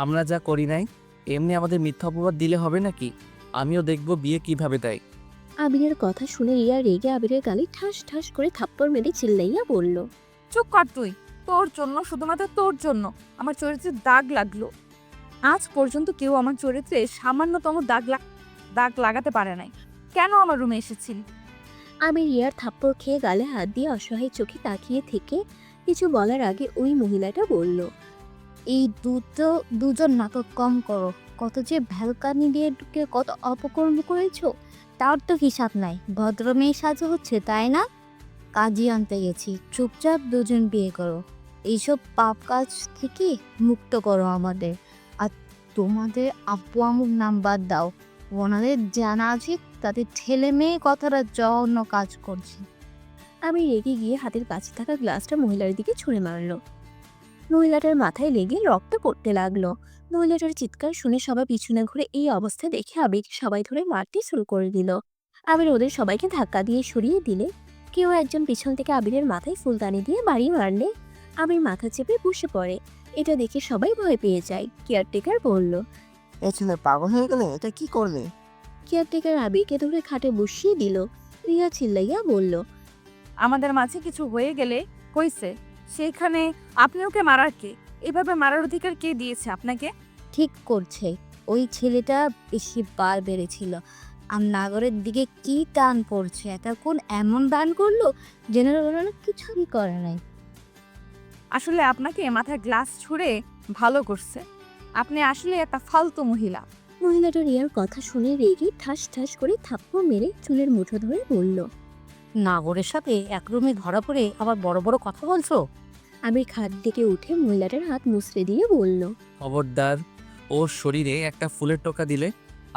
Speaker 2: আমরা যা করি নাই এমনি আমাদের মিথ্যা অপবাদ দিলে হবে নাকি? আমিও দেখব বিয়ে কিভাবে দেয়।
Speaker 3: আবিরের কথা শুনে রিয়া রেগে আবিরের গালে ঠাস ঠাস করে থাপ্পড় মেরে চিল্লাইয়া বলল,
Speaker 1: চুপ কর তুই। তোর জন্য, শুধুমাত্র তোর জন্য আমার চরিত্রে দাগ লাগলো। আজ পর্যন্ত কেউ আমার চরিত্রে সামান্যতম দাগ লাগাতে পারে নাই। কেন আমার রুমে এসেছিলি?
Speaker 3: আমি রিয়ার থাপ্পড় খেয়ে গালে হাত দিয়ে অসহায় চোখে তাকিয়ে থেকে কিছু বলার আগে ওই মহিলাটা বলল,
Speaker 8: এই দুজন নাটক কম করো। কত যে ভ্যালকানি দিয়ে ঢুকে কত অপকর্ম করেছো, তার তো হিসাব নাই। ভদ্র মেয়ে সাজা হচ্ছে, তাই না? কাজী আনতে গেছি, চুপচাপ দুজন বিয়ে করো। এইসব পাপ কাজ থেকে মুক্ত করো আমাদের। আর তোমাদের আব্বু আম্মুর নাম বাদ দাও, ওনাদের জানা আছে তাদের ছেলে মেয়ে কথাটা জঘন্য কাজ করছে।
Speaker 3: আমি রেগে গিয়ে হাতের কাছে থাকা গ্লাসটা মহিলার দিকে ছুঁড়ে মারলো। মহিলাটার মাথায় লেগে রক্ত পড়তে লাগলো। মহিলাটার চিৎকার শুনে সবাই পিছনে ঘুরে এই অবস্থা দেখে আবিরকে সবাই ধরে মারতে শুরু করে দিল। আবির ওদের সবাইকে ধাক্কা দিয়ে সরিয়ে দিলে কেউ একজন পিছন থেকে আবিরের মাথায় ফুলদানি দিয়ে বাড়ি মারলে আবির মাথা চেপে বসে পড়ে। এটা দেখে সবাই ভয় পেয়ে যায়। কেয়ারটেকার বলল,
Speaker 9: এ ছেলে পাগল হয়ে গেলে, এটা কি করলে?
Speaker 3: কেয়ারটেকার আবিরকে ধরে খাটে বসিয়ে দিল। রিয়া চিল্লাইয়া বলল,
Speaker 1: আমাদের মাঝে কিছু হয়ে গেলে হইছে, সেইখানে আপনি ওকে মারার কে? এভাবে মারার অধিকার কে দিয়েছে আপনাকে?
Speaker 8: ঠিক করছে, ওই ছেলেটা বেশি বার বেড়েছিল। আর নাগরের দিকে কি টান পড়ছে, এতক্ষণ এমন দান করলো জেনারেল কিছুই করে নাই।
Speaker 1: আসলে আপনাকে মাথায় গ্লাস ছুঁড়ে ভালো করছে। আপনি আসলে একটা ফালতু মহিলা।
Speaker 3: মহিলাটা রিয়ার কথা শুনে রেগে ঠাস ঠাস করে থাপ্পড় মেরে চুলের মুঠো ধরে বলল,
Speaker 4: নাগরের সাথে এক রুমে ধরা পড়ে আবার বড় বড় কথা বলছো?
Speaker 3: আবির খাট থেকে উঠে মহিলাটার হাত মুচড়ে দিয়ে বলল,
Speaker 2: খবরদার, ওর শরীরে একটা ফুলের টোকা দিলে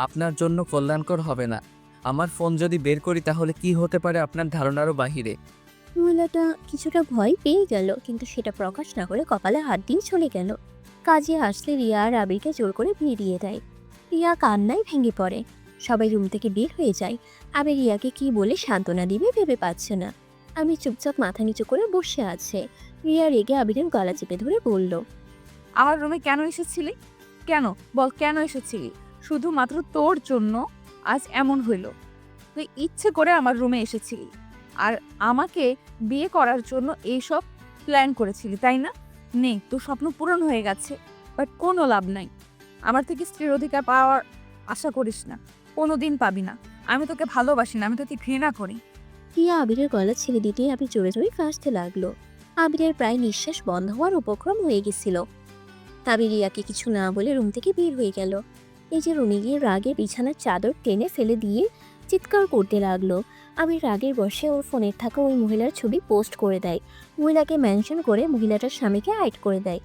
Speaker 2: আপনার জন্য কল্যাণকর হবে না। আমার ফোন যদি বের করি তাহলে কি হতে পারে আপনার ধারণারও বাহিরে।
Speaker 3: মহিলাটা কিছুটা ভয় পেয়ে গেল, কিন্তু সেটা প্রকাশ না করে কপালে হাত দিয়ে চলে গেল। কাজে আসলে রিয়া আর আবিরকে জোর করে বিয়ে দিয়ে দেয়। রিয়া কান্নায় ভেঙে পড়ে। সবাই রুম থেকে বের হয়ে যায়। আবির রিয়াকে কি বলে সান্ত্বনা দিবে ভেবে পাচ্ছে না। আমি চুপচাপ মাথা নিচু করে বসে আছে। রিয়া রেগে আবিরের গলা চেপে ধরে বলল,
Speaker 1: আমার রুমে কেন এসেছিলি? কেন বল, কেন এসেছিলি? শুধুমাত্র তোর জন্য আজ এমন হইল। তুই ইচ্ছে করে আমার রুমে এসেছিলি আর আমাকে বিয়ে করার জন্য এইসব প্ল্যান করেছিলি, তাই না? নে, তোর স্বপ্ন পূরণ হয়ে গেছে, বাট কোনো লাভ নাই। আমার থেকে স্ত্রীর অধিকার পাওয়ার আশা করিস না, কোনো দিন পাবি না। আমি তোকে ভালোবাসি না, আমি তোকে ঘৃণা করি।
Speaker 3: রিয়া আবিরের গলা ছেড়ে দিতে আবির জোরে জোরে কাশতে লাগলো। আবিরের প্রায় নিঃশ্বাস বন্ধ হওয়ার উপক্রম হয়ে গেছিল। আবির রিয়াকে কিছু না বলে রুম থেকে বের হয়ে গেল। এই যে রুমে গিয়ে রাগে বিছানার চাদর টেনে ফেলে দিয়ে চিৎকার করতে লাগলো। আবির রাগের বশে ওর ফোনের থাকা ওই মহিলার ছবি পোস্ট করে দেয়। মহিলাকে মেনশন করে মহিলাটার স্বামীকে হাইড করে দেয়।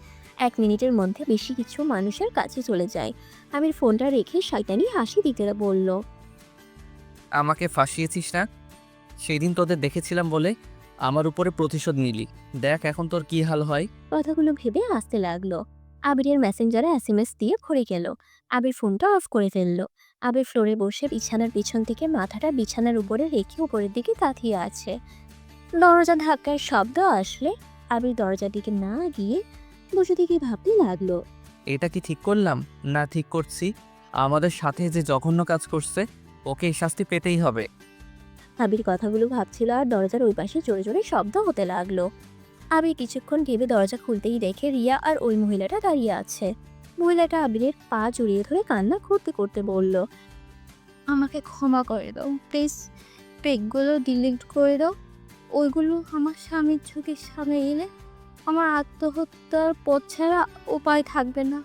Speaker 3: 1 মিনিটের মধ্যে বেশি কিছু মানুষের কাছে চলে যায়। আবির ফোনটা রেখে শয়তানি হাসি দিতে বলল,
Speaker 2: আমাকে ফাঁসিয়েছিস না? সেই দিন তোদের দেখেছিলাম বলে আমার উপরে প্রতিশোধ নিলি। দেখ এখন তোর কি হাল হয়।
Speaker 3: কথাগুলো ভেবে হাসতে লাগলো। আবিরের মেসেঞ্জারে SMS দিয়ে ভরে গেল। আবির ফোনটা অফ করে ফেললো। আবির ফ্লোরে বসে বিছানার পিছন থেকে মাথাটা বিছানার উপরে রেখে উপরের দিকে তাকিয়ে আছে। দরজা ধাক্কার শব্দ আসলে আবির দরজার দিকে না গিয়ে বসে থেকে ভাবতে লাগলো,
Speaker 2: এটা কি ঠিক করলাম না ঠিক করছি? আমাদের সাথে যে জঘন্য কাজ করছে ওকে এই শাস্তি পেতেই হবে।
Speaker 3: আবির কথাগুলো ভাবছিল আর দরজার ওই পাশে জোরে জোরে শব্দ হতে লাগলো। আবির কিছুক্ষণ ভেবে দরজা খুলতেই দেখে রিয়া আর ওই মহিলাটা দাঁড়িয়ে আছে। মহিলাটা আবিরের পা জড়িয়ে ধরে কান্না করতে করতে বলল,
Speaker 8: আমাকে ক্ষমা করে দাও প্লিজ, পেকগুলো ডিলিট করে দাও। ওইগুলো আমার স্বামীর চোখের সামনে এলে আমার আত্মহত্যার পথ ছাড়া উপায় থাকবে না।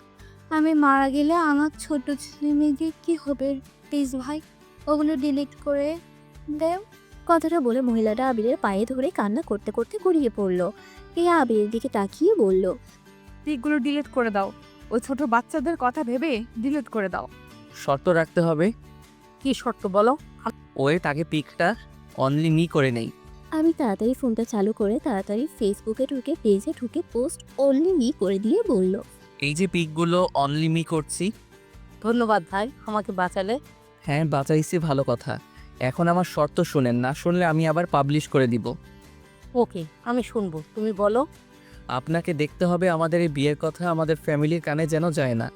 Speaker 8: আমি মারা গেলে আমার ছোট ছেলে মেয়েদের কী হবে? প্লিজ ভাই, ওগুলো ডিলিট করে দেও।
Speaker 3: কথাটা বলে মহিলাটা আবিরের পায়ে ধরে কান্না করতে করতে গড়িয়ে পড়ল। রিয়া আবিরের দিকে তাকিয়ে বলল,
Speaker 1: পিকগুলো ডিলিট করে দাও। ওই ছোট বাচ্চাদের কথা ভেবে ডিলিট করে দাও।
Speaker 2: শর্ত রাখতে হবে।
Speaker 1: কি শর্ত বলো?
Speaker 2: ওয়েট, আগে পিকটা অনলি মি করে নেই।
Speaker 3: আমি তাড়াতাড়ি ফোনটা চালু করে তাড়াতাড়ি ফেসবুকে ঢুকে পেজে ঢুকে পোস্ট অনলি মি করে দিয়ে বলল,
Speaker 2: এই যে পিকগুলো অনলি মি করছি।
Speaker 4: ধন্যবাদ ভাই, আমাকে বাঁচালে।
Speaker 2: হ্যাঁ বাঁচাইছি, ভালো কথা। এখন আমার শর্ত শুনেন, না শুনলে আমি আবার পাবলিশ করে দিব।
Speaker 4: ওকে, আমি শুনবো, তুমি বলো।
Speaker 2: আপনাকে দেখতে হবে আমাদের এই বিয়ের কথা আমাদের ফ্যামিলির কানে যেন যায় না।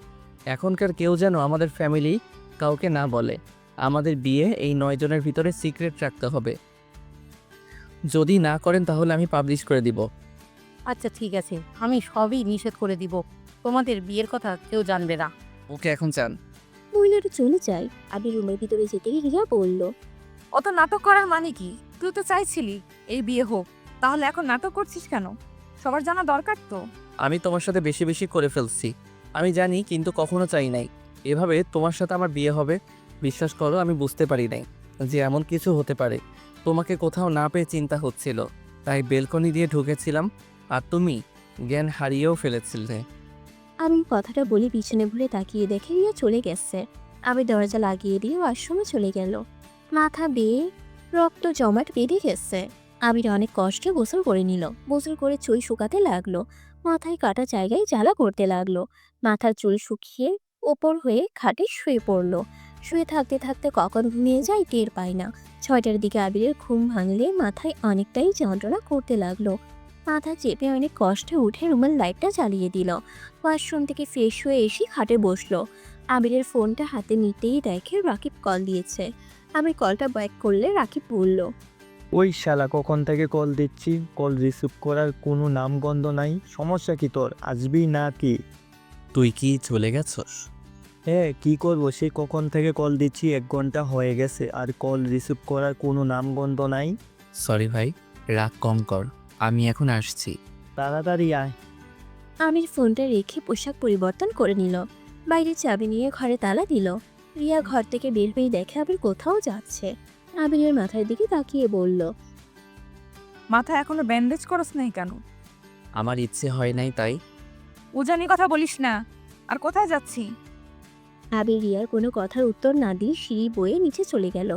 Speaker 2: এখনকার কেউ যেন আমাদের ফ্যামিলি কাউকে না বলে। আমাদের বিয়ে এই 9 জনের ভিতরে সিক্রেট রাখতে হবে। যদি না করেন তাহলে আমি পাবলিশ করে দিব।
Speaker 4: আচ্ছা ঠিক আছে, আমি সবই নিষেধ করে দিব। তোমাদের বিয়ের কথা কেউ জানবে না।
Speaker 2: ওকে এখন চান?
Speaker 3: মহিলাটা চলে যায়। আবির রুমের ভিতরে যেতেই রিয়া বলল,
Speaker 1: অত নাটক করার মানে কি? তুই তো চাইছিলি এই বিয়ে হোক, তাহলে এখন নাটক করছিস কেন? সবার জানা দরকার তো।
Speaker 2: আমি তোমার সাথে বেশি বেশি করে ফেলছি, আমি জানি, কিন্তু কখনো চাই নাই এভাবে তোমার সাথে আমার বিয়ে হবে। বিশ্বাস করো, আমি বুঝতে পারি নাই যে এমন কিছু হতে পারে। তোমাকে কোথাও না পেয়ে চিন্তা হচ্ছিল, তাই বেলকনি দিয়ে ঢুকেছিলাম, আর তুমি জ্ঞান হারিয়েও ফেলেছিলে।
Speaker 3: আমি কথাটা বলে পিছনে ঘুরে তাকিয়ে দেখে রিয়া চলে গেছে। আমি দরজা লাগিয়ে দিয়ে ওয়াশরুমে চলে গেল। মাথা বেয়ে রক্ত জমাট বেঁধে গেছে। আবির অনেক কষ্টে গোসল করে নিল। গোসল করে চুল শুকাতে লাগলো। মাথায় কাটা জায়গায় জ্বালা করতে লাগলো। মাথার চুল শুকিয়ে ওপর হয়ে খাটে শুয়ে পড়লো। শুয়ে থাকতে থাকতে কখন ঘুমিয়ে যায় টের পায় না। 6টার দিকে আবিরের ঘুম ভাঙলে মাথায় অনেকটাই যন্ত্রণা করতে লাগলো। মাথা চেপে অনেক কষ্টে উঠে রুমের লাইটটা জ্বালিয়ে দিল। ওয়াশরুম থেকে ফ্রেশ হয়ে এসে খাটে বসলো। আবিরের ফোনটা হাতে নিতেই দেখে রাকিব কল দিয়েছে। আমি কলটা ব্যাক করলে রাকিব বলল,
Speaker 5: ওই শালা কখন থেকে কল দিচ্ছি, কল রিসিভ করার কোনো নামগন্ধ নাই। সমস্যা কি তোর, আসবি না কি?
Speaker 2: তুই কি চলে গেছস?
Speaker 5: হ্যাঁ, কি করবো, সেই কখন থেকে কল দিচ্ছি, 1 ঘন্টা হয়ে গেছে, আর কল রিসিভ করার কোনো নামগন্ধ নাই।
Speaker 2: সরি ভাই, রাগ কম কর, আমি এখন আসছি।
Speaker 5: তাড়াতাড়ি আয়।
Speaker 3: আমির ফোনটা রেখে পোশাক পরিবর্তন করে নিল। বাইরে চাবি নিয়ে ঘরে তালা দিল। রিয়া ঘর থেকে বের হয়ে দেখে আবির কোথাও যাচ্ছে। আবিরের মাথার দিকে তাকিয়ে বলল,
Speaker 1: মাথায় এখনো ব্যান্ডেজ করস নাই কেন?
Speaker 2: আমার ইচ্ছে হয় নাই তাই।
Speaker 1: উজানি কথা বলিস না। আর কোথায় যাচ্ছি?
Speaker 3: আবির রিয়ার কোনো কথার উত্তর না দিয়ে সিঁড়ি বয়ে নিচে চলে গেল।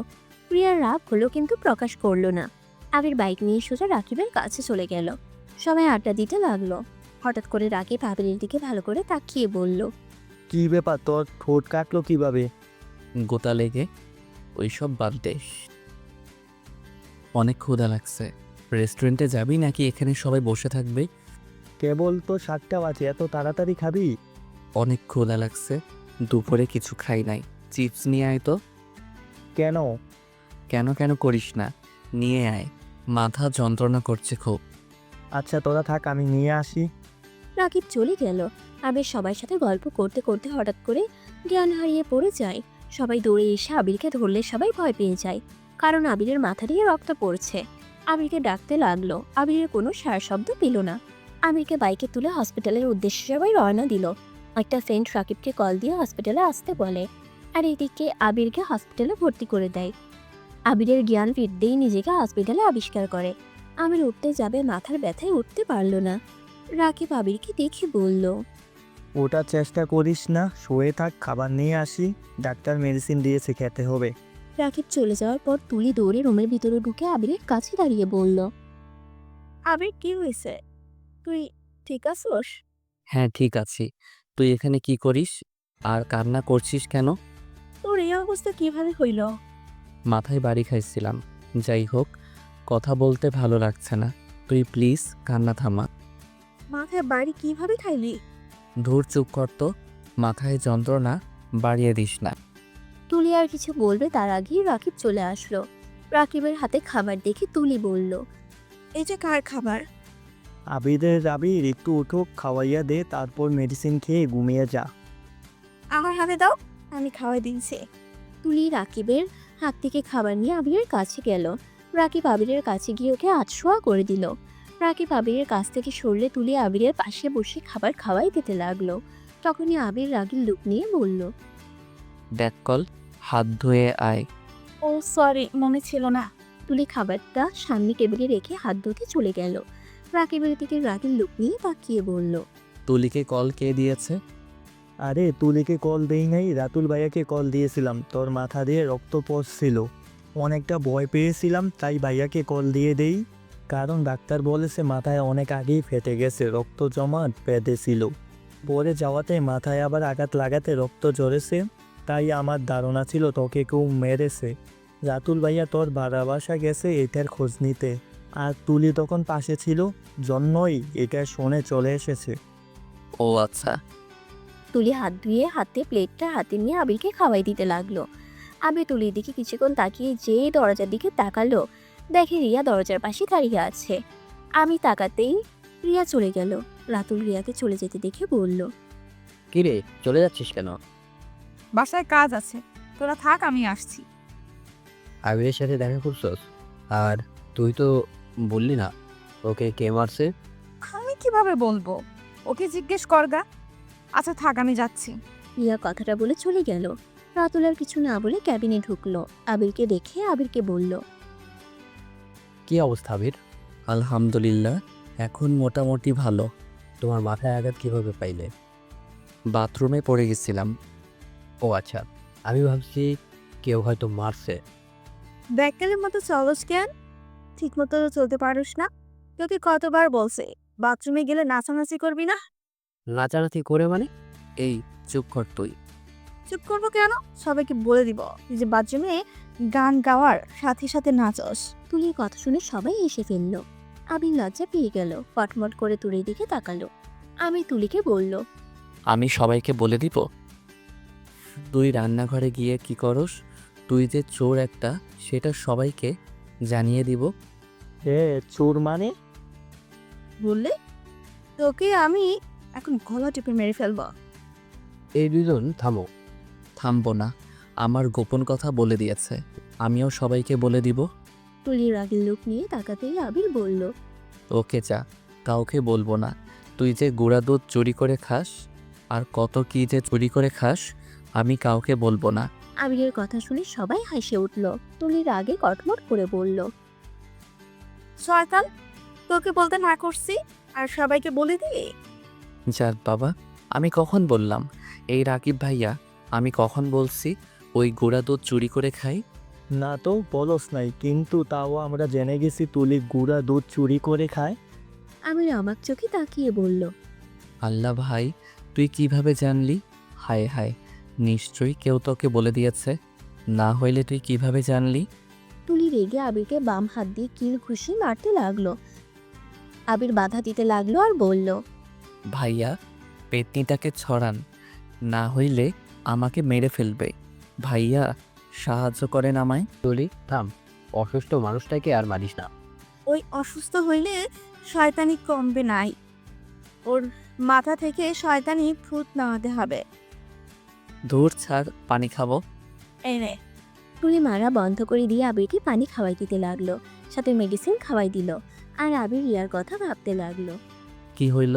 Speaker 3: রিয়ার রাগ হলো কিন্তু প্রকাশ করলো না। আবির বাইক নিয়ে সোজা রাকিবের কাছে চলে গেল। সবাই আড্ডা দিতে লাগলো। হঠাৎ করে রাকিব আবিরের দিকে ভালো করে তাকিয়ে বলল,
Speaker 5: কি ব্যাপার, তোর ঠোঁট কাটলো কিভাবে?
Speaker 2: গোতা লেগে। ওইসব বাদ দে। অনেক ক্ষুধা লাগছে, রেস্টুরেন্টে যাবি নাকি এখানে সবাই বসে থাকবে?
Speaker 5: কেবল তো 7টা বাজে, এত তাড়াতাড়ি খাবি?
Speaker 2: অনেক ক্ষুধা লাগছে, দুপুরে কিছু খাই নাই। চিপস নিয়ে আয় তো।
Speaker 5: কেন?
Speaker 2: কেন কেন করিস না, নিয়ে আয়, মাথা যন্ত্রণা করছে খুব।
Speaker 5: আচ্ছা তোরা থাক, আমি নিয়ে আসি।
Speaker 3: রাকিব চলে গেল। আবির সবার সাথে গল্প করতে করতে হঠাৎ করে জ্ঞান হারিয়ে পড়ে যায়। সবাই দৌড়ে এসে আবিরকে ধরলে সবাই ভয় পেয়ে যায়, কারণ আবিরের মাথা দিয়ে রক্ত পড়ছে। আবিরকে ডাকতে লাগলো, আবিরের কোনো সারা শব্দ পেল না। আবিরকে বাইকে তুলে হসপিটালের উদ্দেশ্যে সবাই রওনা দিল। একটা ফ্রেন্ড রাকিবকে কল দিয়ে হসপিটালে আসতে বলে, আর এদিকে আবিরকে হসপিটালে ভর্তি করে দেয়। আবিরের জ্ঞান ফিরতেই নিজেকে হসপিটালে আবিষ্কার করে। আবির উঠতে যাবে, মাথার ব্যথায় উঠতে পারল না। রাকিব আবিরকে দেখে বলল,
Speaker 5: ওটা চেষ্টা করিস না, শুয়ে থাক, খাবার নিয়ে আসি। ডাক্তার মেডিসিন দিয়েছে, খেতে হবে।
Speaker 3: রাকিব চলে যাওয়ার পর তুলি দৌড়ে রুমের ভিতরে ঢুকে আবিরের কাছে দাঁড়িয়ে বলল, আবির কি হয়েছে, তুই ঠিক আছোস?
Speaker 2: হ্যাঁ ঠিক আছি, তুই এখানে কি করিস আর কান্না করছিস কেন?
Speaker 3: তোর এই অবস্থা কিভাবে হইল?
Speaker 2: মাথায় বাড়ি খাইছিলাম। যাই হোক, কথা বলতে ভালো লাগছে না, তুই প্লিজ কান্না থামা।
Speaker 3: মাথায় বাড়ি কিভাবে খাইলি?
Speaker 2: ধুর চুপ কর তো, মাথায় যন্ত্রণা বাড়িয়ে দিস না।
Speaker 3: তুলি আর কিছু বলবে তার আগেই রাকিব চলে আসলো। রাকিবের হাতে খাবার দেখে তুলি বলল, এই যে কার খাবার?
Speaker 5: আবির একটু উঠো, খাওয়াইয়া দে, তারপর মেডিসিন খেয়ে ঘুমিয়ে যা।
Speaker 3: আমার হাতে দাও, আমি খাওয়াই দিনছে। তুলি রাকিবের হাত থেকে খাবার নিয়ে আবিরের কাছে গেল। রাকিব আবিরের কাছে গিয়ে ওকে আধশোয়া করে দিল। রাকিব আবিরের কাছ থেকে সরলে তুলি আবিরের পাশে বসে খাবার খাওয়াই দিতে লাগলো। তখনই আবির রাগের লুক নিয়ে বলল,
Speaker 2: দেখ কল, হাত ধুয়ে আয়।
Speaker 3: ও সরি, মনে ছিল না। তুলি খাবারটা সামনে টেবিলে রেখে হাত ধুতে চলে গেল। রাকিবের দিকে রাগের লুক নিয়ে তাকিয়ে বলল,
Speaker 2: তুলিকে কল কে দিয়েছে?
Speaker 5: আরে তুলিকে কল দেই নাই, রাতুল ভাইয়াকে কল দিয়েছিলাম। তোর মাথা দিয়ে রক্ত পড়ছিল, অনেকটা ভয় পেয়েছিলাম, তাই ভাইয়াকে কল দিয়ে দেই। কারণ ডাক্তার বলেছে মাথায় অনেক আগেই ফেটে গেছে, রক্ত জমাট বেঁধেছিল। পরে যাওয়াতে মাথায় আবার আঘাত লাগাতে রক্ত ঝরেছে, তাই আমার ধারণা ছিল তোকে কেউ মেরেছে। রাতুল ভাইয়া তোর ভাড়া বাসা গেছে এটার খোঁজ নিতে, আর তুলি তখন পাশে ছিল, জন্যই এটা শুনে চলে এসেছে।
Speaker 2: ও আচ্ছা।
Speaker 3: তুলি হাত ধুয়ে হাতে প্লেটটা হাতে নিয়ে আবিরকে খাওয়াই দিতে লাগলো। আবির তুলির দিকে কিছুক্ষণ তাকিয়ে যেই দরজার দিকে তাকালো, দেখে রিয়া দরজার পাশে দাঁড়িয়ে আছে। আমি তাকাতেই রিয়া চলে গেল। রাতুল রিয়াকে চলে যেতে দেখে বলল,
Speaker 6: কিরে, চলে যাচ্ছিস কেন?
Speaker 1: বাসায় কাজ আছে, তোরা থাক, আমি আসছি।
Speaker 6: আবিরের সাথে দেখা করছস? আর তুই তো বললি না ওকে কে মারছে?
Speaker 1: আমি কিভাবে বলবো? ওকে জিজ্ঞেস করগা। আচ্ছা থাক, আমি যাচ্ছি।
Speaker 3: রিয়া কথাটা বলে চলে গেল। রাতুল আর কিছু না বলে ক্যাবিনে ঢুকলো। আবিরকে দেখে আবিরকে বলল,
Speaker 6: কি অবস্থা আবির?
Speaker 2: আলহামদুলিল্লাহ, এখন মোটামুটি ভালো।
Speaker 6: তোমার মাথায় আঘাত কিভাবে পাইলে?
Speaker 2: বাথরুমে পড়ে গেছিলাম।
Speaker 6: ও আচ্ছা, আমি ভাবছি কেউ হয়তো মারছে।
Speaker 1: ব্যাককেলের মতো চলস কেন? ঠিক মতো চলতে পারোস না? তোকে কতবার বলছে বাথরুমে গেলে নাচানাচি করবি না?
Speaker 6: নাচানাচি করে মানে?
Speaker 2: এই চুপ কর তুই।
Speaker 1: চুপ করবো কেন? সবাইকে বলে দিব তুই যে বাথরুমে গান গাওয়ার সাথে সাথে নাচস।
Speaker 3: তুলির কথা শুনে সবাই এসে ফেলল। আবির লজ্জা পেয়ে গেল, পটমট করে তুলির দিকে তাকালো। আবির তুলিকে বলল,
Speaker 2: আমি সবাইকে বলে দিব? তুই রান্নাঘরে গিয়ে কি করস? তুই যে চোর একটা, সেটা সবাইকে জানিয়ে দিব।
Speaker 5: চোর মানে?
Speaker 1: বললে তোকে আমি এখন গলা টিপে মেরে ফেলবো।
Speaker 6: এই দুজন থামো।
Speaker 2: থামবো না, আমার গোপন কথা বলে দিয়েছে, আমিও সবাইকে বলে দিব।
Speaker 3: তুলির রাগের লোক নিয়ে তাকাতেই আবির বলল,
Speaker 2: ওকে যা, কাউকে বলবো না। তুই যে গুঁড়া দুধ চুরি করে খাস আর কত কি যে চুরি করে খাস, আমি কাউকে বলবো না।
Speaker 3: আবিরের কথা শুনে সবাই হেসে উঠল। তুলির রাগে কটমট করে বলল,
Speaker 1: শয়তান, তোকে বলতে না করছি আর সবাইকে বলে দিলি?
Speaker 2: যাক বাবা, আমি কখন বললাম? এই রাকিব ভাইয়া, আমি কখন বলছি ওই গুঁড়া দুধ চুরি করে খাই?
Speaker 5: না তো বলস নাই, কিন্তু তাও আমরা জেনে গেছি তুলি গুঁড়া দুধ চুরি করে খায়।
Speaker 3: আবির অবাক চোখে তাকিয়ে বলল,
Speaker 2: আল্লাহ ভাই, তুই কিভাবে জানলি? হায় হায়, নিশ্চয়ই কেউ তোকে বলে দিয়েছে, না হইলে তুই কিভাবে জানলি?
Speaker 3: তুলি রেগে আবিরকে বাম হাত দিয়ে কিল ঘুষি মারতে লাগলো। আবির বাধা দিতে লাগলো আর বলল,
Speaker 2: ভাইয়া, পেতনিটাকে ছড়ান, না হইলে আমাকে মেরে ফেলবে। ভাইয়া, সাহায্য করেন আমায়।
Speaker 6: তুলি থাম, অসুস্থ মানুষটাকে আর মারিস না।
Speaker 1: ওই অসুস্থ হইলে শয়তানি কমবে নাই, ওর মাথা থেকে শয়তানি ভূত নামাতে হবে।
Speaker 2: দূর ছাড়, পানি খাবো।
Speaker 1: এই নে।
Speaker 3: তুলি মারা বন্ধ করে দিয়ে আবিরকে পানি খাওয়াই দিতে লাগলো, সাথে মেডিসিন খাওয়াই দিল। আর আবির রিয়ার কথা ভাবতে লাগলো।
Speaker 2: কি হইল?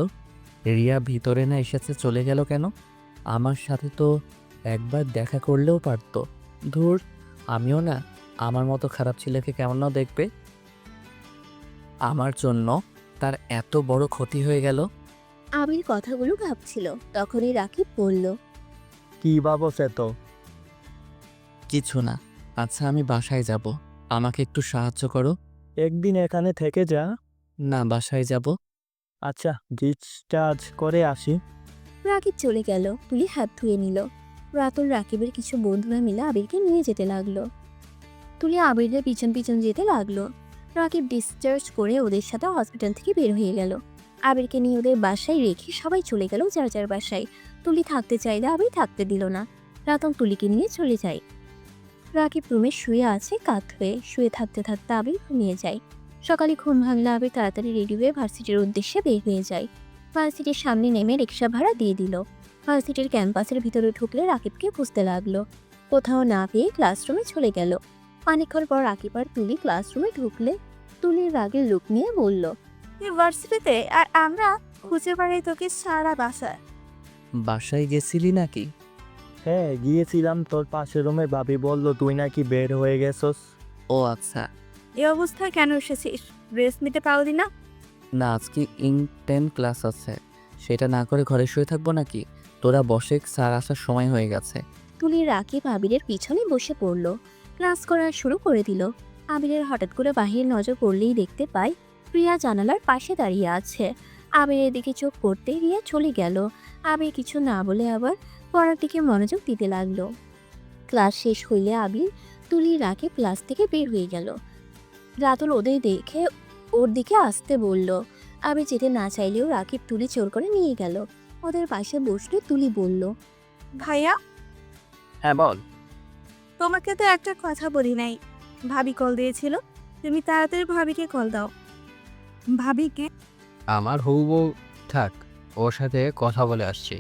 Speaker 2: রিয়া ভিতরে না এসেছে, চলে গেল কেন? আমার সাথে তো একবার দেখা করলেও পারতো। ধুর, আমিও না আমার মতো খারাপ ছেলেকে কেমন না দেখবে। আমার জন্য তার এত বড় ক্ষতি হয়ে গেল।
Speaker 3: আবির কথাগুলো ভাবছিল, তখনই রাকিব বলল,
Speaker 5: কি ভাবস এত?
Speaker 2: কিছু না। আচ্ছা, আমি বাসায় যাব, আমাকে একটু সাহায্য করো।
Speaker 5: একদিন এখানে থেকে যা।
Speaker 2: না, বাসায় যাব।
Speaker 5: আচ্ছা, ডিসচার্জ করে আসি।
Speaker 3: রাকিব চলে গেল। তুলি হাত ধুয়ে নিল। রাতুল রাকিবের কিছু বন্ধুরা মিলে আবিরকে নিয়ে যেতে লাগলো। তুলি আবিরের পিছন পিছন যেতে লাগলো। রাকিব ডিসচার্জ করে ওদের সাথে হসপিটাল থেকে বের হয়ে গেল। আবিরকে নিয়ে ওদের বাসায় রেখে সবাই চলে গেল যার যার বাসায়। তুলি থাকতে চাইলে আবির থাকতে দিল না। রাতন তুলিকে নিয়ে চলে যায়। রাকিব রুমে শুয়ে আছে কাত হয়ে। শুয়ে থাকতে থাকতে আবির ঘুমিয়ে যায়। সকালে ঘুম ভাঙলে আবির তাড়াতাড়ি রেডি হয়ে ভার্সিটির উদ্দেশ্যে বের হয়ে যায়। ভার্সিটির সামনে নেমে রিক্সা ভাড়া দিয়ে দিল। ভার্সিটির ক্যাম্পাসের ভিতরে ঢুকলে রাকিবকে খুঁজতে লাগলো। কোথাও না পেয়ে ক্লাসরুমে চলে গেল। অনেকক্ষণ পর রাকিব আর তুলি ক্লাসরুমে ঢুকলে তুলির রাগের লুক নিয়ে বলল,
Speaker 1: ইউনিভার্সিটিতে আর আমরা খুঁজে বেড়াই তোকে সারা বাসায়।
Speaker 2: বাসায় গেছিলি নাকি?
Speaker 5: হ্যাঁ গিয়েছিলাম, তোর পাশের রুমে ভাবি বলল তুই নাকি বের হয়ে গেছস।
Speaker 2: ও আচ্ছা।
Speaker 1: এই অবস্থায় কেন এসেছিস? রেস্ট নিতে পারোদি না?
Speaker 2: না, আজকে ইন্টেন ক্লাস আছে, সেটা না করে ঘরে শুয়ে থাকবো নাকি? তোরা বসে, স্যার আসার সময় হয়ে গেছে।
Speaker 3: তুলির রাকিব আবিরের পিছনে বসে পড়ল। ক্লাস করা শুরু করে দিল। আবিরের হঠাৎ করে বাহিরে নজর পড়লেই দেখতে পায় রিয়া জানালার পাশে দাঁড়িয়ে আছে। আবিরের দিকে চোখ পড়তেই রিয়া চলে গেল। আবির কিছু না বলে আবার পড়ার দিকে মনোযোগ দিতে লাগলো। ক্লাস শেষ হইলে আবির তুলির রাকিব ক্লাস থেকে বের হয়ে গেল। রাতুল ওদের দেখে ওর দিকে আসতে বলল। আবির যেতে না চাইলেও রাকিব তুলি চোর করে নিয়ে গেল। ওদের পাশে বসলে তুলি বলল,
Speaker 1: ভাইয়া,
Speaker 6: হ্যাঁ বল।
Speaker 1: তোমাকে তো একটা কথা বলি নাই। ভাবি কল দিয়েছিল, তুমি তাড়াতাড়ি ভাবিকে কল দাও। ভাবিকে?
Speaker 6: আমার হবু বউ থাক, ওর সাথে কথা বলে আসছি।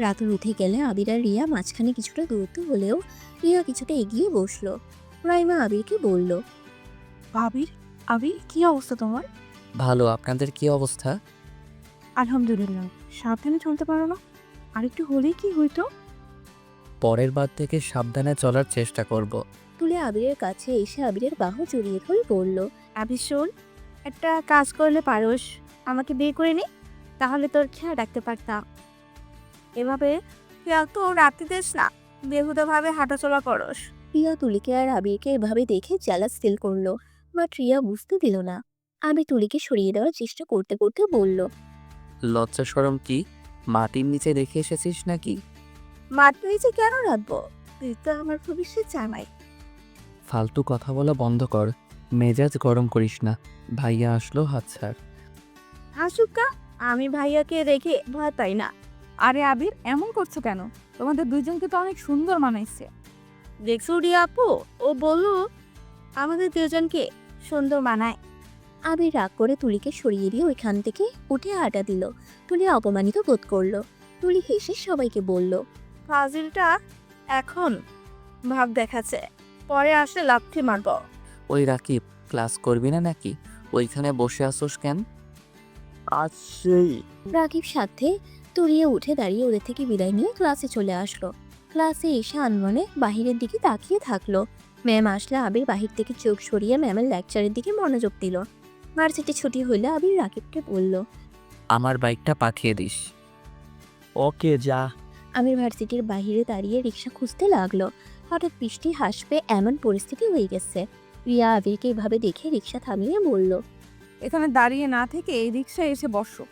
Speaker 3: রাতুল উঠে গেলে আবির আর রিয়া মাঝখানে কিছুটা দূরত্ব হলেও রিয়া কিছুটা এগিয়ে বসলো। রাইমা আবিরকে বলল।
Speaker 4: আবির, আবির কি অবস্থা তোমার?
Speaker 2: ভালো, আপনাদের কি অবস্থা?
Speaker 4: আলহামদুলিল্লাহ। সাবধানে চলতে পারো না? আরেকটু হলেই কি হইতো?
Speaker 2: পরের বার থেকে সাবধানে চলার চেষ্টা করব।
Speaker 3: তুলে আবিরের কাছে এসে আবিরের বাহু জড়িয়ে ধরে বলল।
Speaker 4: আবির শোন, একটা কাজ করলে পারোস, আমাকে বিয়ে করে নে, তাহলে তোর খেয়াল রাখতে পারতাম। এভাবে তুই এত রাতে দেশ না, বেহুদাভাবে হাঁটাচলা করস।
Speaker 3: রিয়া তুলিকে আর আবিরকে এভাবে দেখে জ্যালাস ফিল করলো, বাট রিয়া বুঝতে দিল না। আবির তুলিকে সরিয়ে দেওয়ার চেষ্টা করতে করতে বলল।
Speaker 2: লজ্জা শরম কি? মাটির নিচে রেখে এসেছিস নাকি?
Speaker 4: মাটির নিচে কেন রাখবো? তুই তো আমার ভবিষ্যৎ জামাই।
Speaker 2: ফালতু কথা বলা বন্ধ কর, মেজাজ গরম করিস না। ভাইয়া আসলো, হাত ছাড়।
Speaker 4: হাসুকা, আমি ভাইয়াকে রেখে ভয় পাই না।
Speaker 1: আরে আবির, এমন করছো কেন? তোমাদের দুইজনকে তো অনেক সুন্দর মানাইছে।
Speaker 4: দেখছো রিয়া আপু, ও বললো আমাদের দুজনকে সুন্দর মানায়।
Speaker 3: আবির রাগ করে তুলিকে সরিয়ে দিয়ে ওইখান থেকে উঠে হাঁটা দিল। তুলি অপমানিত বোধ করলো। তুলি হেসে সবাইকে বলল।
Speaker 4: ফাজিলটা এখন ভাব দেখাচ্ছে, পরে আসলে লাথি মারব।
Speaker 2: ওই রাকিব, ক্লাস করবি না নাকি? ওইখানে বসে আসোস কেন?
Speaker 5: আজ সেই
Speaker 3: রাকিব সাথে তুলিয়ে উঠে দাঁড়িয়ে ওদের থেকে বিদায় নিয়ে ক্লাসে চলে আসলো। ক্লাসে এসে আনমনে বাহিরের দিকে তাকিয়ে থাকলো। ম্যাম আসলে আবির বাহির থেকে চোখ সরিয়ে ম্যামের লেকচারের দিকে মনোযোগ দিল। ভার্সিটি ছুটি হইলে আবির রাকিবকে বলল।
Speaker 2: আমার বাইকটা পাঠিয়ে দিস।
Speaker 5: ওকে যা।
Speaker 3: আমির ভার্সিটির বাইরে দাঁড়িয়ে রিক্সা খুঁজতে লাগলো। হঠাৎ বৃষ্টি হাসবে এমন পরিস্থিতি হয়ে গেছে। রিয়া আবিরকে এভাবে দেখে রিক্সা থামিয়ে বলল।
Speaker 1: এখানে দাঁড়িয়ে না থেকে এই রিক্সায় এসে বসো,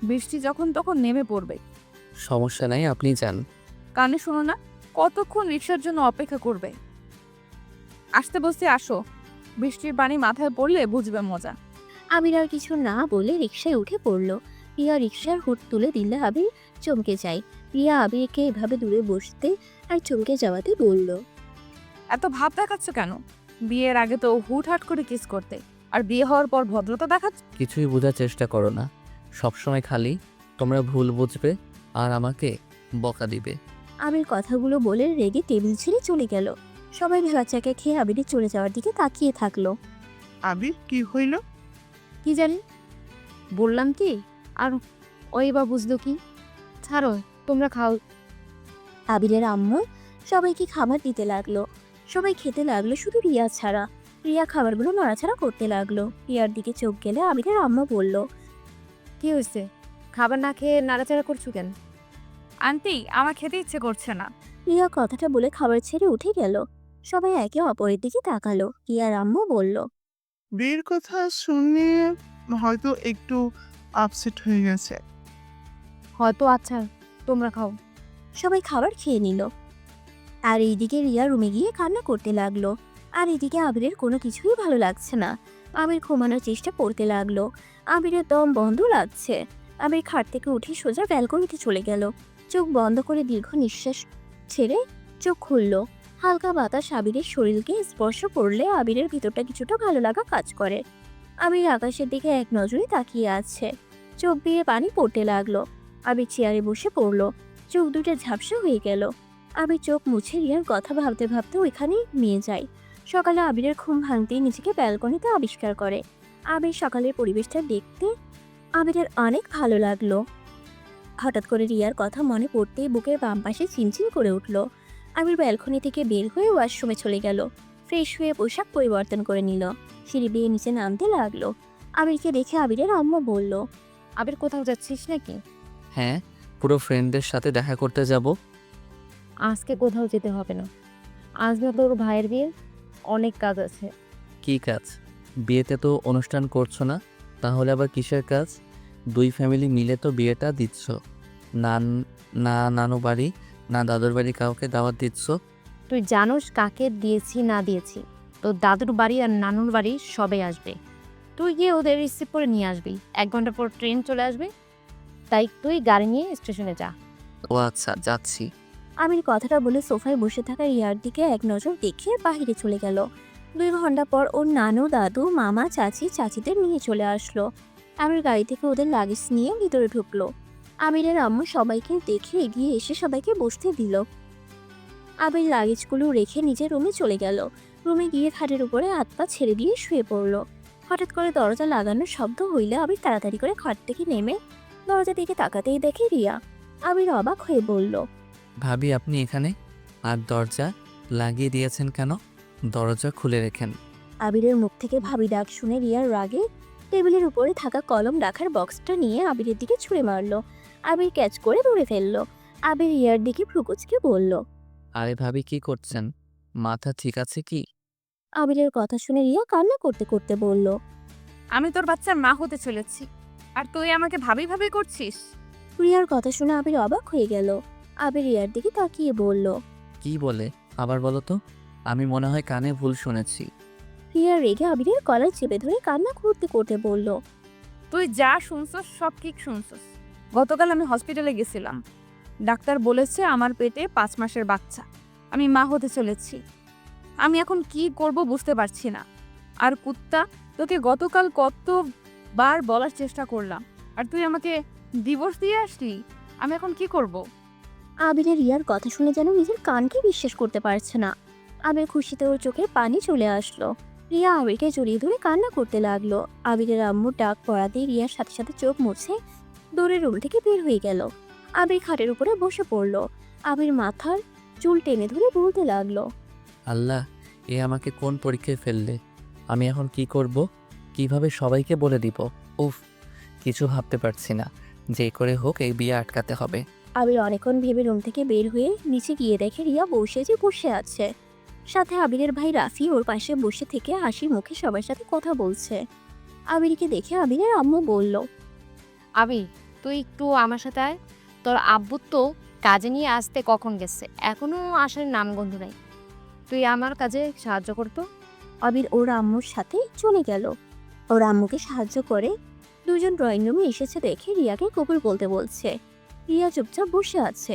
Speaker 1: বৃষ্টি যখন তখন নেমে পড়বে।
Speaker 2: সমস্যা নাই, আপনি যান।
Speaker 1: কানে শোনো না, কতক্ষণ রিক্সার জন্য অপেক্ষা করবে? আসতে বসতে আসো, বৃষ্টির পানি মাথায় পড়লে বুঝবে মজা।
Speaker 3: আবির আর কিছু না বলে রিক্সায় উঠে পড়ল। রিয়া রিক্সার হুড তুলে দিলে আবির চমকে যায়। রিয়া আবিরকে এভাবে দূরে বসতে আর চমকে যাওয়াতে বলল।
Speaker 1: এত ভাব দেখাচ্ছ কেন? বিয়ের আগে তো হুটহাট করে কিস করতে, আর বিয়ে হওয়ার পর ভদ্রতা দেখাচ্ছ।
Speaker 2: কিছুই বোঝার চেষ্টা করো না, সবসময় খালি তোমরা ভুল বুঝবে আর আমাকে বকা দিবে।
Speaker 3: আবির কথাগুলো বলে রেগে টেবিল ছেড়ে চলে গেল। সবাই ভেবাচাকে খেয়ে আবিরের চলে যাওয়ার দিকে তাকিয়ে থাকলো।
Speaker 7: আবির কি হইল?
Speaker 8: কি জানি, বললাম কি, আর ওই বা বুঝলো কি? ছাড়ো, তোমরা খাও।
Speaker 3: আবিরের আম্মু সবাইকে খাবার দিতে লাগলো। সবাই খেতে লাগলো শুধু রিয়া ছাড়া। রিয়া খাবারগুলো নড়াছাড়া করতে লাগলো। রিয়ার দিকে চোখ গেলে আবিরের আম্মু বলল।
Speaker 8: কি হয়েছে? খাবার না খেয়ে নাড়াচাড়া করছো কেন?
Speaker 1: আন্টি, আমার খেতে ইচ্ছে করছে না।
Speaker 3: রিয়া কথাটা বলে খাবার ছেড়ে উঠে গেল। সবাই একে অপরের দিকে তাকালো। রিয়ার আম্মু বলল।
Speaker 7: বিয়ের কথা শুনে হয়তো একটু আপসেট হয়ে গেছে।
Speaker 8: হয়তো। আচ্ছা, তোমরা খাও।
Speaker 3: সবাই খাবার খেয়ে নিল। আর এইদিকে রিয়া রুমে গিয়ে কান্না করতে লাগলো। আর এদিকে আবিরের কোনো কিছুই ভালো লাগছে না। আবির ঘুমানোর চেষ্টা করতে লাগলো। আবিরের দম বন্ধ লাগছে। আবির খাট থেকে উঠে সোজা ব্যালকনিতে চলে গেল। চোখ বন্ধ করে দীর্ঘ নিঃশ্বাস ছেড়ে চোখ খুলল। হালকা বাতাস আবিরের শরীরকে স্পর্শ করলে আবিরের ভিতরটা কিছুটা ভালো লাগা কাজ করে। আবির আকাশের দিকে এক নজরে তাকিয়ে আছে। চোখ দিয়ে পানি পড়তে লাগলো। আবির চেয়ারে বসে পড়লো। চোখ দুটো ঝাপসা হয়ে গেল। আবির চোখ মুছে রিয়ার কথা ভাবতে ভাবতে ওইখানেই নিয়ে যায়। সকালে আবিরের ঘুম ভাঙতেই নিজেকে ব্যালকনিতে আবিষ্কার করে। আবির সকালের পরিবেশটা দেখতে আবিরের অনেক ভালো লাগলো। হঠাৎ করে রিয়ার কথা মনে পড়তেই বুকের বাম পাশে চিনচিন করে উঠল। আবির ব্যালকনি থেকে বের হয়ে ওয়াশরুমে চলে গেল। ফ্রেশ হয়ে পোশাক পরিবর্তন করে নিল। সিঁড়ি বেয়ে নিচে নামতে লাগলো। আবিরকে দেখে আবিরের আম্মু বলল।
Speaker 8: আবির, কোথাও যাচ্ছিস নাকি?
Speaker 2: হ্যাঁ, পুরো ফ্রেন্ডদের সাথে দেখা করতে যাব।
Speaker 8: আজকে কোথাও যেতে হবে না, আজ না তোর ভাইয়ের বিয়ে, অনেক কাজ আছে।
Speaker 2: কি কাজ? বিয়েতে তো অনুষ্ঠান করছো না, তাহলে আবার কিসের কাজ? দুই ফ্যামিলি মিলে তো বিয়েটা দিচ্ছ, না না নানু বাড়ি না দাদুর বাড়ি কাউকে দাওয়াত দিচ্ছ।
Speaker 8: তুই জানোস কাকে দিয়েছি না দিয়েছি? তোর দাদুর বাড়ি আর নানুর বাড়ি সবাই আসবে। তুই গিয়ে ওদের রিসিভ করে নিয়ে আসবি। 1 ঘন্টা পর ট্রেন চলে আসবে, তাই তুই গাড়ি নিয়ে স্টেশনে যা।
Speaker 2: ও আচ্ছা, যাচ্ছি।
Speaker 3: আমির কথাটা বলে সোফায় বসে থাকা রিয়ার দিকে এক নজর দেখে বাইরে চলে গেল। 2 ঘন্টা পর ওর নানু, দাদু, মামা, চাচিদের নিয়ে চলে আসলো। আমির গাড়ি থেকে ওদের লাগেজ নিয়ে ভিতরে ঢুকলো। আমিরের আম্মু সবাইকে দেখে এগিয়ে এসে সবাইকে বসতে দিল। আবির লাগেজগুলো রেখে নিজের রুমে চলে গেল। রুমে গিয়ে খাটের উপরে হাত পা ছেড়ে দিয়ে শুয়ে পড়লো। হঠাৎ করে দরজা লাগানোর শব্দ হইলে আবির তাড়াতাড়ি করে খাট থেকে নেমে দরজা দিকে তাকাতেই দেখে রিয়া। আবির অবাক হয়ে বলল,
Speaker 2: ভাবি আপনি এখানে? আর দরজা লাগিয়ে দিয়েছেন কেন? দরজা খুলে রেখেন।
Speaker 3: আবিরের মুখ থেকে ভাবি ডাক শুনে রিয়ার রাগে টেবিলের উপরে থাকা কলম রাখার বক্সটা নিয়ে আবিরের দিকে ছুঁড়ে মারলো। আবির ক্যাচ করে ধরে ফেললো। আবির রিয়ার দিকে ভ্রুকুচকে বলল।
Speaker 2: আরে ভাবি কি করছেন? মাথা ঠিক আছে কি?
Speaker 3: আবিরের কথা শুনে রিয়া কান্না করতে করতে বলল,
Speaker 1: আমি তোর বাচ্চার মা হতে চলেছি, আর তুই আমাকে ভাবি ভাবি করছিস?
Speaker 3: রিয়ার কথা শুনে আবির অবাক হয়ে গেল। আবির রিয়ার দিকে তাকিয়ে বলল।
Speaker 2: কি বলে আবার বলো তো, আমি মনে হয় কানে ভুল শুনেছি।
Speaker 3: রিয়া রেগে আবিরের গলায় চেপে ধরে কান্না করতে করতে বলল,
Speaker 1: তুই যা শুনছস সব ঠিক শুনছস। গতকাল আমি হসপিটালে গেছিলাম, ডাক্তার বলেছে আমার পেটে 5 মাসের বাচ্চা, আমি মা হতে চলেছি। আমি এখন কি করব বুঝতে পারছি না। আর কুত্তা, তোকে গতকাল কতবার বলার চেষ্টা করলাম, আর তুই আমাকে ডিভোর্স দিয়ে আসলি। আমি এখন কি করব?
Speaker 3: আবিরের রিয়ার কথা শুনে যেন নিজের কানকে বিশ্বাস করতে পারছে না। আবির খুশিতে ওর চোখে পানি চলে আসলো। রিয়া আবিরকে জড়িয়ে ধরে কান্না করতে লাগলো। আবিরের আম্মুর ডাক পড়াতেই রিয়ার সাথে সাথে চোখ মুছে দৌড়ে রুম থেকে বের হয়ে গেল। আবির খাটের উপরে বসে পড়লো। আবির মাথার চুল টেনে ধরে বলতে লাগলো,
Speaker 2: আল্লাহ, এ আমাকে কোন পরীক্ষায় ফেললে? আমি এখন কি করব? কিভাবে সবাইকে বলে দিব? উফ, কিছু ভাবতে পারছি না। যে করে হোক এই বিয়ে আটকাতে হবে।
Speaker 3: আবির অনেকক্ষণ ভেবে রুম থেকে বের হয়ে নিচে গিয়ে দেখে রিয়া বসে আছে। সাথে আবিরের ভাই রাফি ওর পাশে বসে থেকে হাসি মুখে সবার সাথে কথা বলছে। আবিরকে দেখে আবিরের আম্মু বলল,
Speaker 8: আবির, তুই একটু আমার সাথে আয়। তোর আব্বু তো কাজে নিয়ে আসতে কখন গেছে, এখনো আসার নামগন্ধ নাই। তুই আমার কাজে সাহায্য করতো।
Speaker 3: আবির ওর আম্মুর সাথে চলে গেল। ওর আম্মুকে সাহায্য করে দুজন ড্রয়িং রুমে এসেছে দেখে রিয়াকে কবুল বলতে বলছে। রিয়া চুপচাপ বসে আছে।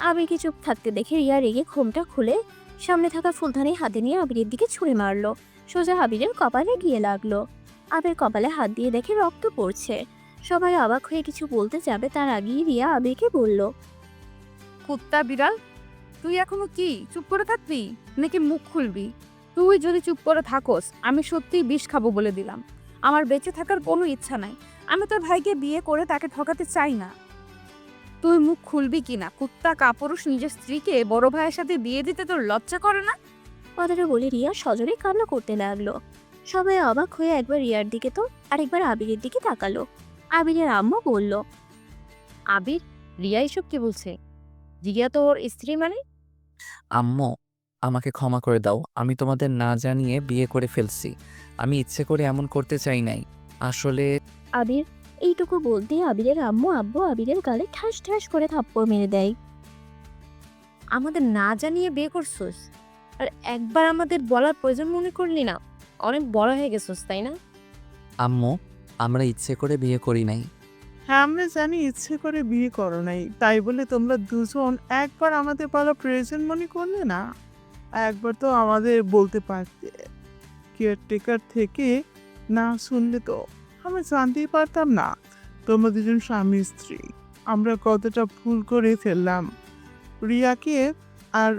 Speaker 3: আবিরকে চুপ থাকতে দেখে রিয়া রেগে ঘোমটা খুলে সামনে থাকা ফুলদানি হাতে নিয়ে আবিরের দিকে ছুঁড়ে মারলো। সোজা আবিরের কপালে গিয়ে লাগলো। আবির কপালে হাত দিয়ে দেখে রক্ত পড়ছে। সবাই অবাক হয়ে কিছু বলতে যাবে তার আগেই রিয়া আবিরকে বলল,
Speaker 1: কুত্তা বিড়াল, তুই এখনো কি চুপ করে থাকবি নাকি মুখ খুলবি? তুই যদি চুপ করে থাকোস আমি সত্যিই বিষ খাবো বলে দিলাম। আমার বেঁচে থাকার কোনো ইচ্ছা নাই। আমি তোর ভাইকে বিয়ে করে তাকে ঠকাতে চাই না। তুই মুখ খুলবি কিনা? কুত্তা কাপুরুষ, নিজের স্ত্রীকে বড় ভাইয়ের সাথে বিয়ে দিতে তোর লজ্জা করে না?
Speaker 3: কথাটা বলে রিয়া সজোরে কান্না করতে লাগলো। সবাই অবাক হয়ে একবার রিয়ার দিকে তো আরেকবার আবিরের দিকে তাকালো। আবিরের আম্মু বলল,
Speaker 8: আবির, রিয়া এসব কি বলছে? রিয়া তোর স্ত্রী মানে?
Speaker 2: আম্মু, আমাকে ক্ষমা করে দাও। আমি তোমাদের না জানিয়ে বিয়ে করে ফেলছি। আমি ইচ্ছে করে এমন করতে চাই নাই। আসলে
Speaker 3: আবির এইটুকু বলতে আবিরের আব্বু আবিরের গালে ঠাস ঠাস করে থাপ্পড় মেরে দেয়।
Speaker 8: আমাদের না জানিয়ে বিয়ে করছোস, আর একবার আমাদের বলার প্রয়োজন মনে করলি না? অনেক বড় হয়ে গেছোস, তাই না?
Speaker 2: আম্মু, আমরা ইচ্ছে করে বিয়ে করি নাই।
Speaker 7: হ্যাঁ, আমরা জানি ইচ্ছে করে বিয়ে করো নাই, তাই বলে তোমরা দুজন একবার আমাদের বলা প্রয়োজন মনে করলে না? একবার তো আমাদের বলতে পারতে। কেয়ারটেকার থেকে না শুনলে তো আমরা জানতেই পারতাম না তোমরা দুজন স্বামী স্ত্রী। আমরা কতটা ভুল করে ফেললাম। রিয়াকে আর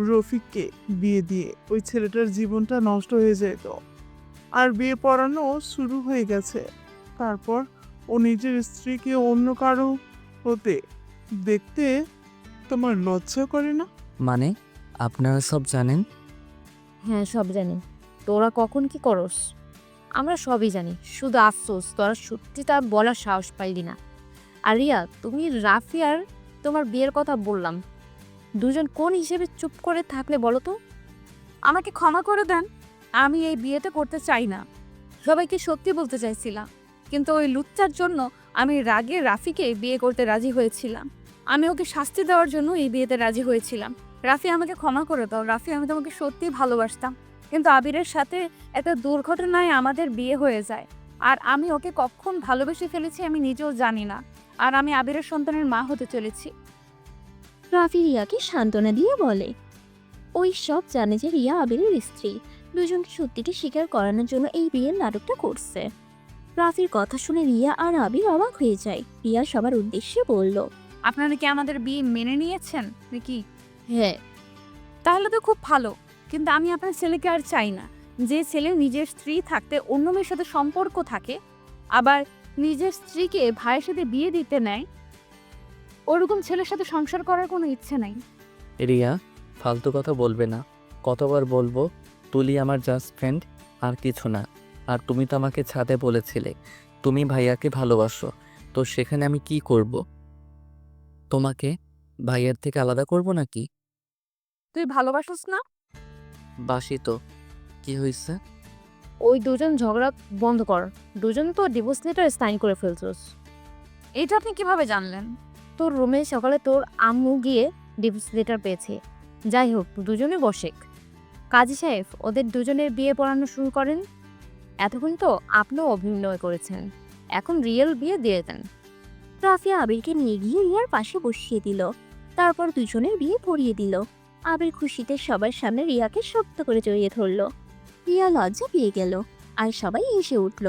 Speaker 7: রফিককে বিয়ে দিয়ে ওই ছেলেটার জীবনটা নষ্ট হয়ে যেত, আর বিয়ে পড়ানো শুরু হয়ে গেছে। তারপর ও নিজের স্ত্রীকে অন্য কারো হতে দেখতে তোমার লজ্জা করে না?
Speaker 2: মানে আপনারা সব জানেন?
Speaker 8: হ্যাঁ, সব জানি। তোরা কখন কি করস আমরা সবই জানি, শুধু আফসোস তোরা সত্যিটা বলার সাহস পাইলি না। আর রিয়া, তুমি রাফি আর তোমার বিয়ের কথা বললাম, দুজন কোন হিসেবে চুপ করে থাকলে বলো তো?
Speaker 1: আমাকে ক্ষমা করে দেন, আমি এই বিয়েটা করতে চাই না। সবাইকে সত্যি বলতে চাইছিলাম, কিন্তু ওই লুচ্চার জন্য আমি রাগে রাফিকে বিয়ে করতে রাজি হয়েছিলাম। আমি ওকে শাস্তি দেওয়ার জন্য এই বিয়েতে রাজি হয়েছিলাম। রাফি, আমাকে ক্ষমা করে দাও। রাফি, আমি তোমাকে সত্যি ভালোবাসতাম, কিন্তু আবিরের সাথে একটা দুর্ঘটনায় আমাদের বিয়ে হয়ে যায়, আর আমি ওকে কখন ভালোবেসে ফেলেছি আমি নিজেও জানি না। আর আমি আবিরের সন্তানের মা হতে চলেছি।
Speaker 3: রাফি রিয়াকে সান্ত্বনা দিয়ে বলে, ওই সব জানে যে রিয়া আবিরের স্ত্রী। দুজনকে সত্যিটা স্বীকার করানোর জন্য এই বিয়ের নাটকটা করছে। রাফির কথা শুনে রিয়া আর আবির অবাক হয়ে যায়। রিয়া সবার উদ্দেশ্যে বলল,
Speaker 1: আপনারা কি আমাদের বিয়ে মেনে নিয়েছেন নাকি?
Speaker 8: হ্যাঁ।
Speaker 1: তাহলে তো খুব ভালো, কিন্তু আমি আপনার ছেলেকে আর চাই না। যে ছেলে নিজের স্ত্রী থাকতে অন্য মেয়ের সাথে সম্পর্ক থাকে, আবার নিজের স্ত্রীকে ভাইয়ের সাথে বিয়ে দিতে নেয়, ওরকম ছেলের সাথে সংসার করার কোনো ইচ্ছে নাই।
Speaker 2: রিয়া, ফালতু কথা বলবে না। কতবার বলবো, তুলি আমার জাস্ট ফ্রেন্ড, আর কিছু না। আর তুমি তো আমাকে ছাদে বলেছিলে তুমি ভাইয়াকে ভালোবাসো, তো সেখানে আমি কি করব? তোমাকে ভাইয়ার থেকে আলাদা করব নাকি?
Speaker 1: তুই ভালোবাসিস না?
Speaker 2: বাসি তো, কি হয়েছে?
Speaker 4: ওই দুজন ঝগড়া বন্ধ কর। দুজন তো ডিভোর্স লেটার সাইন করে ফেলছস।
Speaker 1: এটা আপনি কিভাবে জানলেন?
Speaker 4: তোর রুমে সকালে তোর আম্মু গিয়ে ডিভোর্স লেটার পেয়েছে। যাই হোক, দুজনে বসেক। কাজী সাহেব, ওদের দুজনের বিয়ে পড়ানো শুরু করেন। এতক্ষণ তো আপনিও অভিনয় করেছেন, এখন রিয়েল বিয়ে দিয়ে দেন।
Speaker 3: রাফিয়া আবিরকে নিয়ে গিয়ে রিয়ার পাশে বসিয়ে দিল। তারপর দুজনের বিয়ে পড়িয়ে দিল। আবির খুশিতে সবার সামনে রিয়াকে শক্ত করে জড়িয়ে ধরল। রিয়া লজ্জা পেয়ে গেল আর সবাই হেসে উঠল।